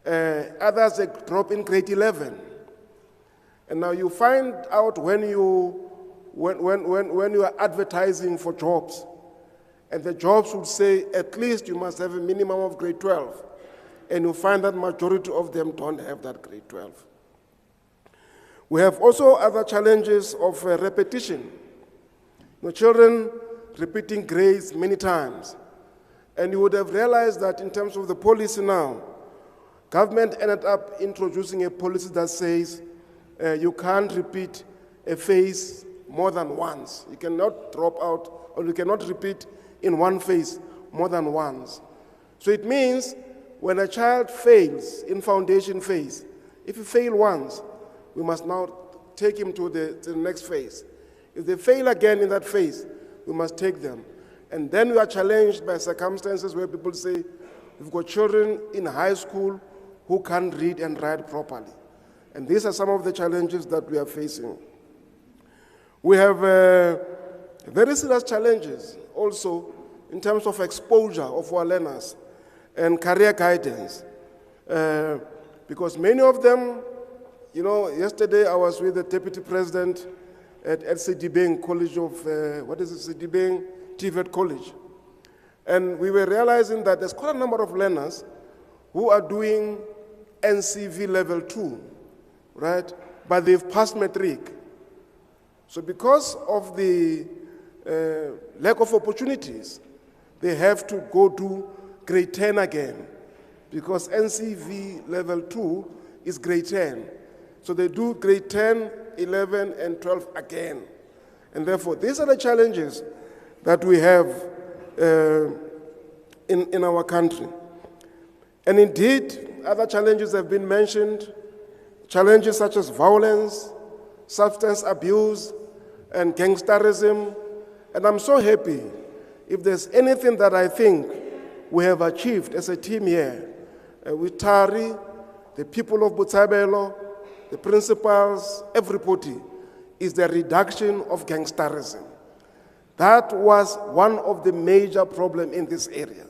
S13: Others, they drop in grade 11. And now you find out when you are advertising for jobs, and the jobs would say at least you must have a minimum of grade 12. And you find that majority of them don't have that grade 12. We have also other challenges of repetition. Children repeating grades many times. And you would have realized that in terms of the policy now, government ended up introducing a policy that says you can't repeat a phase more than once. You cannot drop out, or you cannot repeat in one phase more than once. So it means when a child fails in foundation phase, if you fail once, we must now take him to the next phase. If they fail again in that phase, we must take them. And then we are challenged by circumstances where people say, we've got children in high school who can't read and write properly. And these are some of the challenges that we are facing. We have very serious challenges also in terms of exposure of our learners and career guidance. Because many of them, yesterday I was with the Deputy President at Sedibeng College of, Sedibeng TVET College. And we were realizing that there's quite a number of learners who are doing NCV level 2, right? But they've passed matric. So because of the lack of opportunities, they have to go to grade 10 again, because NCV level 2 is grade 10. So they do grade 10, 11, and 12 again. And therefore, these are the challenges that we have in our country. And indeed, other challenges have been mentioned, challenges such as violence, substance abuse, and gangsterism. And I'm so happy. If there's anything that I think we have achieved as a team here, with Tari, the people of Botshabelo, the principals, everybody, is the reduction of gangsterism. That was one of the major problems in this area.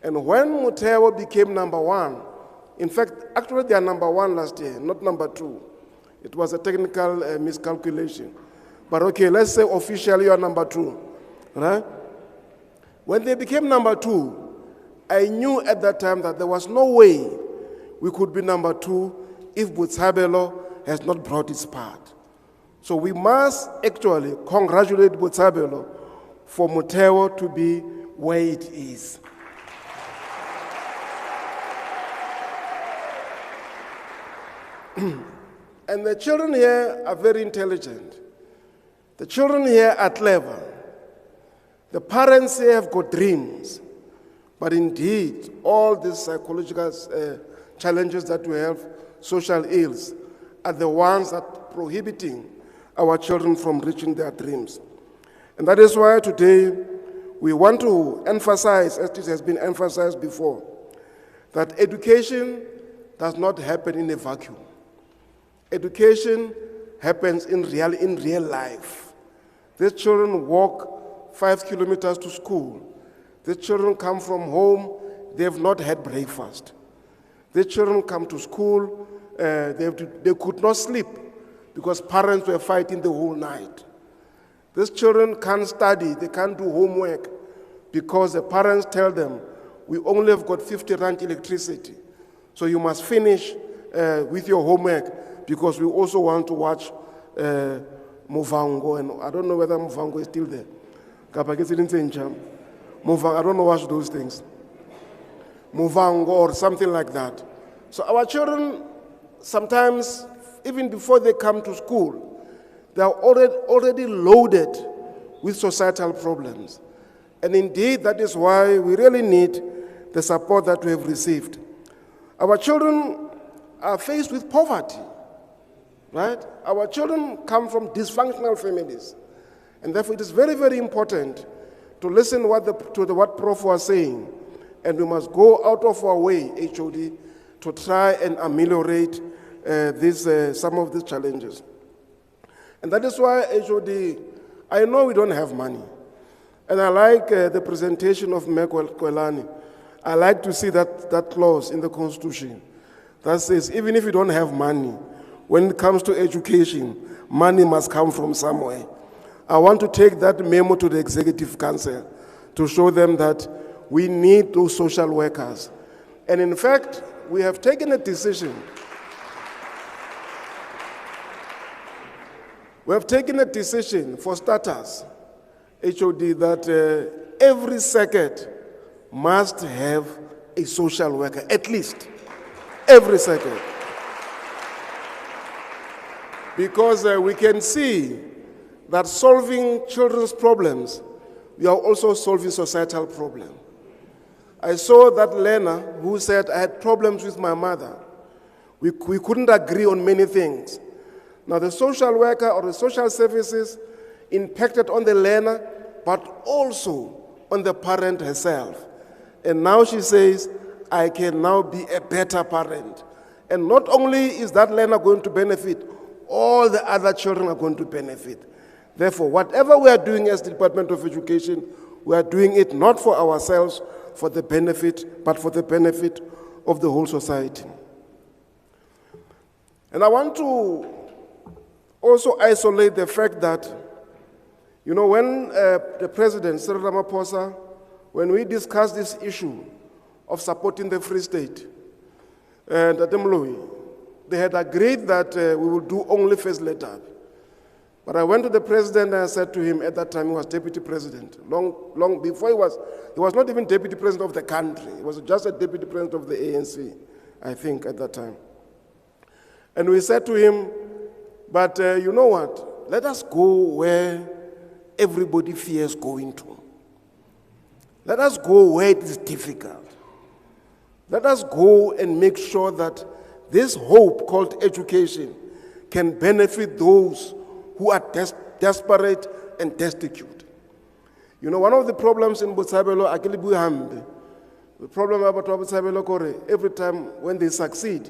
S13: And when Mutewa became number one, in fact, actually they are number one last year, not number two. It was a technical miscalculation. But okay, let's say officially you are number two, right? When they became number two, I knew at that time that there was no way we could be number two if Botshabelo has not brought its part. So we must actually congratulate Botshabelo for Mutewa to be where it is. And the children here are very intelligent. The children here are clever. The parents here have got dreams. But indeed, all these psychological challenges that we have, social ills, are the ones that are prohibiting our children from reaching their dreams. And that is why today we want to emphasize, as it has been emphasized before, that education does not happen in a vacuum. Education happens in real life. These children walk 5 kilometers to school. These children come from home, they have not had breakfast. These children come to school, they could not sleep because parents were fighting the whole night. These children can't study, they can't do homework because the parents tell them, we only have got 50 rand electricity, so you must finish with your homework because we also want to watch Movango, and I don't know whether Movango is still there. I don't know watch those things. Movango or something like that. So our children, sometimes, even before they come to school, they are already loaded with societal problems. And indeed, that is why we really need the support that we have received. Our children are faced with poverty, right? Our children come from dysfunctional families. And therefore, it is very, very important to listen to what Prof was saying. And we must go out of our way, HOD, to try and ameliorate some of these challenges. And that is why, HOD, I know we don't have money. And I like the presentation of Mek Kwelani. I like to see that clause in the Constitution that says, even if you don't have money, when it comes to education, money must come from somewhere. I want to take that memo to the Executive Council to show them that we need those social workers. And in fact, we have taken a decision. We have taken a decision for starters, HOD, that every circuit must have a social worker, at least every circuit. Because we can see that solving children's problems, we are also solving societal problems. I saw that learner who said, I had problems with my mother. We couldn't agree on many things. Now the social worker or the social services impacted on the learner, but also on the parent herself. And now she says, I can now be a better parent. And not only is that learner going to benefit, all the other children are going to benefit. Therefore, whatever we are doing as the Department of Education, we are doing it not for ourselves, for the benefit, but for the benefit of the whole society. And I want to also isolate the fact that, you know, when the President, CyrilRamaphosa, when we discussed this issue of supporting the Free State, and they had agreed that we will do only first letter. But I went to the president and I said to him, at that time he was deputy president, long before he was not even deputy president of the country. He was just a deputy president of the ANC, I think, at that time. And we said to him, but you know what, let us go where everybody fears going to. Let us go where it is difficult. Let us go and make sure that this hope called education can benefit those who are desperate and destitute. You know, one of the problems in Botshabelo, the problem about Botshabelo Kore, every time when they succeed,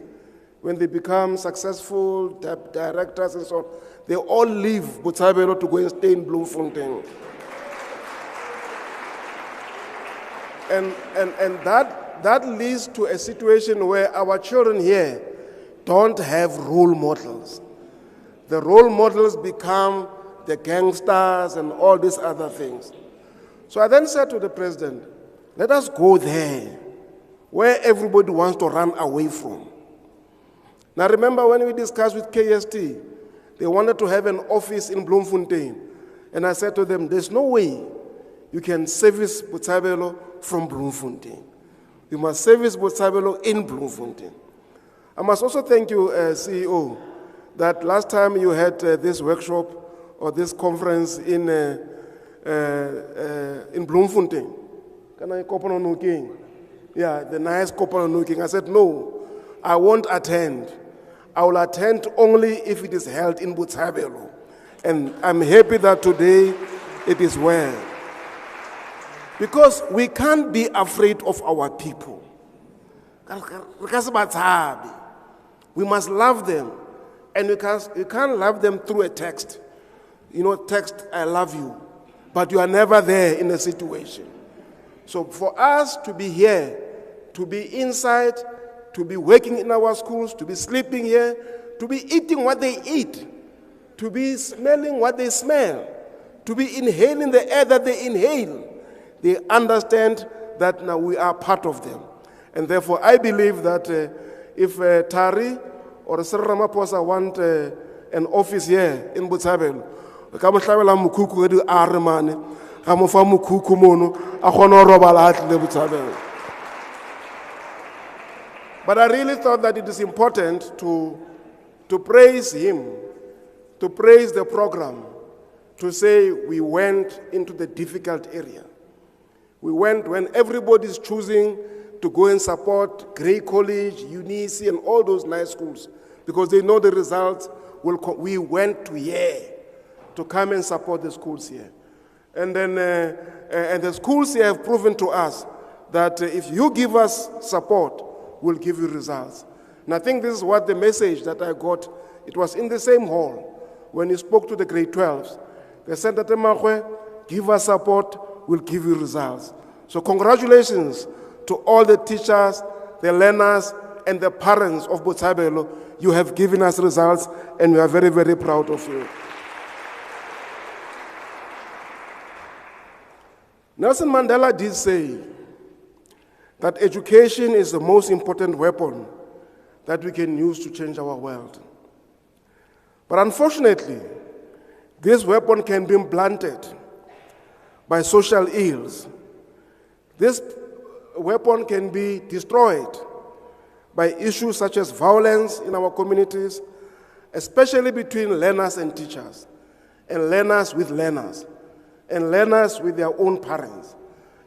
S13: when they become successful directors and so on, they all leave Botshabelo to go and stay in Bloemfontein. And that leads to a situation where our children here don't have role models. The role models become the gangsters and all these other things. So I then said to the president, let us go there where everybody wants to run away from. Now remember when we discussed with KST, they wanted to have an office in Bloemfontein. And I said to them, there's no way you can service Botshabelo from Bloemfontein. You must service Botshabelo in Bloemfontein. I must also thank you, CEO, that last time you had this workshop or this conference in Bloemfontein. Can I copy on Nuking? Yeah, the nice copy on Nuking. I said, no, I won't attend. I will attend only if it is held in Botshabelo. And I'm happy that today it is well. Because we can't be afraid of our people. We must love them. And you can't love them through a text. You know, text, I love you. But you are never there in a situation. So for us to be here, to be inside, to be working in our schools, to be sleeping here, to be eating what they eat, to be smelling what they smell, to be inhaling the air that they inhale, they understand that now we are part of them. And therefore, I believe that if Tari or CyrilRamaphosa want an office here in Botshabelo, but I really thought that it is important to praise him, to praise the program, to say we went into the difficult area. We went when everybody's choosing to go and support Grey College, UNICE, and all those nice schools, because they know the results will come. We went to here to come and support the schools here. And then and the schools here have proven to us that if you give us support, we'll give you results. And I think this is what the message that I got, it was in the same hall when you spoke to the grade 12s. They said that, give us support, we'll give you results. So congratulations to all the teachers, the learners, and the parents of Botshabelo. You have given us results, and we are very, very proud of you. Nelson Mandela did say that education is the most important weapon that we can use to change our world. But unfortunately, this weapon can be blunted by social ills. This weapon can be destroyed by issues such as violence in our communities, especially between learners and teachers, and learners with learners, and learners with their own parents.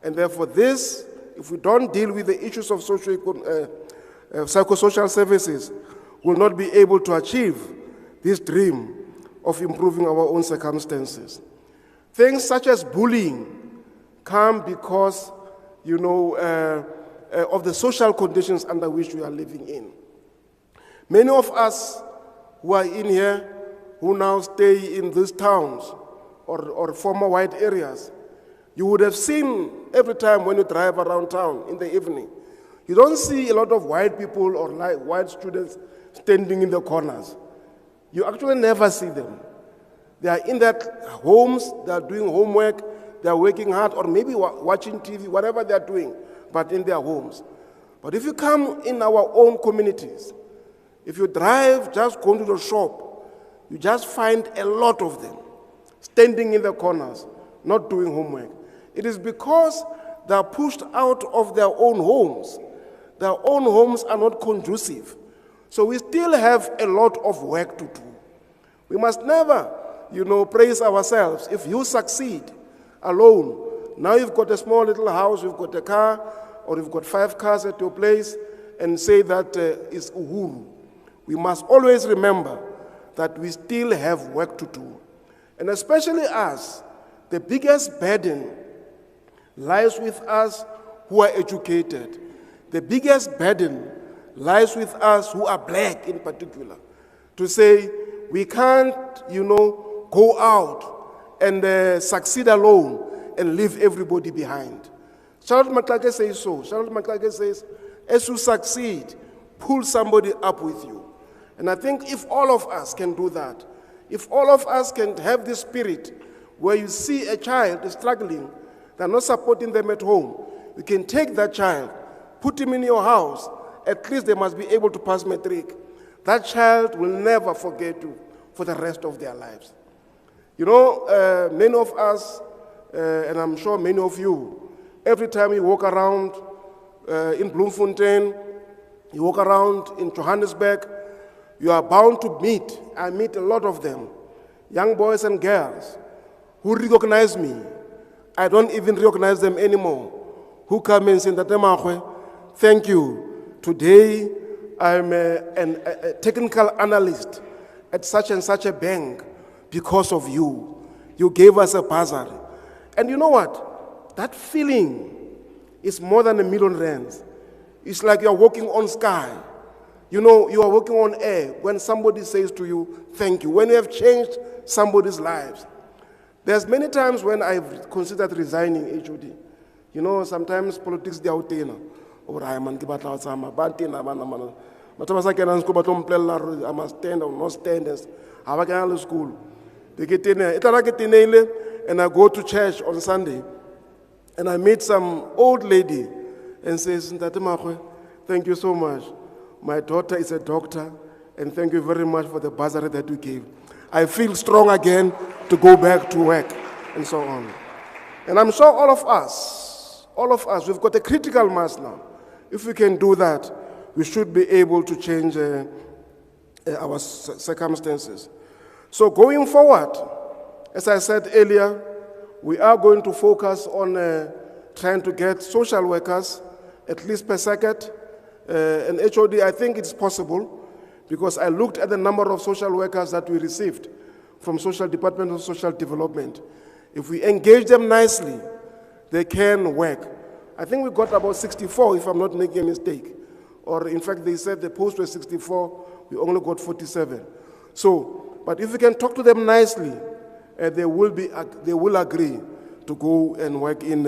S13: And therefore this, if we don't deal with the issues of psychosocial services, we'll not be able to achieve this dream of improving our own circumstances. Things such as bullying come because, you know, of the social conditions under which we are living in. Many of us who are in here, who now stay in these towns or former white areas, you would have seen every time when you drive around town in the evening, you don't see a lot of white people or white students standing in the corners. You actually never see them. They are in their homes, they are doing homework, they are working hard, or maybe watching TV, whatever they are doing, but in their homes. But if you come in our own communities, if you drive, just go to the shop, you just find a lot of them standing in the corners, not doing homework. It is because they are pushed out of their own homes. Their own homes are not conducive. So we still have a lot of work to do. We must never, you know, praise ourselves. If you succeed alone, now you've got a small little house, you've got a car, or you've got 5 cars at your place, and say that is uhuru. We must always remember that we still have work to do. And especially us, the biggest burden lies with us who are educated. The biggest burden lies with us who are black in particular. To say, we can't, go out and succeed alone and leave everybody behind. Charlotte McClarke says so. Charlotte McClarke says, as you succeed, pull somebody up with you. And I think if all of us can do that, if all of us can have this spirit where you see a child struggling, they're not supporting them at home, you can take that child, put him in your house, at least they must be able to pass matric. That child will never forget you for the rest of their lives. Many of us, and I'm sure many of you, every time you walk around in Bloemfontein, you walk around in Johannesburg, you are bound to meet, I meet a lot of them, young boys and girls who recognize me. I don't even recognize them anymore, who come and say, thank you. Today, I'm a technical analyst at such and such a bank because of you. You gave us a bursary. And you know what? That feeling is more than R1 million. It's like you're walking on sky. You are walking on air when somebody says to you, thank you. When you have changed somebody's lives. There's many times when I've considered resigning HOD. Sometimes politics they are out there. I must stand or not stand. I can go to school. And I go to church on Sunday. And I meet some old lady and says, thank you so much. My daughter is a doctor, and thank you very much for the bursary that you gave. I feel strong again to go back to work, and so on. And I'm sure all of us, we've got a critical mass now. If we can do that, we should be able to change our circumstances. So going forward, as I said earlier, we are going to focus on trying to get social workers, at least per circuit. And HOD, I think it's possible, because I looked at the number of social workers that we received from Social Department of Social Development. If we engage them nicely, they can work. I think we got about 64, if I'm not making a mistake. Or in fact, they said the post was 64, we only got 47. So, but if we can talk to them nicely, they will agree to go and work in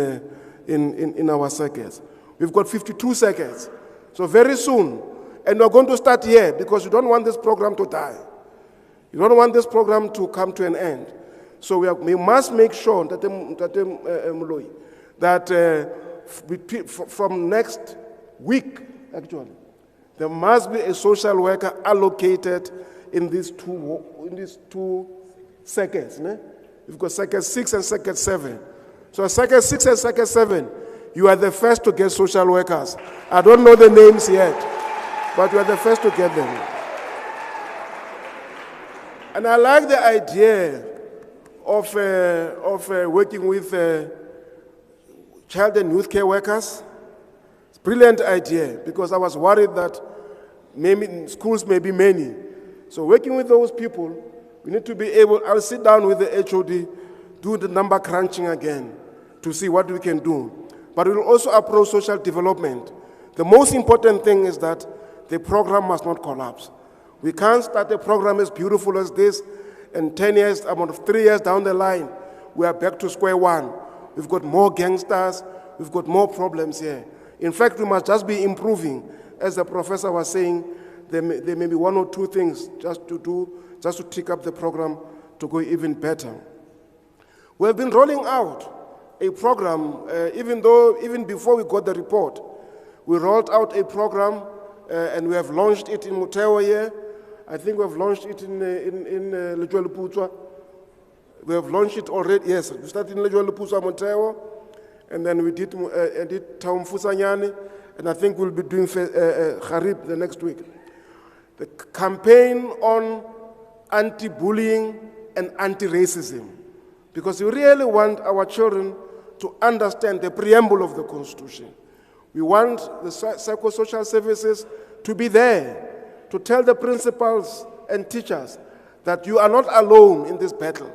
S13: our circuits. We've got 52 circuits. So very soon, and we're going to start here because you don't want this program to die. You don't want this program to come to an end. So we must make sure that from next week, actually, there must be a social worker allocated in these two circuits. We've got circuit 6 and circuit 7. So circuit 6 and circuit 7, you are the first to get social workers. I don't know the names yet, but you are the first to get them. And I like the idea of working with child and youth care workers. It's a brilliant idea, because I was worried that maybe schools may be many. So working with those people, we need to be able, I'll sit down with the HOD, do the number crunching again to see what we can do. But we will also approach social development. The most important thing is that the program must not collapse. We can't start a program as beautiful as this, and 10 years, about 3 years down the line, we are back to square one. We've got more gangsters, we've got more problems here. In fact, we must just be improving. As the professor was saying, there may be 1 or 2 things just to take up the program to go even better. We have been rolling out a program, even before we got the report, we rolled out a program and we have launched it in Muteo here. I think we have launched it in Lejweleputswa. We have launched it already, yes. We started in Lejweleputswa, Muteo, and then we did Town Fusanyani, and I think we'll be doing Kharib the next week. The campaign on anti-bullying and anti-racism, because we really want our children to understand the preamble of the Constitution. We want the psychosocial services to be there, to tell the principals and teachers that you are not alone in this battle.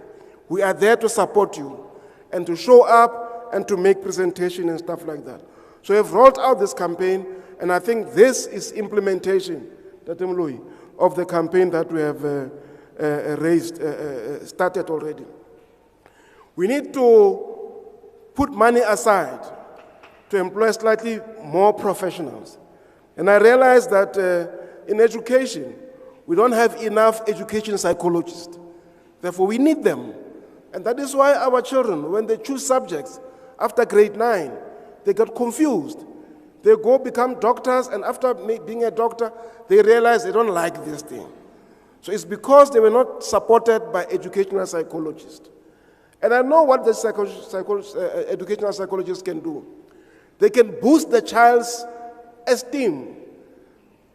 S13: We are there to support you and to show up and to make presentation and stuff like that. So we've rolled out this campaign, and I think this is implementation, Tatem Louis, of the campaign that we have started already. We need to put money aside to employ slightly more professionals. And I realize that in education, we don't have enough education psychologists. Therefore, we need them. And that is why our children, when they choose subjects after grade 9, they get confused. They go become doctors, and after being a doctor, they realize they don't like this thing. So it's because they were not supported by educational psychologists. And I know what the educational psychologists can do. They can boost the child's esteem.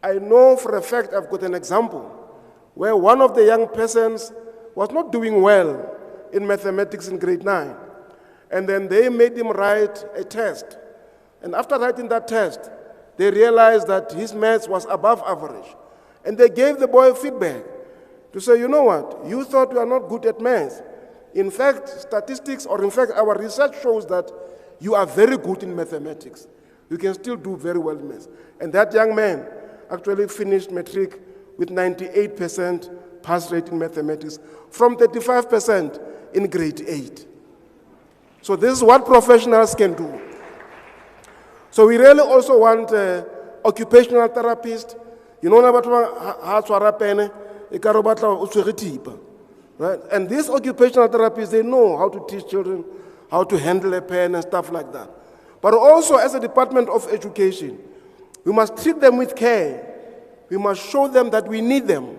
S13: I know for a fact, I've got an example, where one of the young persons was not doing well in mathematics in grade 9. And then they made him write a test. And after writing that test, they realized that his maths was above average. And they gave the boy feedback to say, you know what, you thought you are not good at maths. In fact, statistics, or in fact, our research shows that you are very good in mathematics. You can still do very well in maths. And that young man actually finished matric with 98% pass rate in mathematics from 35% in grade 8. So this is what professionals can do. So we really also want occupational therapists. You know, right? And these occupational therapists, they know how to teach children how to handle a pen and stuff like that. But also, as a Department of Education, we must treat them with care. We must show them that we need them,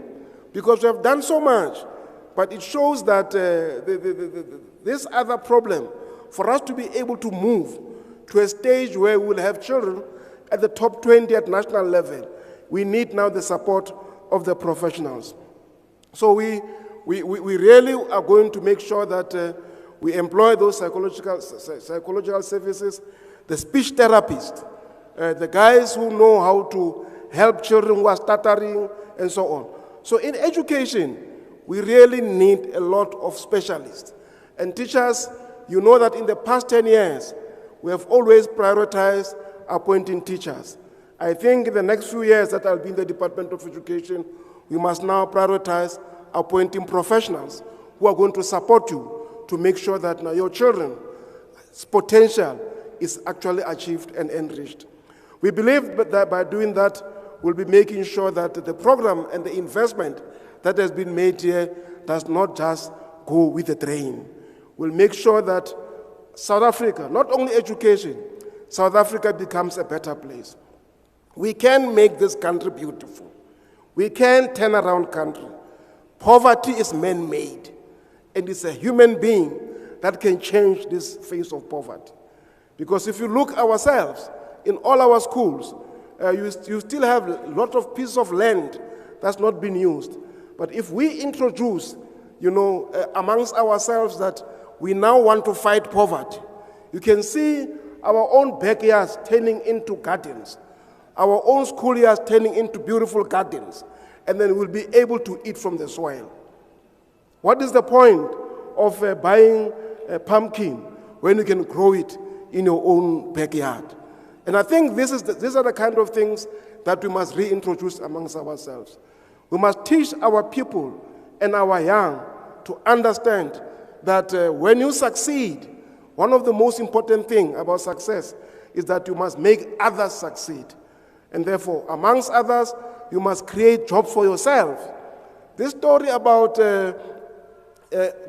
S13: because we have done so much. But it shows that this other problem, for us to be able to move to a stage where we will have children at the top 20 at national level, we need now the support of the professionals. So we really are going to make sure that we employ those psychological services, the speech therapists, the guys who know how to help children who are stuttering, and so on. So in education, we really need a lot of specialists. And teachers, you know that in the past 10 years, we have always prioritized appointing teachers. I think in the next few years that I'll be in the Department of Education, we must now prioritize appointing professionals who are going to support you to make sure that now your children's potential is actually achieved and enriched. We believe that by doing that, we'll be making sure that the program and the investment that has been made here does not just go with the drain. We'll make sure that South Africa, not only education, South Africa becomes a better place. We can make this country beautiful. We can turn around country. Poverty is man-made, and it's a human being that can change this face of poverty. Because if you look ourselves, in all our schools, you still have a lot of pieces of land that's not been used. But if we introduce, amongst ourselves that we now want to fight poverty, you can see our own backyards turning into gardens, our own schoolyards turning into beautiful gardens, and then we'll be able to eat from the soil. What is the point of buying a pumpkin when you can grow it in your own backyard? And I think these are the kind of things that we must reintroduce amongst ourselves. We must teach our people and our young to understand that when you succeed, one of the most important things about success is that you must make others succeed. And therefore, amongst others, you must create jobs for yourself. This story about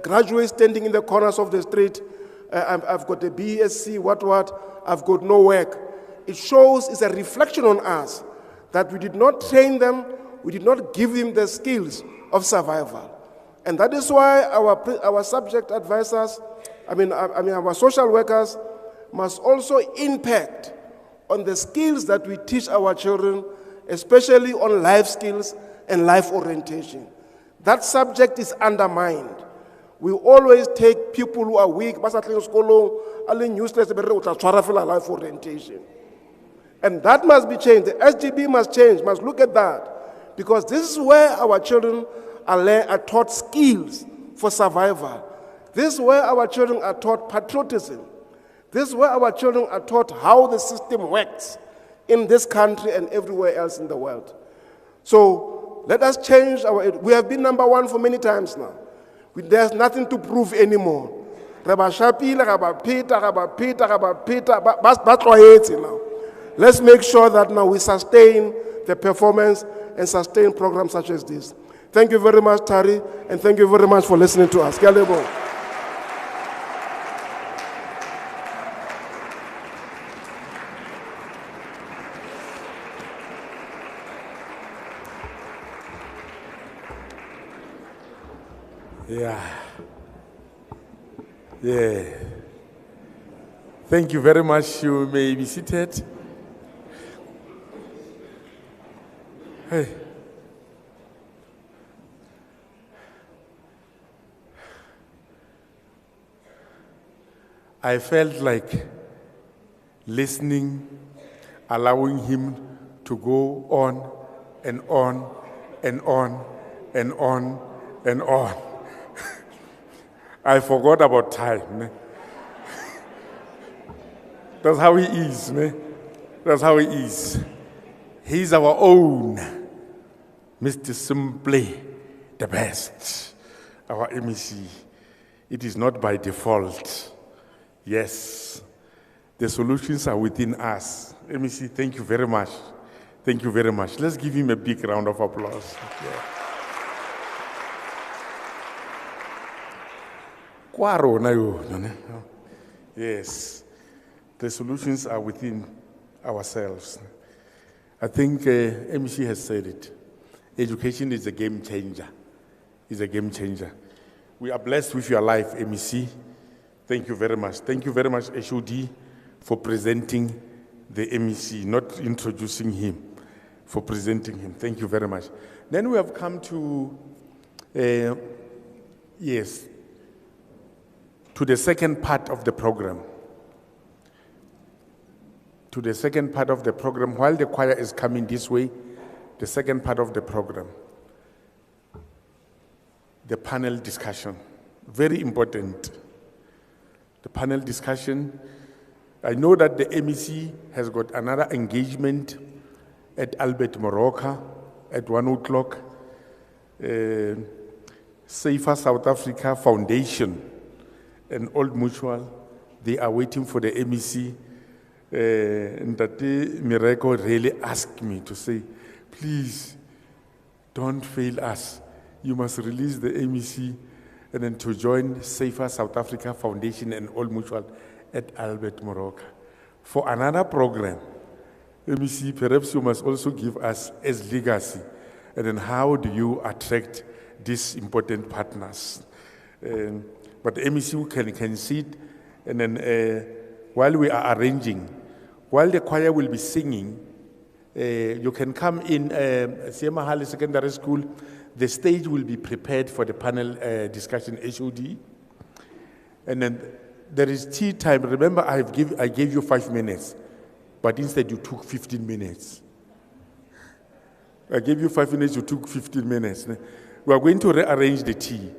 S13: graduates standing in the corners of the street, I've got a BSc, what, I've got no work. It shows, it's a reflection on us that we did not train them, we did not give them the skills of survival. And that is why our subject advisors, our social workers must also impact on the skills that we teach our children, especially on life skills and life orientation. That subject is undermined. We always take people who are weak, life orientation. And that must be changed. The SGB must change, must look at that. Because this is where our children are taught skills for survival. This is where our children are taught patriotism. This is where our children are taught how the system works in this country and everywhere else in the world. So let us change we have been number one for many times now. There's nothing to prove anymore. Let's make sure that now we sustain the performance and sustain programs such as this. Thank you very much, Tari, and thank you very much for listening to us.
S1: Yeah. Thank you very much. You may be seated. Hey. I felt like listening, allowing him to go on and on and on and on and on. I forgot about time. Ne? That's how he is. Ne? That's how he is. He's our own Mr. Simply the best, our MEC. It is not by default. Yes, the solutions are within us. MEC, thank you very much. Thank you very much. Let's give him a big round of applause. Yeah. Yes, the solutions are within ourselves. I think MEC has said it. Education is a game changer. It's a game changer. We are blessed with your life, MEC. Thank you very much. Thank you very much, HOD, for presenting the MEC, not introducing him, for presenting him. Thank you very much. Then we have come to, to the second part of the program. To the second part of the program, while the choir is coming this way, the second part of the program, the panel discussion, very important. The panel discussion, I know that the MEC has got another engagement at Albert Moroka at 1 o'clock. Safer South Africa Foundation and Old Mutual, they are waiting for the MEC. And that Miracle really asked me to say, please, don't fail us. You must release the MEC and then to join Safer South Africa Foundation and Old Mutual at Albert Moroka. For another program, MEC, perhaps you must also give us as legacy, and then how do you attract these important partners? But the MEC can sit, and then while we are arranging, while the choir will be singing, you can come in Siemahale Secondary School. The stage will be prepared for the panel discussion, HOD. And then there is tea time. Remember, I gave you 5 minutes, but instead you took 15 minutes. I gave you 5 minutes, you took 15 minutes. We are going to rearrange the tea.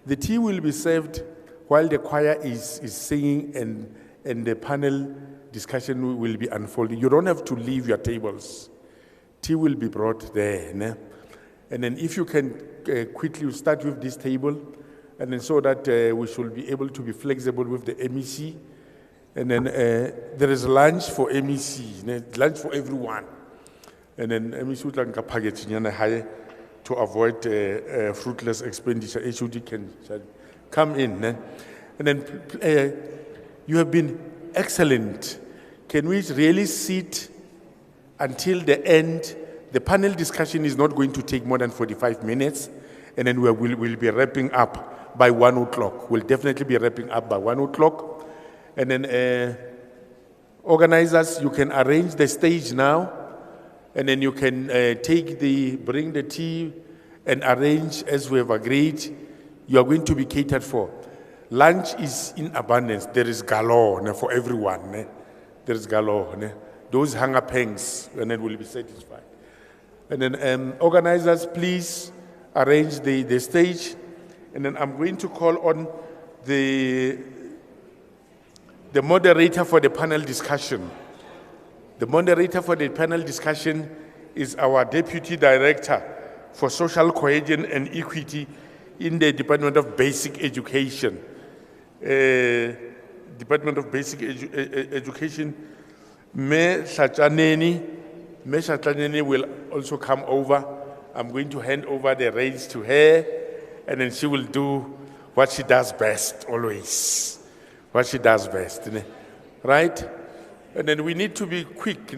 S1: The tea will be served while the choir is singing and the panel discussion will be unfolding. You don't have to leave your tables. Tea will be brought there. Ne? And then if you can quickly start with this table, and then so that we should be able to be flexible with the MEC. And then there is lunch for MEC, lunch for everyone. And then MEC would like a package to avoid fruitless expenditure. HOD can come in. Ne? And then you have been excellent. Can we really sit until the end? The panel discussion is not going to take more than 45 minutes, and then we'll be wrapping up by 1 o'clock. We'll definitely be wrapping up by 1 o'clock. And then organizers, you can arrange the stage now, and then you can bring the tea and arrange as we have agreed. You are going to be catered for. Lunch is in abundance. There is galore for everyone. There is galore. Those hunger pangs, and then will be satisfied. And then organizers, please arrange the stage. And then I'm going to call on the moderator for the panel discussion. The moderator for the panel discussion is our Deputy Director for Social Cohesion and Equity in the Department of Basic Education. Department of Basic Education. Me Shatlaneni will also come over. I'm going to hand over the reins to her, and then she will do what she does best, always. What she does best, right? And then we need to be quick.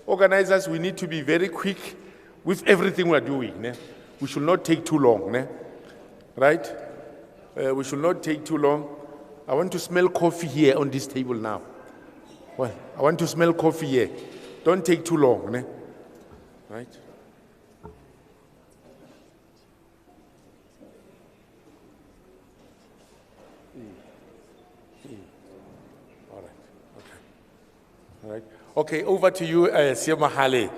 S1: Organizers, we need to be very quick with everything we're doing. We should not take too long, right? We should not take too long. I want to smell coffee here on this table now. Well, I want to smell coffee here. Don't take too long, right? All right, okay. All right. Okay, over to you, Siamahale.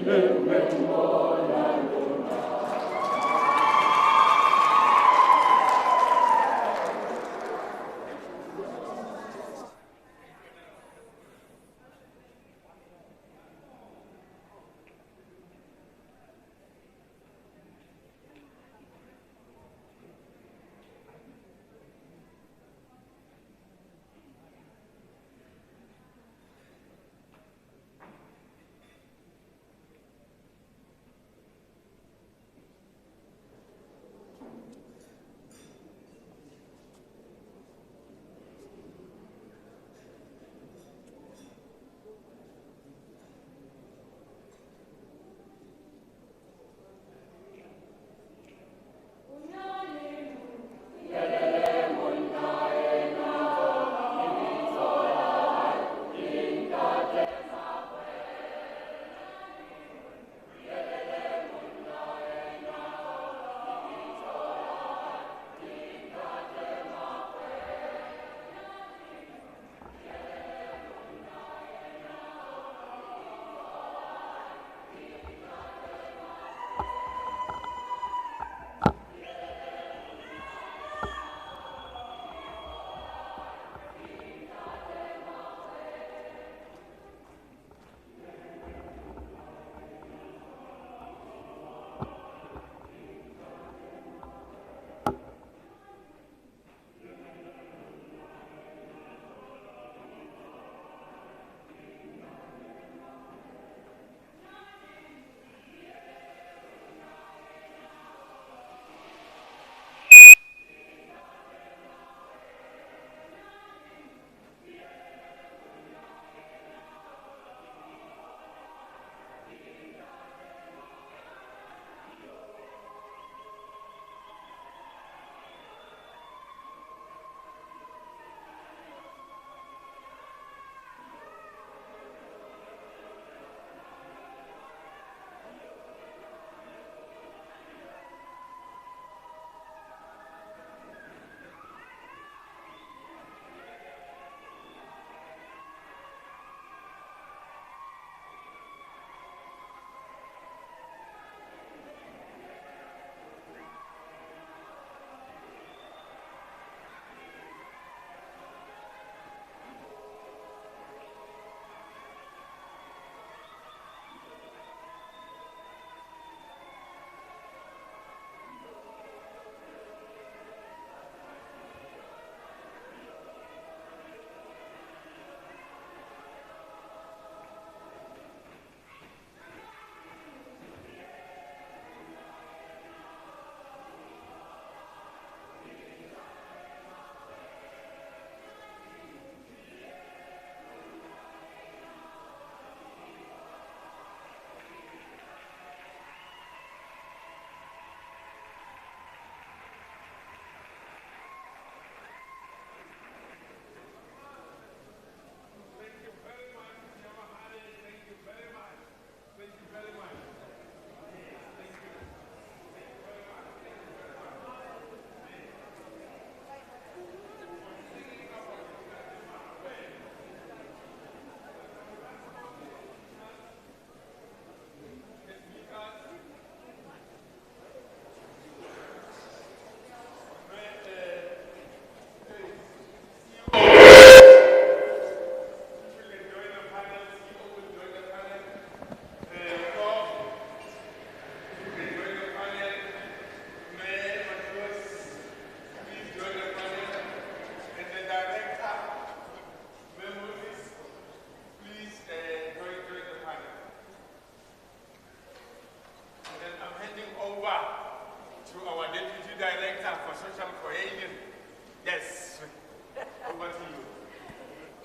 S10: Amen.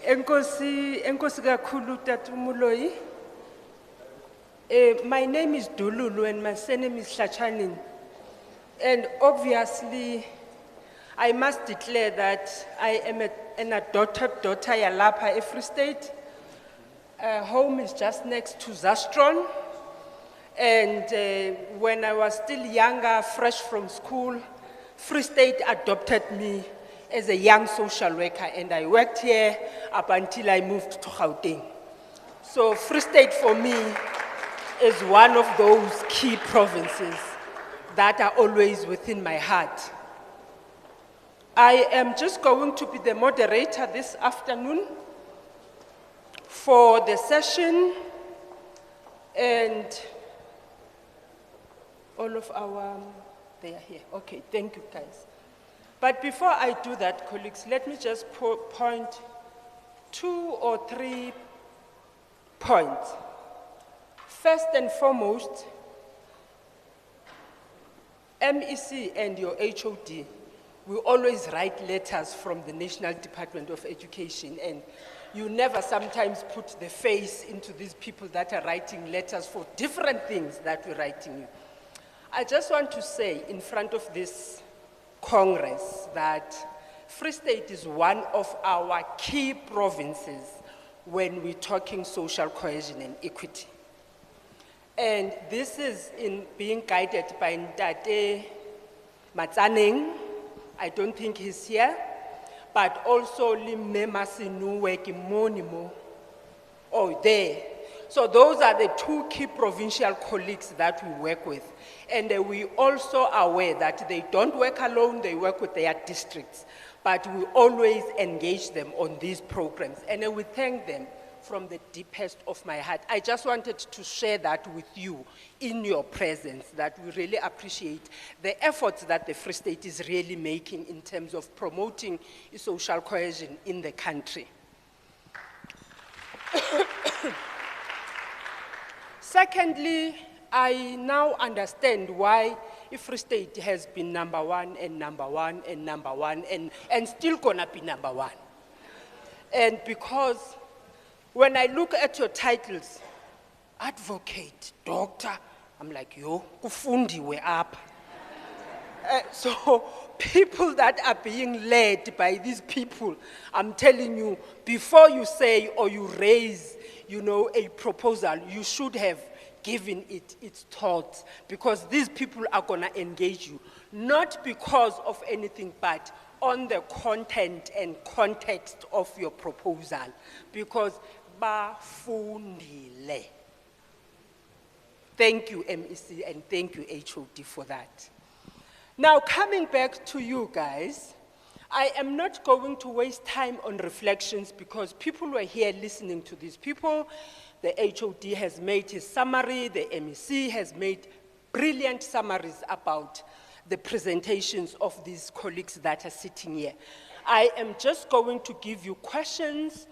S10: Enkosi kakhulu Tata Muloi. My name is Dululu and my surname is Shachanin. And obviously, I must declare that I am an adopted daughter Yalapa, Free State. Home is just next to Zastron. And when I was still younger, fresh from school, Free State adopted me as a young social worker, and I worked here up until I moved to Gauteng. So Free State for me is one of those key provinces that are always within my heart. I am just going to be the moderator this afternoon for the session, and all of our, they are here. Okay, thank you guys. But before I do that, colleagues, let me just point 2 or 3 points. First and foremost, MEC and your HOD will always write letters from the National Department of Education, and you never sometimes put the face into these people that are writing letters for different things that we're writing you. I just want to say in front of this Congress that Free State is one of our key provinces when we're talking social cohesion and equity. And this is in being guided by Ntate Matsaneng. I don't think he's here, but also Limme Masinuwe Kimonimo. Oh, there. So those are the 2 key provincial colleagues that we work with. And we also are aware that they don't work alone, they work with their districts. But we always engage them on these programs. And we thank them from the deepest of my heart. I just wanted to share that with you in your presence, that we really appreciate the efforts that the Free State is really making in terms of promoting social cohesion in the country. Secondly, I now understand why Free State has been number 1 and number 1 and number 1 and still gonna be number 1. And because when I look at your titles, advocate, doctor, I'm like, yo, kufundi we up. So people that are being led by these people, I'm telling you, before you say or you raise, a proposal, you should have given it its thought, because these people are going to engage you, not because of anything, but on the content and context of your proposal, because bafundile. Thank you, MEC, and thank you, HOD, for that. Now, coming back to you guys, I am not going to waste time on reflections because people were here listening to these people. The HOD has made his summary, the MEC has made brilliant summaries about the presentations of these colleagues that are sitting here. I am just going to give you questions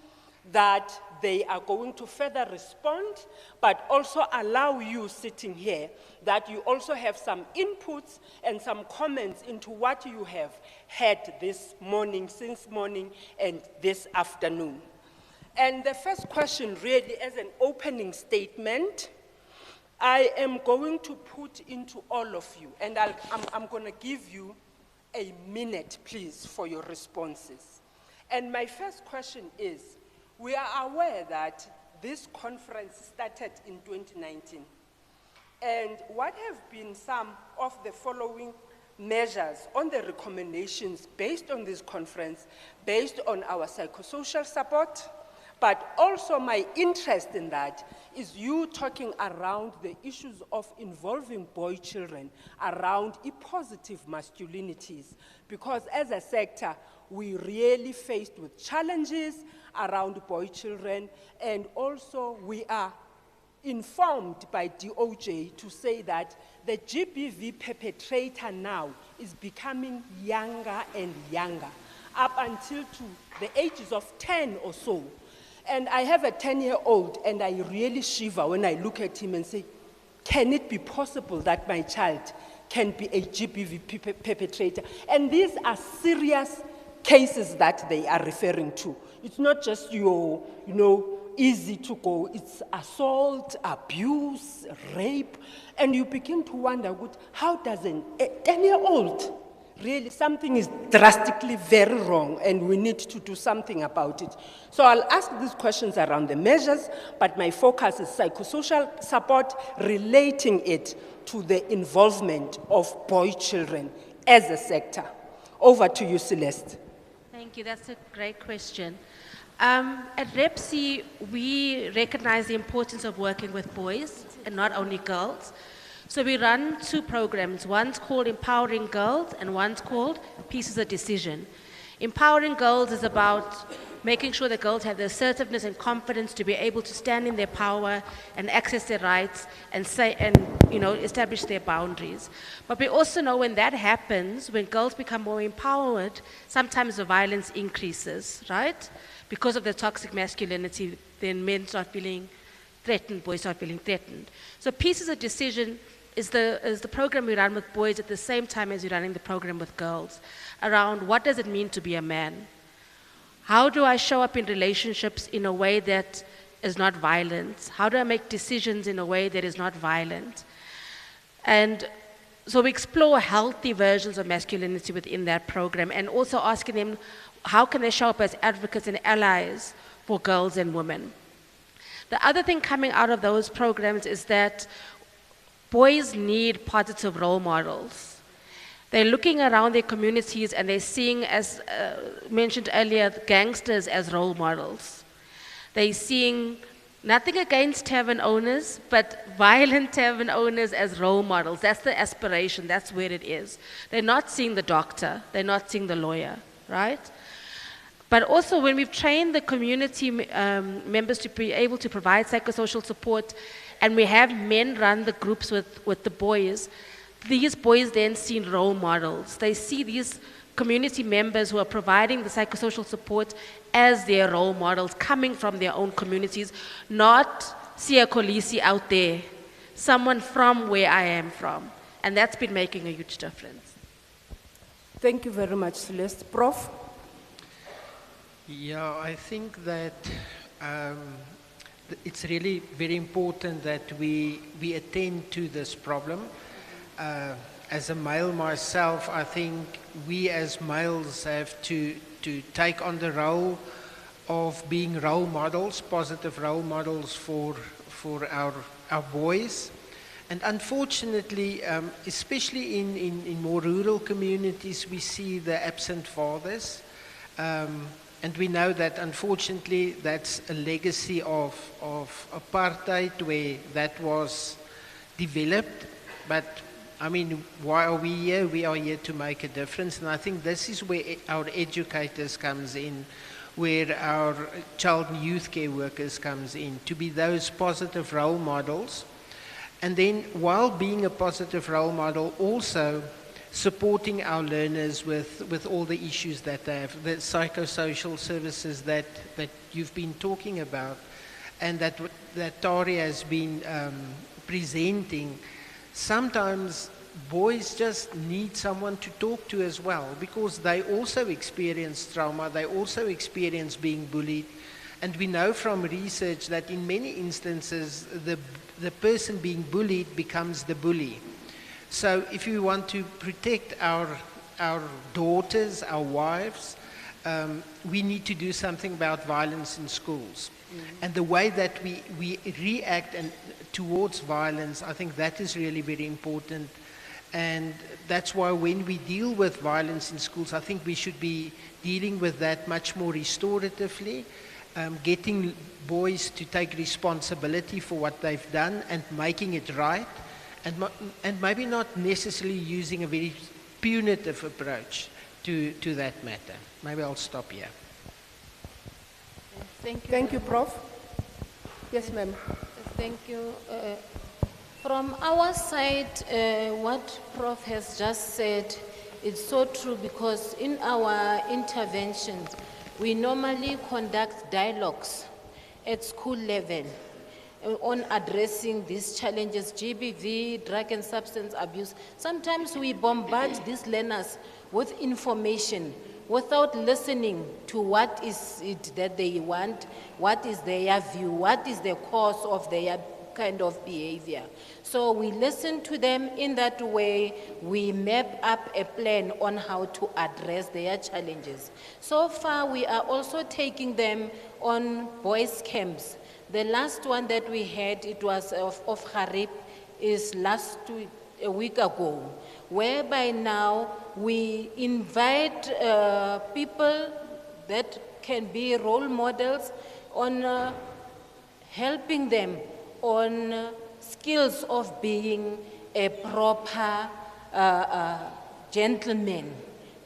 S10: that they are going to further respond, but also allow you sitting here that you also have some inputs and some comments into what you have heard this morning, since morning, and this afternoon. And the first question really, as an opening statement, I am going to put into all of you, and I'm going to give you a minute, please, for your responses. And my first question is, we are aware that this conference started in 2019. And what have been some of the following measures on the recommendations based on this conference, based on our psychosocial support, but also my interest in that is you talking around the issues of involving boy children around positive masculinities, because as a sector, we really faced with challenges around boy children, and also we are informed by DOJ to say that the GBV perpetrator now is becoming younger and younger, up until to the ages of 10 or so. And I have a 10-year-old, and I really shiver when I look at him and say, can it be possible that my child can be a GBV perpetrator? And these are serious cases that they are referring to. It's not just your, easy to go. It's assault, abuse, rape, and you begin to wonder, how does a 10-year-old, really something is drastically very wrong and we need to do something about it. So I'll ask these questions around the measures, but my focus is psychosocial support, relating it to the involvement of boy children as a sector. Over to you, Celeste.
S17: Thank you, that's a great question. At REPSI, we recognize the importance of working with boys and not only girls. So we run 2 programs. One's called Empowering Girls and one's called Pieces of Decision. Empowering Girls is about making sure that girls have the assertiveness and confidence to be able to stand in their power and access their rights and establish their boundaries. But we also know when that happens, when girls become more empowered, sometimes the violence increases, right? Because of the toxic masculinity, then men start feeling threatened, boys start feeling threatened. So Pieces of Decision is the program we run with boys at the same time as we're running the program with girls, around what does it mean to be a man? How do I show up in relationships in a way that is not violent? How do I make decisions in a way that is not violent? And so we explore healthy versions of masculinity within that program, and also asking them, how can they show up as advocates and allies for girls and women? The other thing coming out of those programs is that boys need positive role models. They're looking around their communities and they're seeing, as mentioned earlier, gangsters as role models. They're seeing nothing against tavern owners, but violent tavern owners as role models. That's the aspiration, that's where it is. They're not seeing the doctor, they're not seeing the lawyer, right? But also when we've trained the community members to be able to provide psychosocial support, and we have men run the groups with the boys, these boys then see role models. They see these community members who are providing the psychosocial support as their role models, coming from their own communities, not Sia Kolisi out there, someone from where I am from. And that's been making a huge difference.
S10: Thank you very much, Celeste. Prof?
S6: Yeah, I think that it's really very important that we attend to this problem. As a male myself, I think we as males have to take on the role of being role models, positive role models for our boys. And unfortunately, especially in more rural communities, we see the absent fathers. And we know that, unfortunately, that's a legacy of apartheid where that was developed. But, I mean, why are we here? We are here to make a difference. And I think this is where our educators comes in, where our child and youth care workers comes in, to be those positive role models. And then, while being a positive role model, also supporting our learners with all the issues that they have, the psychosocial services that you've been talking about, and that Tari has been presenting. Sometimes boys just need someone to talk to as well, because they also experience trauma, they also experience being bullied. And we know from research that in many instances, the person being bullied becomes the bully. So if we want to protect our daughters, our wives, we need to do something about violence in schools. And the way that we react towards violence, I think that is really very important. And that's why when we deal with violence in schools, I think we should be dealing with that much more restoratively, getting boys to take responsibility for what they've done and making it right. And maybe not necessarily using a very punitive approach to that matter. Maybe I'll stop here.
S10: Thank you. Thank you, Prof. Yes, ma'am.
S12: Thank you. From our side, what Prof has just said is so true, because in our interventions, we normally conduct dialogues at school level on addressing these challenges, GBV, drug and substance abuse. Sometimes we bombard these learners with information without listening to what is it that they want, what is their view, what is the cause of their kind of behavior. So we listen to them. In that way, we map up a plan on how to address their challenges. So far, we are also taking them on boys' camps. The last one that we had, it was of Harip, is a week ago, whereby now we invite people that can be role models on helping them on skills of being a proper gentleman,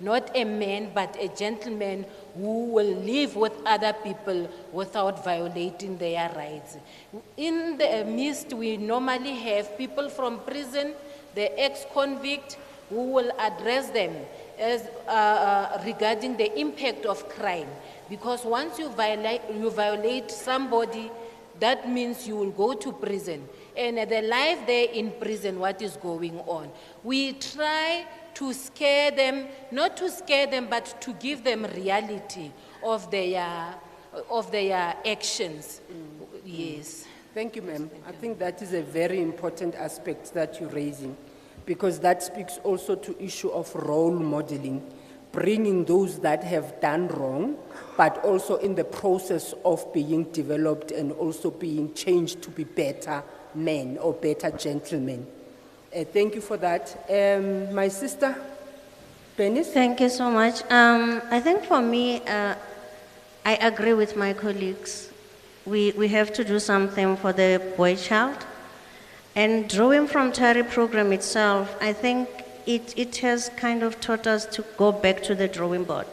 S12: not a man, but a gentleman who will live with other people without violating their rights. In the midst, we normally have people from prison, the ex-convict, who will address them as regarding the impact of crime. Because once you violate somebody, that means you will go to prison. And the life there in prison, what is going on? We try to scare them, not to scare them, but to give them reality of their actions. Yes.
S10: Thank you, ma'am. I think that is a very important aspect that you're raising, because that speaks also to issue of role modeling, bringing those that have done wrong, but also in the process of being developed and also being changed to be better men or better gentlemen. Thank you for that. My sister, Penny?
S23: Thank you so much. I think for me, I agree with my colleagues. We have to do something for the boy child. And drawing from TARI program itself, I think it has kind of taught us to go back to the drawing board.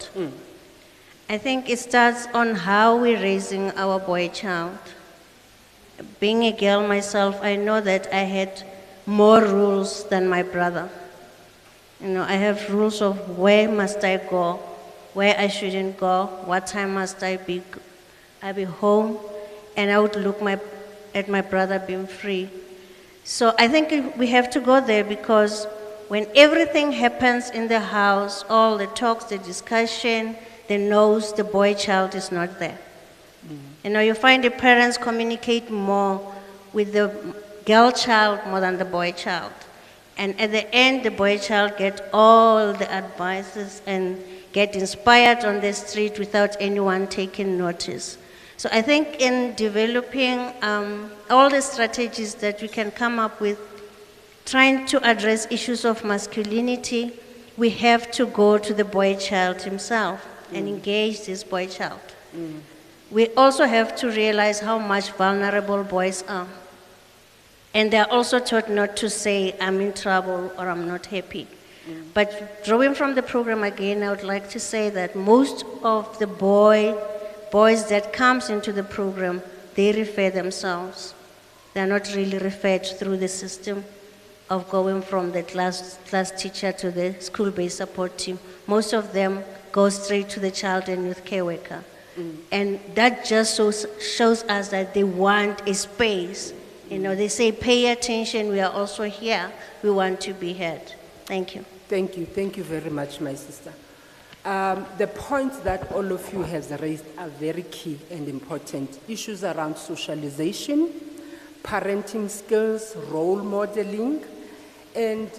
S23: I think it starts on how we're raising our boy child. Being a girl myself, I know that I had more rules than my brother. You know, I have rules of where must I go, where I shouldn't go, what time must I be home, and I would look at my brother being free. So I think we have to go there, because when everything happens in the house, all the talks, the discussion, the no's, the boy child is not there. You know, you find the parents communicate more with the girl child more than the boy child. And at the end, the boy child gets all the advices and get inspired on the street without anyone taking notice. So I think in developing all the strategies that we can come up with, trying to address issues of masculinity, we have to go to the boy child himself and engage this boy child. We also have to realize how much vulnerable boys are. And they're also taught not to say, I'm in trouble or I'm not happy. But drawing from the program again, I would like to say that most of the boys that comes into the program, they refer themselves. They're not really referred through the system of going from the class teacher to the school-based support team. Most of them go straight to the child and youth care worker. And that just shows us that they want a space. You know, they say, pay attention, we are also here, we want to be heard. Thank you.
S10: Thank you very much, my sister. The points that all of you have raised are very key and important. Issues around socialization, parenting skills, role modeling, and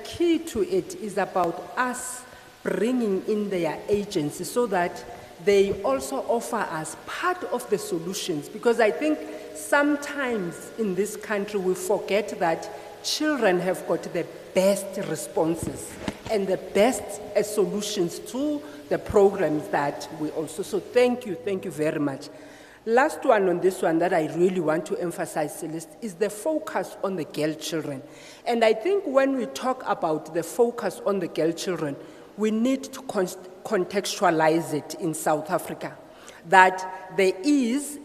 S10: key to it is about us bringing in their agency so that they also offer us part of the solutions, because I think sometimes in this country we forget that children have got the best responses and the best solutions to the programs that we also. So thank you very much. Last one on this one that I really want to emphasize, Celeste, is the focus on the girl children. And I think when we talk about the focus on the girl children, we need to contextualize it in South Africa, that there is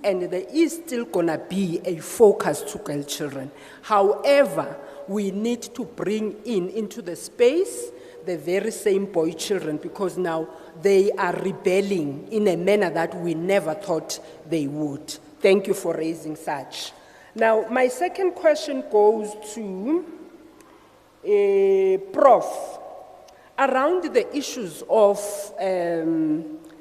S10: still gonna be a focus to girl children. However, we need to bring into the space the very same boy children, because now they are rebelling in a manner that we never thought they would. Thank you for raising such. Now, my second question goes to Prof. around the issues of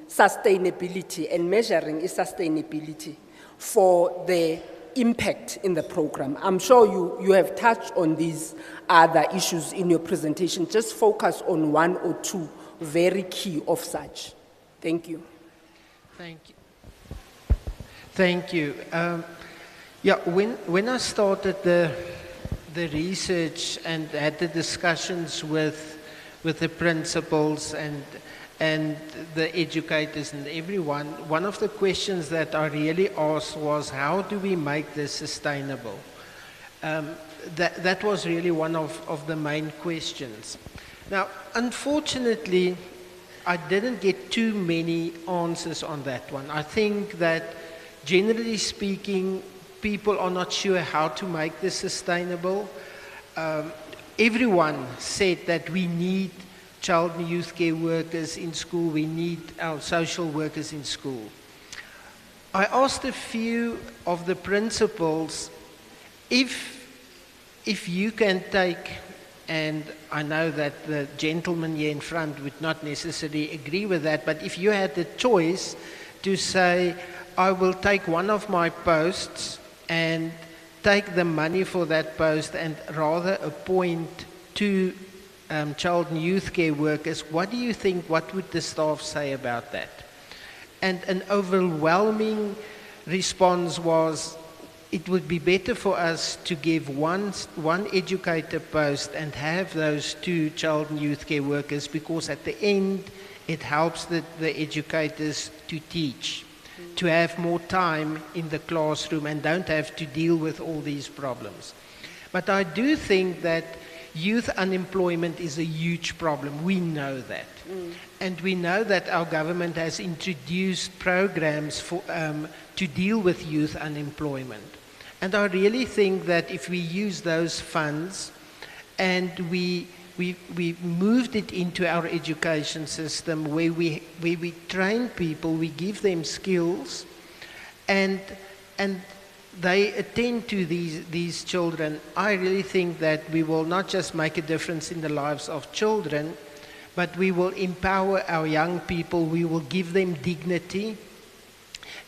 S10: sustainability and measuring sustainability for the impact in the program. I'm sure you have touched on these other issues in your presentation. Just focus on one or two very key of such. Thank you.
S6: Thank you. Thank you. When I started the research and had the discussions with the principals and the educators and everyone, one of the questions that I really asked was, how do we make this sustainable? That was really one of the main questions. Now, unfortunately, I didn't get too many answers on that one. I think that, generally speaking, people are not sure how to make this sustainable. Everyone said that we need child and youth care workers in school, we need our social workers in school. I asked a few of the principals if you can take, and I know that the gentleman here in front would not necessarily agree with that, but if you had the choice to say, I will take one of my posts and take the money for that post and rather appoint two child and youth care workers, what do you think, what would the staff say about that? And an overwhelming response was, it would be better for us to give one educator post and have those two child and youth care workers, because at the end it helps the educators to teach, to have more time in the classroom and don't have to deal with all these problems. But I do think that youth unemployment is a huge problem. We know that. And we know that our government has introduced programs for, to deal with youth unemployment. And I really think that if we use those funds and we moved it into our education system where we train people, we give them skills, and they attend to these children, I really think that we will not just make a difference in the lives of children, but we will empower our young people, we will give them dignity,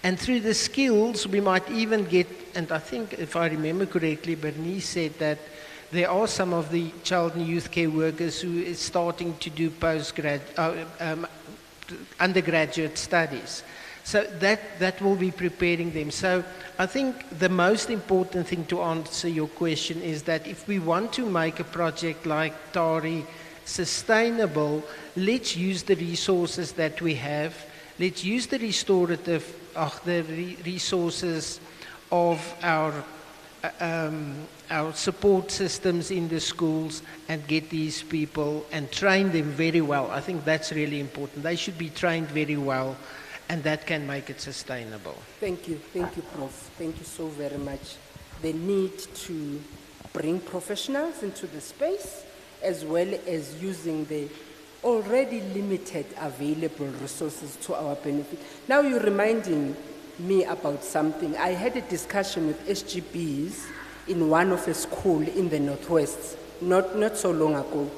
S6: and through the skills we might even get, and I think if I remember correctly, Bernice said that there are some of the child and youth care workers who is starting to do undergraduate studies. So that will be preparing them. So I think the most important thing to answer your question is that if we want to make a project like TARI sustainable, let's use the resources that we have. Let's use the resources of our support systems in the schools and get these people and train them very well. I think that's really important. They should be trained very well, and that can make it sustainable.
S10: Thank you, Prof. Thank you so very much. The need to bring professionals into the space, as well as using the already limited available resources to our benefit. Now you're reminding me about something. I had a discussion with SGBs in one of a school in the Northwest, not so long ago.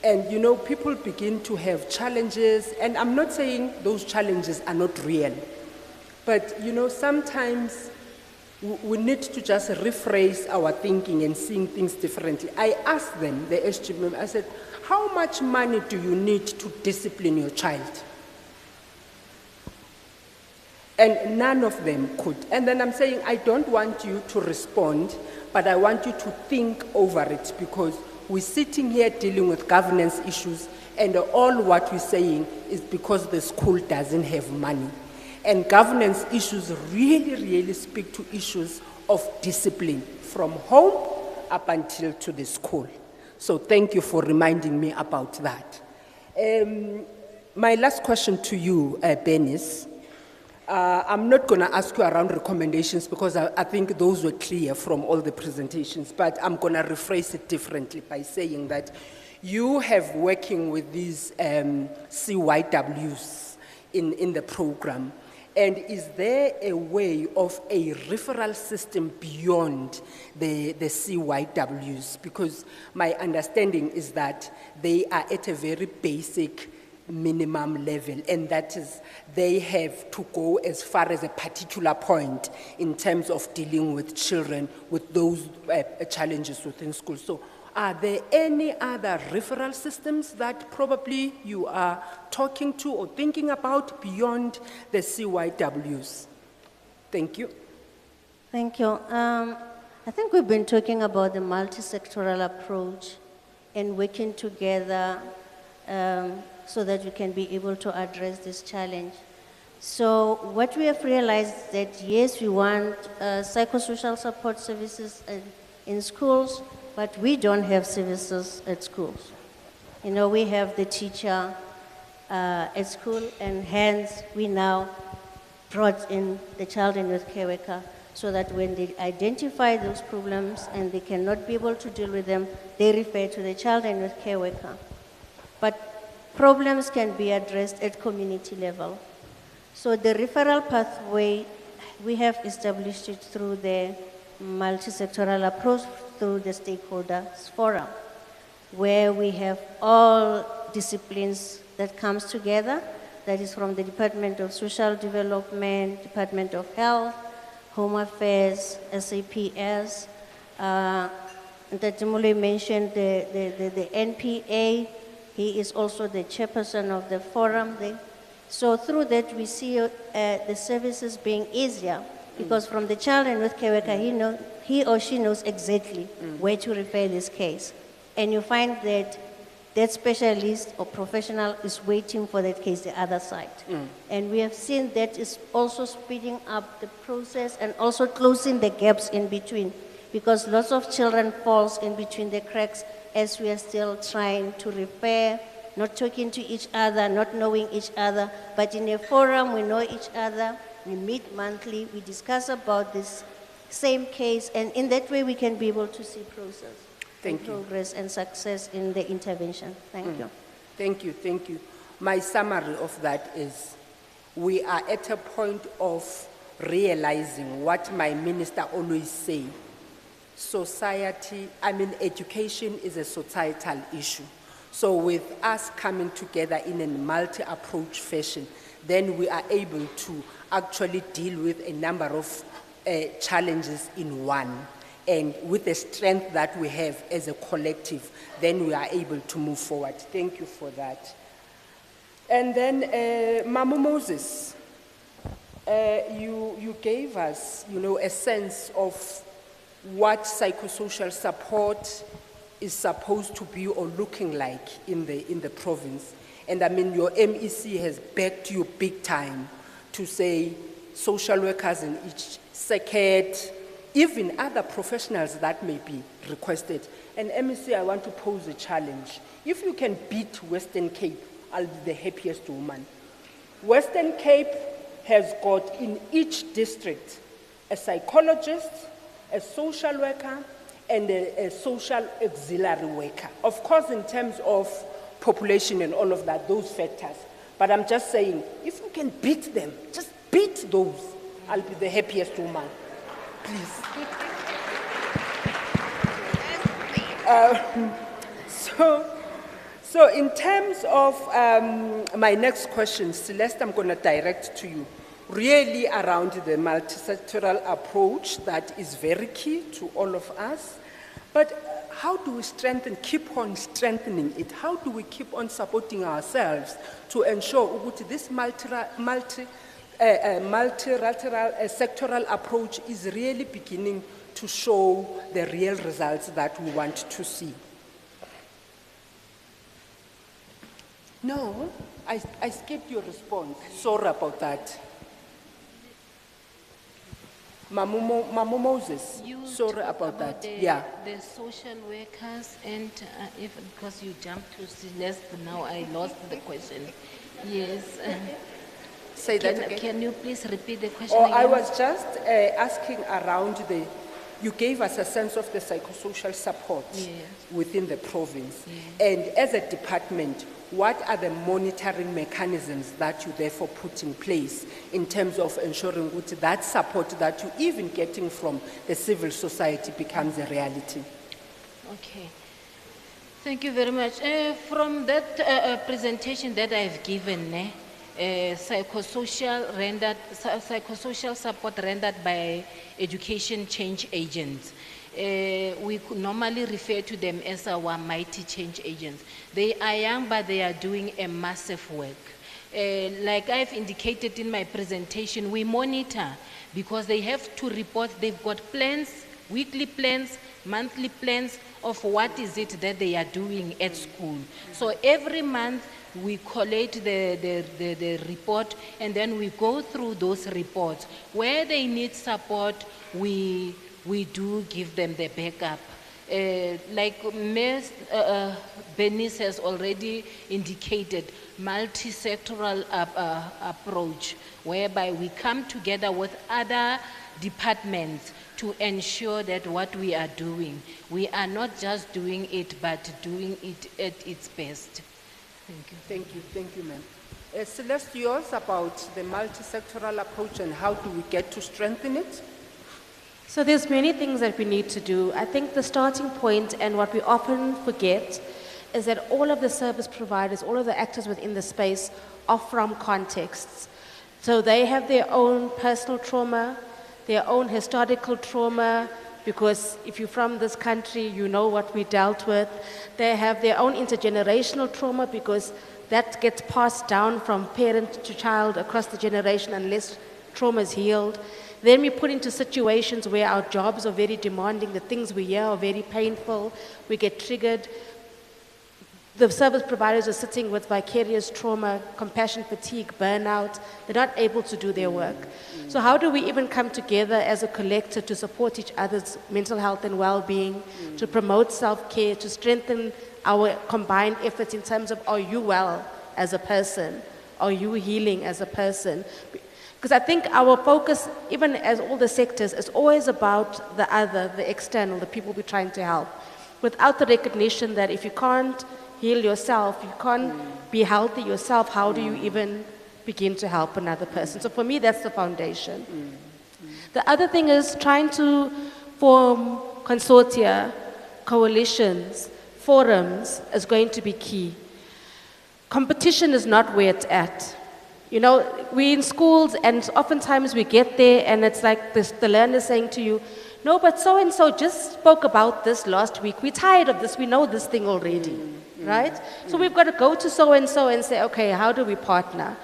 S10: And you know, people begin to have challenges, and I'm not saying those challenges are not real, but you know, sometimes we need to just rephrase our thinking and seeing things differently. I asked them, the SGB member, I said, how much money do you need to discipline your child? And none of them could. And then I'm saying, I don't want you to respond, but I want you to think over it, because we're sitting here dealing with governance issues, and all what we're saying is because the school doesn't have money. And governance issues really, really speak to issues of discipline from home up until to the school. So thank you for reminding me about that. My last question to you, Bernice. I'm not going to ask you around recommendations, because I think those were clear from all the presentations, but I'm going to rephrase it differently by saying that you have working with these CYWs in the program, And is there a way of a referral system beyond the CYWs? Because my understanding is that they are at a very basic minimum level, and that is they have to go as far as a particular point in terms of dealing with children with those challenges within school. So are there any other referral systems that probably you are talking to or thinking about beyond the CYWs? Thank you.
S23: Thank you. I think we've been talking about the multi-sectoral approach and working together so that we can be able to address this challenge. So what we have realized is that yes, we want psychosocial support services in schools, but we don't have services at schools. You know, we have the teacher at school, and hence we now brought in the child and youth care worker so that when they identify those problems and they cannot be able to deal with them, they refer to the child and youth care worker. But problems can be addressed at community level. So the referral pathway, we have established it through the multi-sectoral approach through the stakeholders forum, where we have all disciplines that comes together, that is from the Department of Social Development, Department of Health, Home Affairs, SAPS, Ntatimule mentioned the NPA, he is also the chairperson of the forum there. So through that we see the services being easier, because from the child and youth care worker, he or she knows exactly where to refer this case. And you find that that specialist or professional is waiting for that case the other side. And we have seen that is also speeding up the process and also closing the gaps in between, because lots of children falls in between the cracks as we are still trying to repair, not talking to each other, not knowing each other. But in a forum, we know each other, we meet monthly, we discuss about this same case, and in that way we can be able to see progress and success in the intervention. Thank you.
S10: Thank you, thank you. My summary of that is we are at a point of realizing what my minister always say. Education is a societal issue. So with us coming together in a multi-approach fashion, then we are able to actually deal with a number of challenges in one. And with the strength that we have as a collective, then we are able to move forward. Thank you for that. And then, Mama Moses, you gave us, a sense of what psychosocial support is supposed to be or looking like in the province. And your MEC has backed you big time to say social workers in each circuit, even other professionals that may be requested. And MEC, I want to pose a challenge. If you can beat Western Cape, I'll be the happiest woman. Western Cape has got in each district a psychologist, a social worker, and a social auxiliary worker. Of course, in terms of population and all of that, those factors. But I'm just saying, if you can beat them, just beat those, I'll be the happiest woman. Please. So in terms of my next question, Celeste, I'm going to direct to you. Really around the multi-sectoral approach that is very key to all of us. But how do we keep on strengthening it? How do we keep on supporting ourselves to ensure that this multilateral sectoral approach is really beginning to show the real results that we want to see? No, I skipped your response. Sorry about that. Mamu Moses, sorry about that.
S16: The social workers, and because you jumped to Celeste, now I lost the question. Yes.
S10: Say that again.
S16: Can you please repeat the question again?
S10: I was just asking around you gave us a sense of the psychosocial support
S23: Yes.
S10: within the province. And as a department, what are the monitoring mechanisms that you therefore put in place in terms of ensuring that support that you're even getting from the civil society becomes a reality?
S23: Okay. Thank you very much. From that presentation that I've given, psychosocial support rendered by education change agents. We could normally refer to them as our mighty change agents. They are young, but they are doing a massive work. Like I've indicated in my presentation, we monitor because they have to report. They've got plans, weekly plans, monthly plans of what is it that they are doing at school. So every month we collate the report, and then we go through those reports. Where they need support, we do give them the backup. Like Ms. Bernice has already indicated, multi-sectoral approach, whereby we come together with other departments to ensure that what we are doing, we are not just doing it, but doing it at its best. Thank you.
S10: Thank you, ma'am. Celeste, yours about the multi-sectoral approach and how do we get to strengthen it?
S11: So there's many things that we need to do. I think the starting point and what we often forget is that all of the service providers, all of the actors within the space are from contexts. So they have their own personal trauma, their own historical trauma, because if you're from this country, you know what we dealt with. They have their own intergenerational trauma because that gets passed down from parent to child across the generation unless trauma is healed. Then we put into situations where our jobs are very demanding, the things we hear are very painful, we get triggered. The service providers are sitting with vicarious trauma, compassion fatigue, burnout. They're not able to do their work. So how do we even come together as a collective to support each other's mental health and well-being, to promote self-care, to strengthen our combined efforts in terms of, are you well as a person? Are you healing as a person? Because I think our focus, even as all the sectors, is always about the other, the external, the people we're trying to help, without the recognition that if you can't heal yourself, you can't be healthy yourself, how do you even begin to help another person? So for me, that's the foundation. The other thing is trying to form consortia, coalitions, forums is going to be key. Competition is not where it's at. You know, we're in schools and oftentimes we get there and it's like the learner saying to you, no, but so-and-so just spoke about this last week. We're tired of this. We know this thing already, right? So we've got to go to so-and-so and say, okay, how do we partner?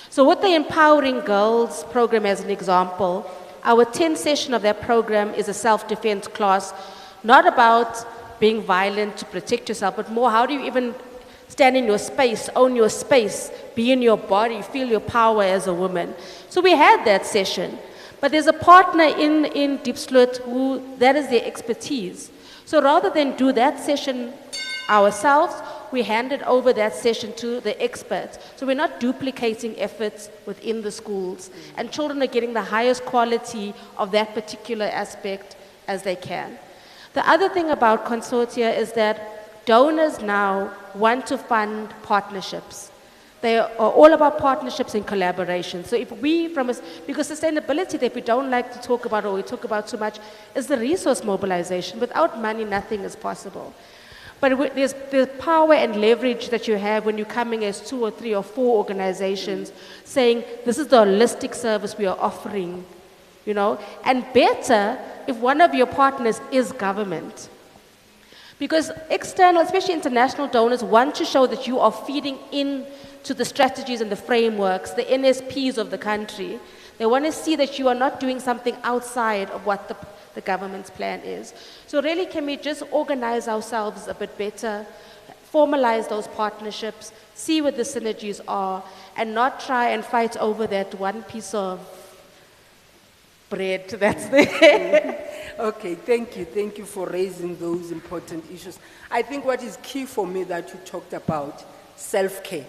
S11: So with the Empowering Girls program as an example, our 10th session of that program is a self-defense class, not about being violent to protect yourself, but more how do you even stand in your space, own your space, be in your body, feel your power as a woman. So we had that session. But there's a partner in Diepsloot who, that is their expertise. So rather than do that session ourselves, we handed over that session to the experts. So we're not duplicating efforts within the schools. And children are getting the highest quality of that particular aspect as they can. The other thing about consortia is that donors now want to fund partnerships. They are all about partnerships and collaboration. So if we, because sustainability that we don't like to talk about or we talk about too much is the resource mobilization. Without money, nothing is possible. But there's the power and leverage that you have when you're coming as 2 or 3 or 4 organizations saying, this is the holistic service we are offering, you know, and better if one of your partners is government. Because external, especially international donors, want to show that you are feeding in to the strategies and the frameworks, the NSPs of the country. They want to see that you are not doing something outside of what the government's plan is. So really, can we just organize ourselves a bit better, formalize those partnerships, see what the synergies are, and not try and fight over that one piece of bread that's there.
S10: Okay, thank you. Thank you for raising those important issues. I think what is key for me that you talked about, self-care.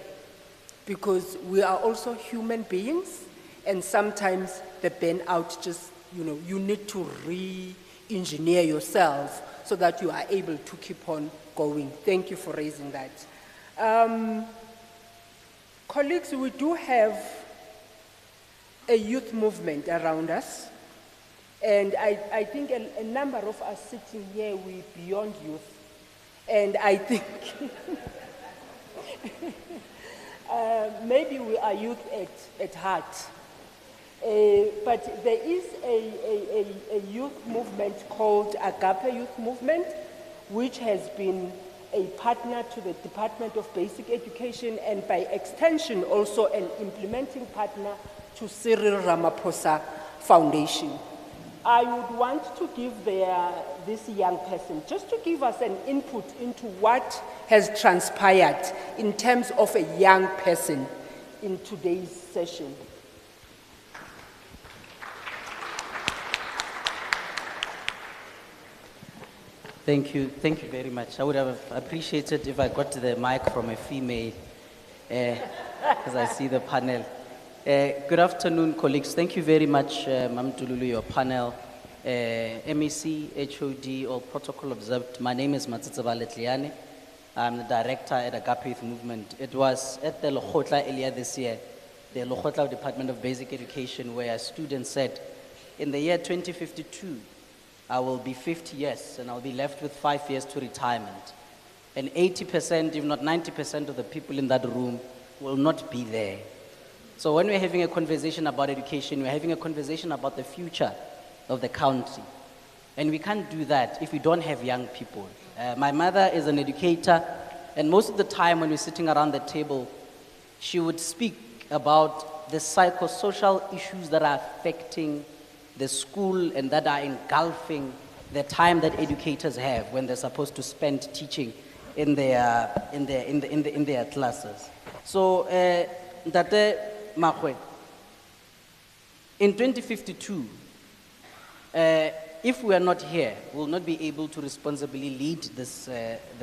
S10: Because we are also human beings, and sometimes the burnout just, you know, you need to engineer yourself so that you are able to keep on going. Thank you for raising that. Colleagues, we do have a youth movement around us, and I think a number of us sitting here, we're beyond youth, and I think maybe we are youth at heart. But there is a youth movement called Agape Youth Movement, which has been a partner to the Department of Basic Education and by extension also an implementing partner to CyrilRamaphosaFoundation. I would want to give this young person just to give us an input into what has transpired in terms of a young person in today's session.
S7: Thank you very much. I would have appreciated if I got the mic from a female, because I see the panel. Good afternoon, colleagues. Thank you very much, Mam Tululu, your panel. MEC, HOD, all protocol observed. My name is Matsitsaba Letliane. I'm the director at Agape Youth Movement. It was at the Lokhotla earlier this year, the Lokhotla Department of Basic Education, where a student said, in the year 2052, I will be 50 years and I'll be left with 5 years to retirement. And 80%, if not 90% of the people in that room will not be there. So when we're having a conversation about education, we're having a conversation about the future of the country. And we can't do that if we don't have young people. My mother is an educator, and most of the time when we're sitting around the table, she would speak about the psychosocial issues that are affecting the school and that are engulfing the time that educators have when they're supposed to spend teaching in their classes. So, Ndate Mahwe, in 2052, if we are not here, we'll not be able to responsibly lead this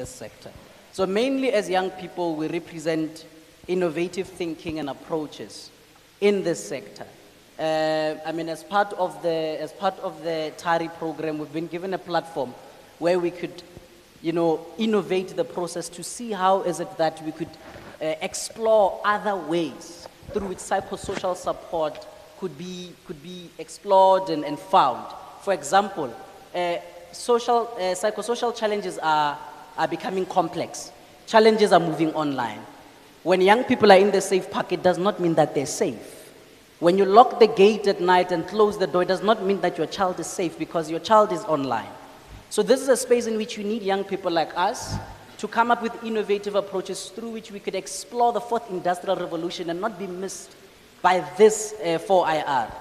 S7: sector. So mainly as young people, we represent innovative thinking and approaches in this sector. I mean, as part of the TARI program, we've been given a platform where we could, innovate the process to see how is it that we could explore other ways through which psychosocial support could be explored and found. For example, psychosocial challenges are becoming complex. Challenges are moving online. When young people are in the safe park, it does not mean that they're safe. When you lock the gate at night and close the door, it does not mean that your child is safe because your child is online. So this is a space in which you need young people like us to come up with innovative approaches through which we could explore the fourth industrial revolution and not be missed by this 4IR.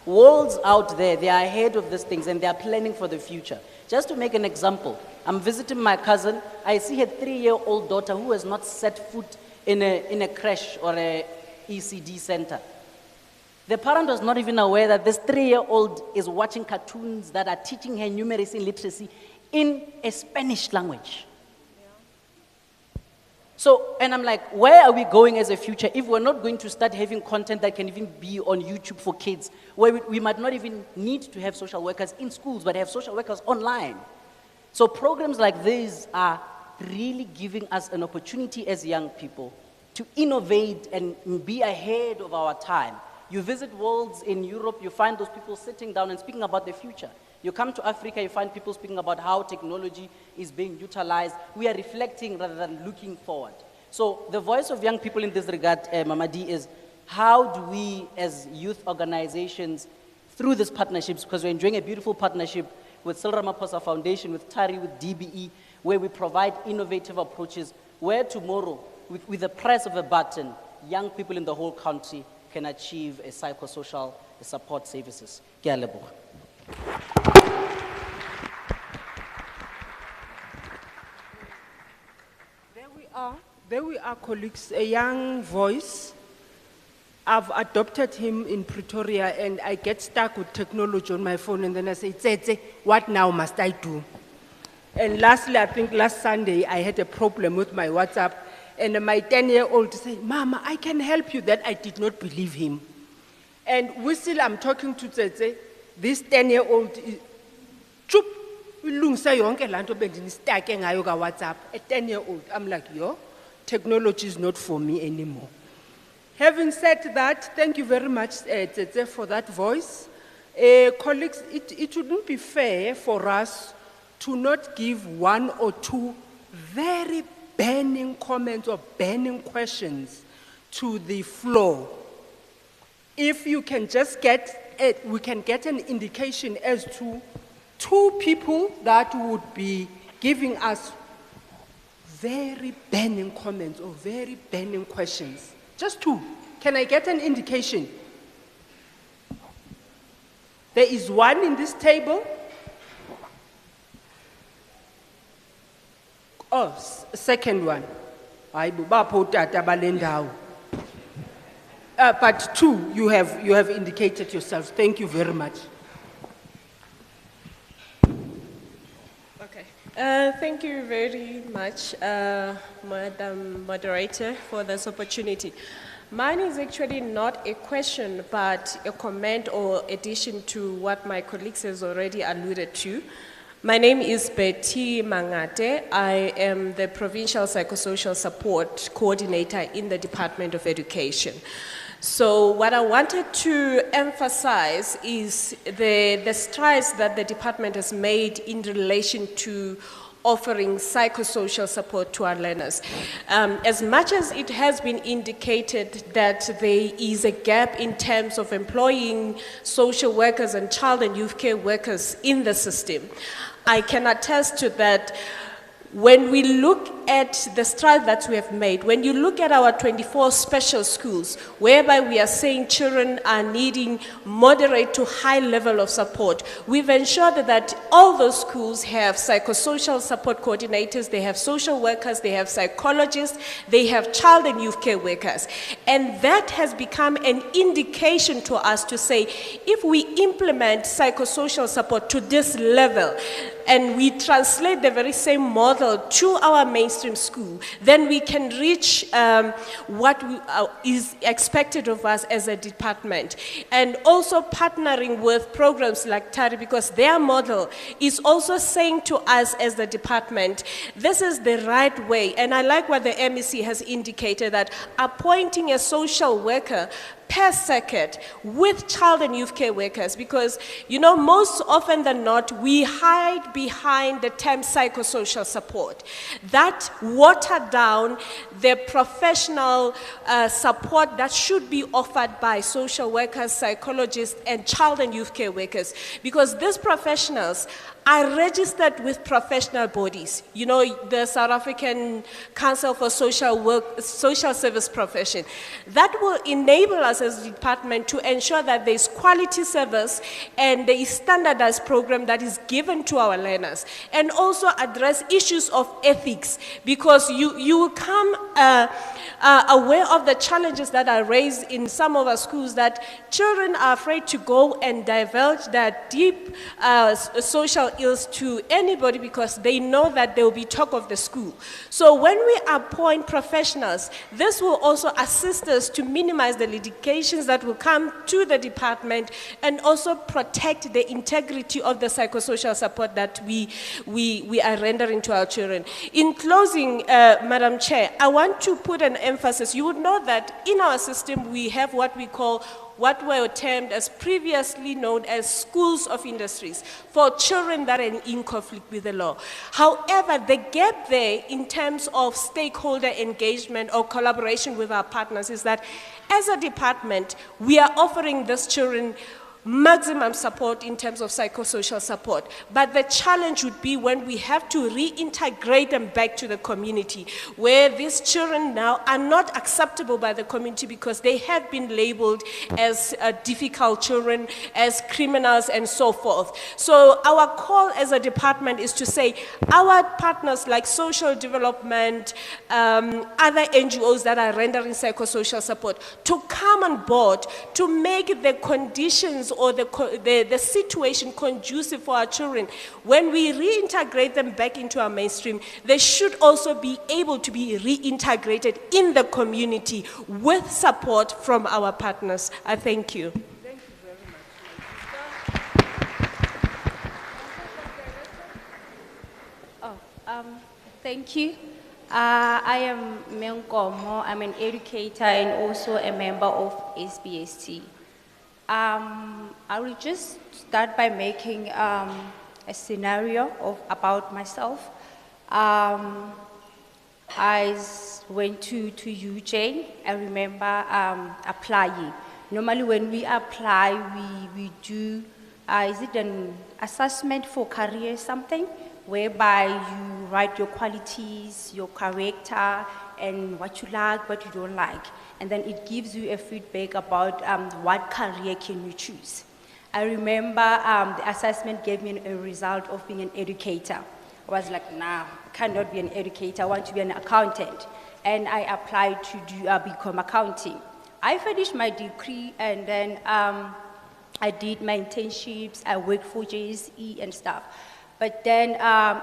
S7: Worlds out there, they are ahead of these things and they are planning for the future. Just to make an example, I'm visiting my cousin. I see her 3-year-old daughter who has not set foot in a creche or a ECD center. The parent was not even aware that this 3-year-old is watching cartoons that are teaching her numeracy and literacy in a Spanish language. So, and I'm like, where are we going as a future if we're not going to start having content that can even be on YouTube for kids, where we might not even need to have social workers in schools, but have social workers online? So programs like these are really giving us an opportunity as young people to innovate and be ahead of our time. You visit worlds in Europe, you find those people sitting down and speaking about the future. You come to Africa, you find people speaking about how technology is being utilized. We are reflecting rather than looking forward. So the voice of young people in this regard, Mamadi, is how do we as youth organizations, through these partnerships, because we're enjoying a beautiful partnership with CyrilRamaphosaFoundation, with TARI, with DBE, where we provide innovative approaches, where tomorrow, with the press of a button, young people in the whole country can achieve a psychosocial support services. Ke a leboha.
S10: There we are, colleagues, a young voice. I've adopted him in Pretoria and I get stuck with technology on my phone and then I say, Tsetse, what now must I do? And lastly, I think last Sunday, I had a problem with my WhatsApp and my 10-year-old said, Mama, I can help you. That I did not believe him. And I'm talking to Tsetse, this 10-year-old, chup, Ulungisa yonke laa nto bendinistake ngayo ka-WhatsApp. A 10-year-old, I'm like, yo, technology is not for me anymore. Having said that, thank you very much, Tsetse, for that voice. Colleagues, it wouldn't be fair for us to not give one or two very burning comments or burning questions to the floor. If you can just we can get an indication as to two people that would be giving us very burning comments or very burning questions. Just two. Can I get an indication? There is one in this table. Oh, second one. But two, you have indicated yourselves. Thank you very much.
S8: Okay. Thank you very much, Madam Moderator, for this opportunity. Mine is actually not a question, but a comment or addition to what my colleagues has already alluded to. My name is Betty Mangate. I am the Provincial Psychosocial Support Coordinator in the Department of Education. So what I wanted to emphasize is the strides that the department has made in relation to offering psychosocial support to our learners. As much as it has been indicated that there is a gap in terms of employing social workers and child and youth care workers in the system, I can attest to that. When we look at the strides that we have made, when you look at our 24 special schools, whereby we are saying children are needing moderate to high level of support, we've ensured that all those schools have psychosocial support coordinators, they have social workers, they have psychologists, they have child and youth care workers. And that has become an indication to us to say, if we implement psychosocial support to this level, and we translate the very same model to our mainstream school, then we can reach what is expected of us as a department. And also partnering with programs like TARI, because their model is also saying to us as the department, this is the right way. And I like what the MEC has indicated, that appointing a social worker per circuit with child and youth care workers, because, you know, most often than not, we hide behind the term psychosocial support. That water down the professional support that should be offered by social workers, psychologists, and child and youth care workers, because these professionals are registered with professional bodies. You know, the South African Council for Social Service Profession. That will enable us as a department to ensure that there is quality service and there is standardized program that is given to our learners, and also address issues of ethics, because you will come aware of the challenges that are raised in some of our schools, that children are afraid to go and divulge their deep social ills to anybody because they know that there will be talk of the school. So when we appoint professionals, this will also assist us to minimize the litigations that will come to the department, and also protect the integrity of the psychosocial support that we are rendering to our children. In closing, Madam Chair, I want to put an emphasis. You would know that in our system we have what we call, what were termed as previously known as schools of industries for children that are in conflict with the law. However, the gap there in terms of stakeholder engagement or collaboration with our partners is that as a department, we are offering these children maximum support in terms of psychosocial support. But the challenge would be when we have to reintegrate them back to the community, where these children now are not acceptable by the community because they have been labeled as difficult children, as criminals, and so forth. So our call as a department is to say, our partners like social development, other NGOs that are rendering psychosocial support, to come on board to make the conditions or the situation conducive for our children. When we reintegrate them back into our mainstream, they should also be able to be reintegrated in the community with support from our partners. I thank you.
S10: Thank you very much.
S2: Thank you. I am Menkomo. I'm an educator and also a member of SBST. I will just start by making a scenario about myself. Went to UJ. I remember applying. Normally when we apply, we do, is it an assessment for career something? Whereby you write your qualities, your character, and what you like, what you don't like. And then it gives you a feedback about what career can you choose. I remember the assessment gave me a result of being an educator. I was like, nah, I cannot be an educator, I want to be an accountant. And I applied to become accounting. I finished my degree and then I did my internships, I worked for JSE and stuff. But then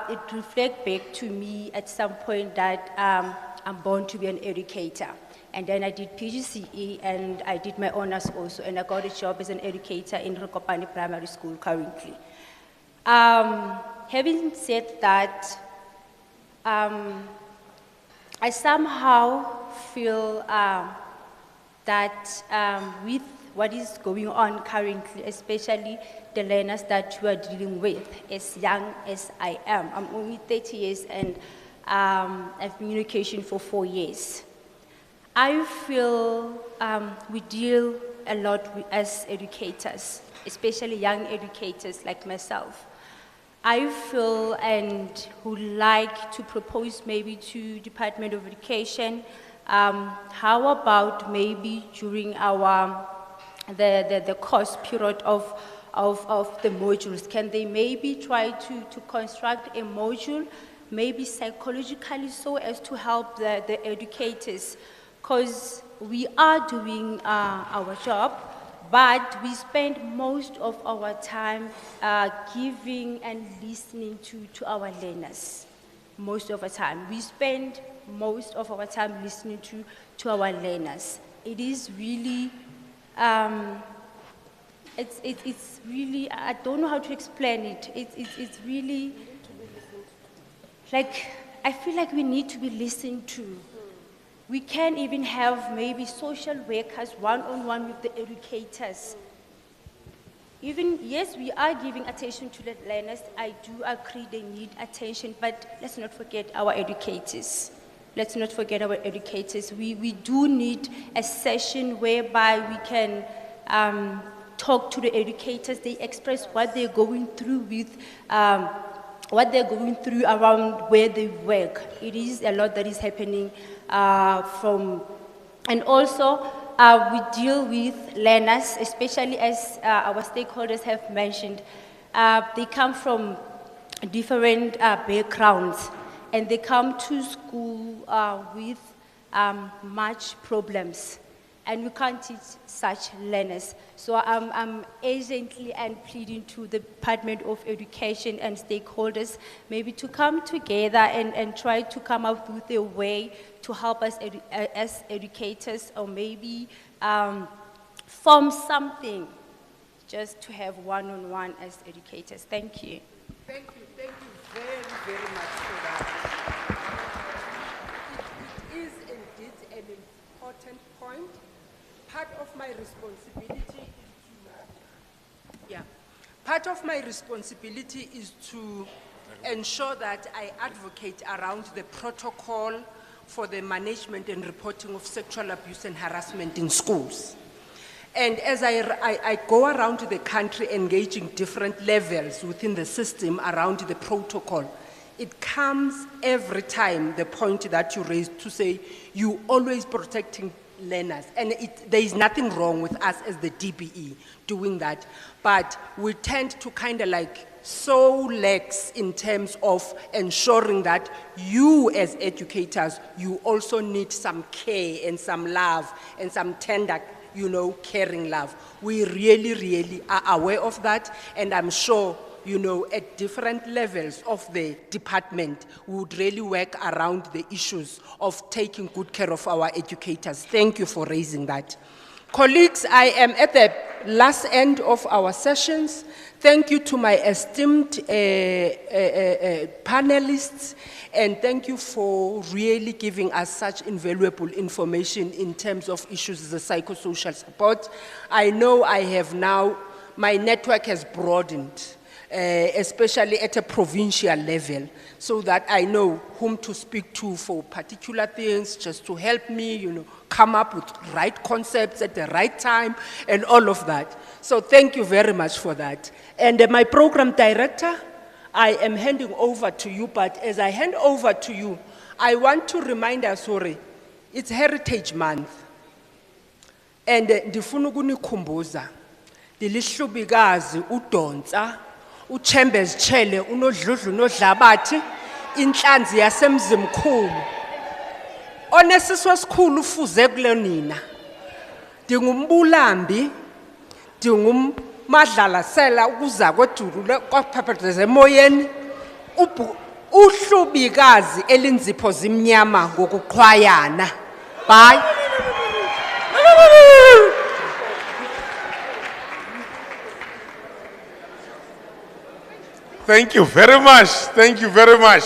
S2: it reflected back to me at some point that I'm born to be an educator. And then I did PGCE and I did my honors also, and I got a job as an educator in Rokopani Primary School currently. Having said that, I somehow feel that with what is going on currently, especially the learners that you are dealing with, as young as I am. I'm only 30 years and I've been in education for 4 years. I feel we deal a lot as educators, especially young educators like myself. I feel and would like to propose maybe to Department of Education, how about maybe during our the course period of the modules, can they maybe try to construct a module, maybe psychologically, so as to help the educators? Because we are doing our job, but we spend most of our time giving and listening to our learners. Most of the time. We spend most of our time listening to our learners. It is really, it's really, I don't know how to explain it. It's really, like, I feel like we need to be listened to. We can even have maybe social workers one-on-one with the educators. Even, yes, we are giving attention to the learners. I do agree they need attention, but let's not forget our educators. Let's not forget our educators. We do need a session whereby we can talk to the educators. They express what they're going through with, what they're going through around where they work. It is a lot that is happening and also we deal with learners, especially as our stakeholders have mentioned. They come from different backgrounds and they come to school with much problems. And we can't teach such learners. So I'm urgently and pleading to the Department of Education and stakeholders maybe to come together and try to come up with a way to help us as educators, or maybe form something just to have one-on-one as educators. Thank you.
S10: Thank you very, very much for that. It is indeed an important point. Part of my responsibility is to ensure that I advocate around the protocol for the management and reporting of sexual abuse and harassment in schools. And as I go around the country engaging different levels within the system around the protocol, it comes every time the point that you raised to say you always protecting learners. And there is nothing wrong with us as the DBE doing that, but we tend to kind of like so lax in terms of ensuring that you as educators, you also need some care and some love and some tender, caring love. We really, really are aware of that, and I'm sure at different levels of the department, we would really work around the issues of taking good care of our educators. Thank you for raising that. Colleagues, I am at the last end of our sessions. Thank you to my esteemed panelists, and thank you for really giving us such invaluable information in terms of issues of the psychosocial support. I know I have now, my network has broadened, especially at a provincial level, so that I know whom to speak to for particular things, just to help me, you know, come up with right concepts at the right time and all of that. So thank you very much for that. And my program director, I am handing over to you, but as I hand over to you, I want to remind us, sorry, it's Heritage Month. And ndifuna ukunikhumbuza, dilihlubigazi udonsa, uchambers chele, unodludlu nodlabathi, inhlanzi yasemzimkhulu. Onesiswa sikhulu ufuze kule nina. Dingumbulambi, madlalasela ukuza kwedulu kwaphaphatheza emoyeni, uhlubikazi elinzipho zimnyama ngokuqhwayana. Bye.
S1: Thank you very much. Thank you very much.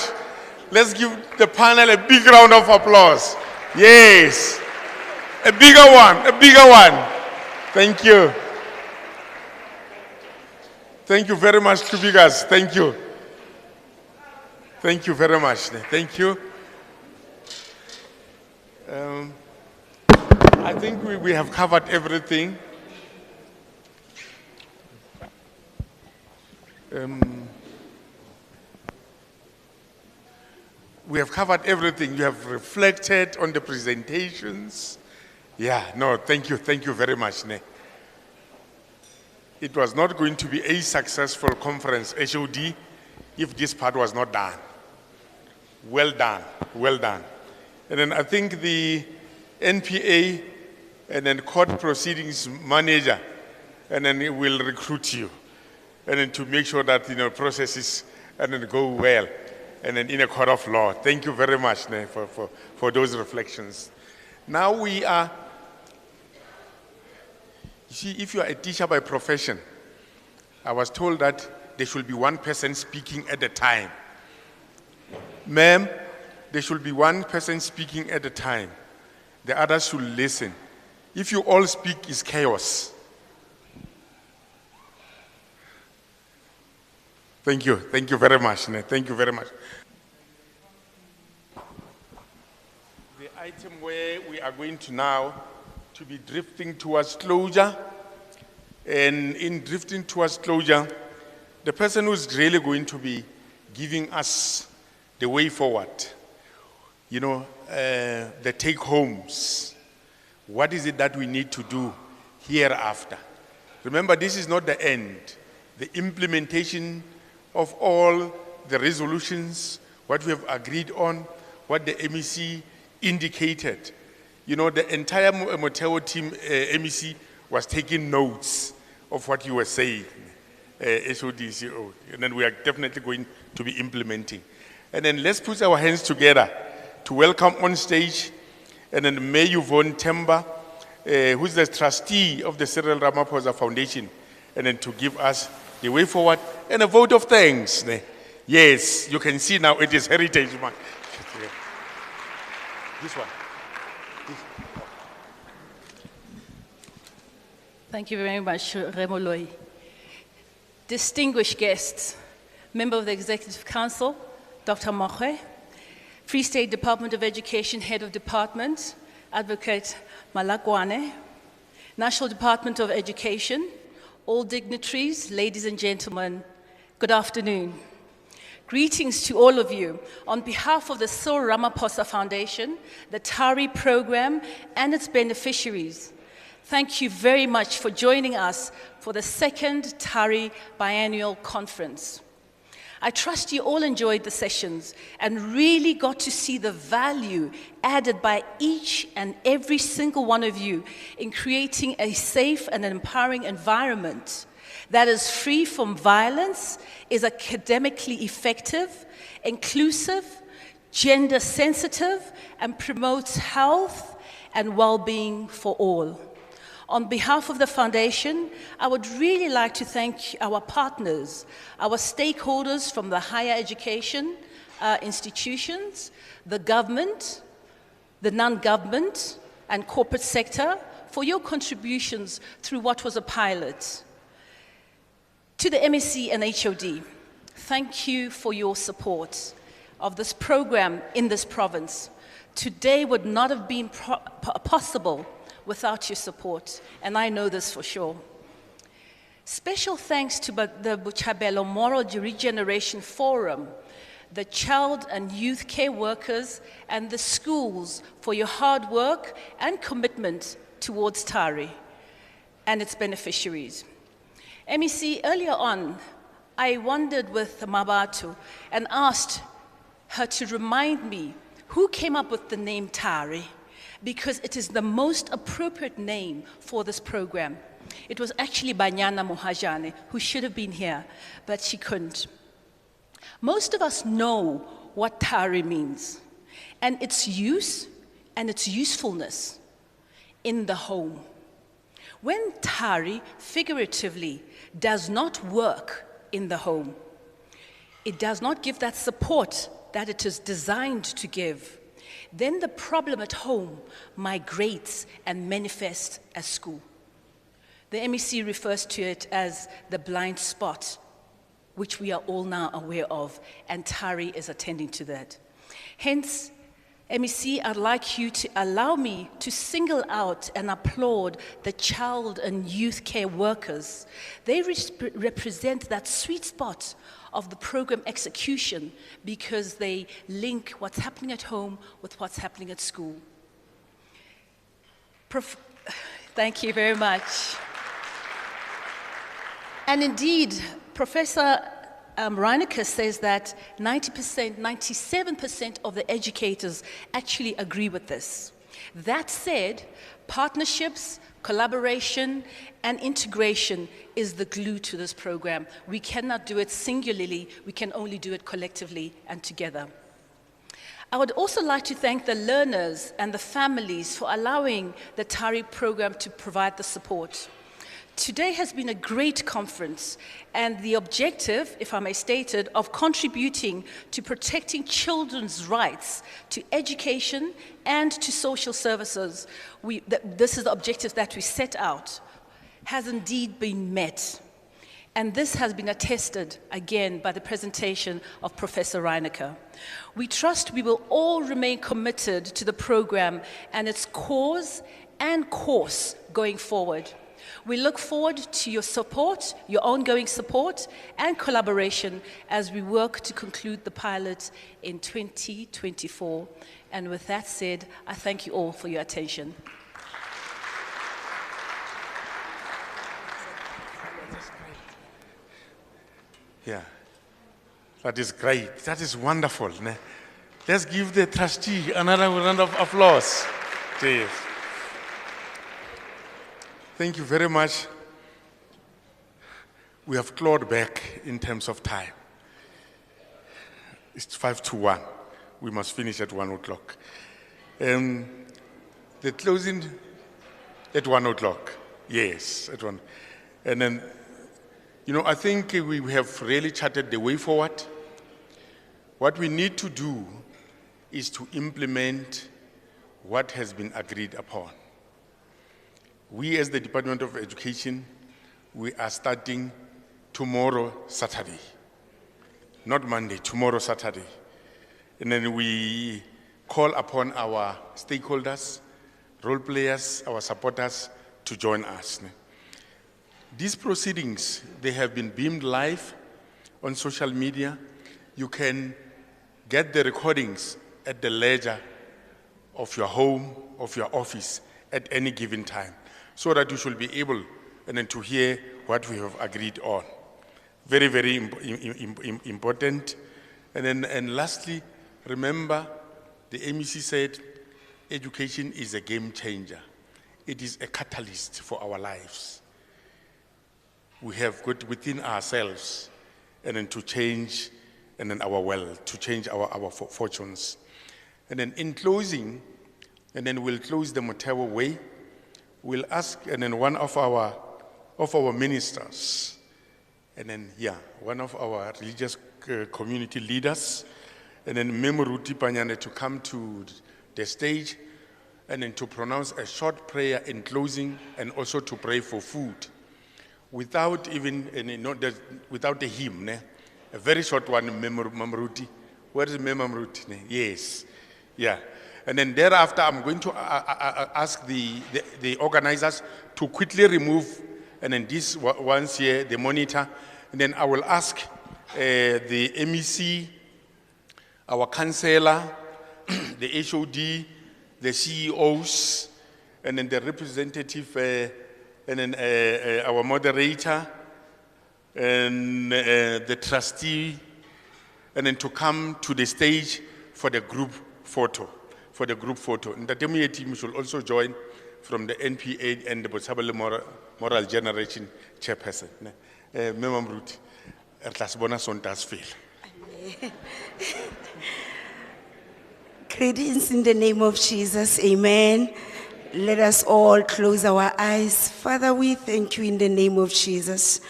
S1: Let's give the panel a big round of applause. Yes. A bigger one, a bigger one. Thank you. Thank you very much, Kubigas. Thank you. Thank you very much. Thank you. I think we have covered everything. We have covered everything. You have reflected on the presentations. Yeah, no, thank you very much. It was not going to be a successful conference, HOD, if this part was not done. Well done, well done. And then I think the NPA and then court proceedings manager, and then it will recruit you, and then to make sure that processes and then go well, and then in a court of law. Thank you very much for those reflections. Now we are. You see, if you are a teacher by profession, I was told that there should be one person speaking at a time. Ma'am, there should be one person speaking at a time. The others should listen. If you all speak, it's chaos. Thank you very much. Thank you very much. The item where we are going to now to be drifting towards closure, and in drifting towards closure, the person who's really going to be giving us the way forward, the take-homes, what is it that we need to do hereafter? Remember, this is not the end. The implementation of all the resolutions, what we have agreed on, what the MEC indicated. The entire Moteo team, MEC, was taking notes of what you were saying, SODCO, and then we are definitely going to be implementing. And then let's put our hands together to welcome on stage, and then Mayor Yvonne Temba, who's the trustee of the CyrilRamaphosaFoundation, and then to give us the way forward and a vote of thanks. Yes, you can see now it is Heritage Month. This one.
S3: Thank you very much, Remoloi. Distinguished guests, Member of the Executive Council, Dr. Moche, Free State Department of Education Head of Department, Advocate Malakwane, National Department of Education, all dignitaries, ladies and gentlemen, good afternoon. Greetings to all of you. On behalf of the CyrilRamaphosaFoundation, the TARI program, and its beneficiaries, thank you very much for joining us for the second TARI Biennial Conference. I trust you all enjoyed the sessions and really got to see the value added by each and every single one of you in creating a safe and empowering environment that is free from violence, is academically effective, inclusive, gender sensitive, and promotes health and well-being for all. On behalf of the foundation, I would really like to thank our partners, our stakeholders from the higher education institutions, the government, the non-government, and corporate sector for your contributions through what was a pilot. To the MEC and HOD, thank you for your support of this program in this province. Today would not have been possible without your support, and I know this for sure. Special thanks to the Botshabelo Moral Regeneration Forum, the child and youth care workers, and the schools for your hard work and commitment towards TARI and its beneficiaries. MEC, earlier on, I wandered with Mabatu and asked her to remind me who came up with the name TARI, because it is the most appropriate name for this program. It was actually Banyana Mohajane, who should have been here, but she couldn't. Most of us know what TARI means, and its use and its usefulness in the home. When TARI, figuratively, does not work in the home, it does not give that support that it is designed to give, then the problem at home migrates and manifests as school. The MEC refers to it as the blind spot, which we are all now aware of, and TARI is attending to that. Hence, MEC, I'd like you to allow me to single out and applaud the child and youth care workers. They represent that sweet spot of the program execution because they link what's happening at home with what's happening at school. Thank you very much. And indeed, Professor Reineke says that 90%, 97% of the educators actually agree with this. That said, partnerships, collaboration, and integration is the glue to this program. We cannot do it singularly, we can only do it collectively and together. I would also like to thank the learners and the families for allowing the TARI program to provide the support. Today has been a great conference, and the objective, if I may state it, of contributing to protecting children's rights to education and to social services, this is the objective that we set out, has indeed been met. And this has been attested, again, by the presentation of Professor Reineke. We trust we will all remain committed to the program and its cause and course going forward. We look forward to your support, your ongoing support and collaboration as we work to conclude the pilot in 2024. And with that said, I thank you all for your attention.
S1: Yeah, that is great. That is wonderful. Ne? Let's give the trustee another round of applause. Cheers. Thank you very much. We have clawed back in terms of time. It's 5 to 1. We must finish at 1 o'clock. The closing at 1 o'clock. Yes, at 1. And then, you know, I think we have really charted the way forward. What we need to do is to implement what has been agreed upon. We, as the Department of Education, we are starting tomorrow, Saturday. Not Monday, tomorrow, Saturday. And then we call upon our stakeholders, role players, our supporters to join us. These proceedings, they have been beamed live on social media. You can get the recordings at the leisure of your home, of your office at any given time, so that you should be able and then to hear what we have agreed on. Very, very important. And lastly, remember, the MEC said education is a game changer. It is a catalyst for our lives. We have got within ourselves and then to change and then our world, to change our fortunes. And then in closing, and then we'll close the Motewa way we'll ask, and then one of our ministers, and then, one of our religious community leaders, and then Memoruti Panyane to come to the stage, and then to pronounce a short prayer in closing, and also to pray for food, without even, without the hymn, ne? A very short one, Memoruti. Where is Memoruti? Yes, yeah. And then thereafter, I'm going to ask the organizers to quickly remove, and then this once here, the monitor, and then I will ask the MEC, our councillor, the HOD, the CEOs, and then the representative, and then our moderator, and the trustee, and then to come to the stage for the group photo. And the Demi team should also join from the NPA and the Botshabelo Moral Generation Chairperson. Memam Ruth, Ertasbona Sontas fail.
S14: Greetings in the name of Jesus, amen. Let us all close our eyes. Father, we thank you in the name of Jesus.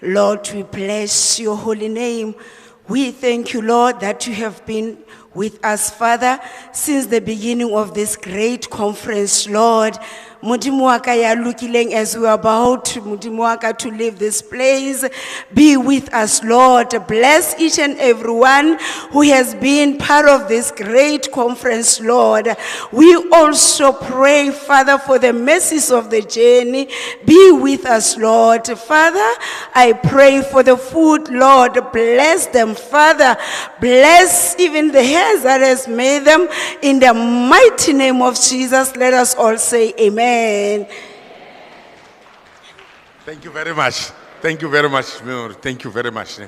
S14: Lord, we bless your holy name. We thank you, Lord, that you have been with us, Father, since the beginning of this great conference, Lord. Modimo wa ka ya lokileng, as we are about Modimo wa ka to leave this place, be with us, Lord. Bless each and everyone who has been part of this great conference, Lord. We also pray, Father, for the mercies of the journey. Be with us, Lord. Father, I pray for the food, Lord. Bless them, Father. Bless even the hands that has made them. In the mighty name of Jesus, let us all say amen.
S1: Thank you very much. Thank you very much. Thank you very much.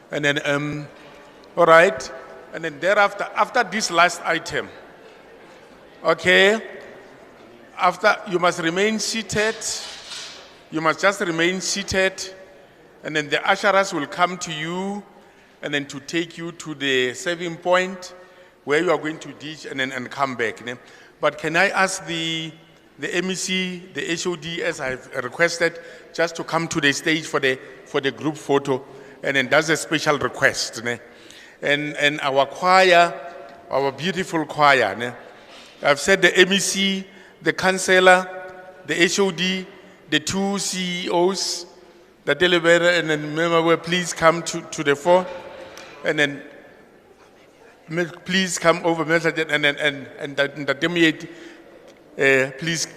S1: And then, all right. And then thereafter, after this last item, okay, after you must remain seated. You must just remain seated. And then the usherers will come to you and then to take you to the serving point where you are going to dish and then come back. But can I ask the MEC, the HOD, as I've requested, just to come to the stage for the group photo, and then that's a special request. And our choir, our beautiful choir. I've said the MEC, the councillor, the HOD, the two CEOs, the deliberator, and then member, please come to the fore, and then please come over, and the demiate. Please.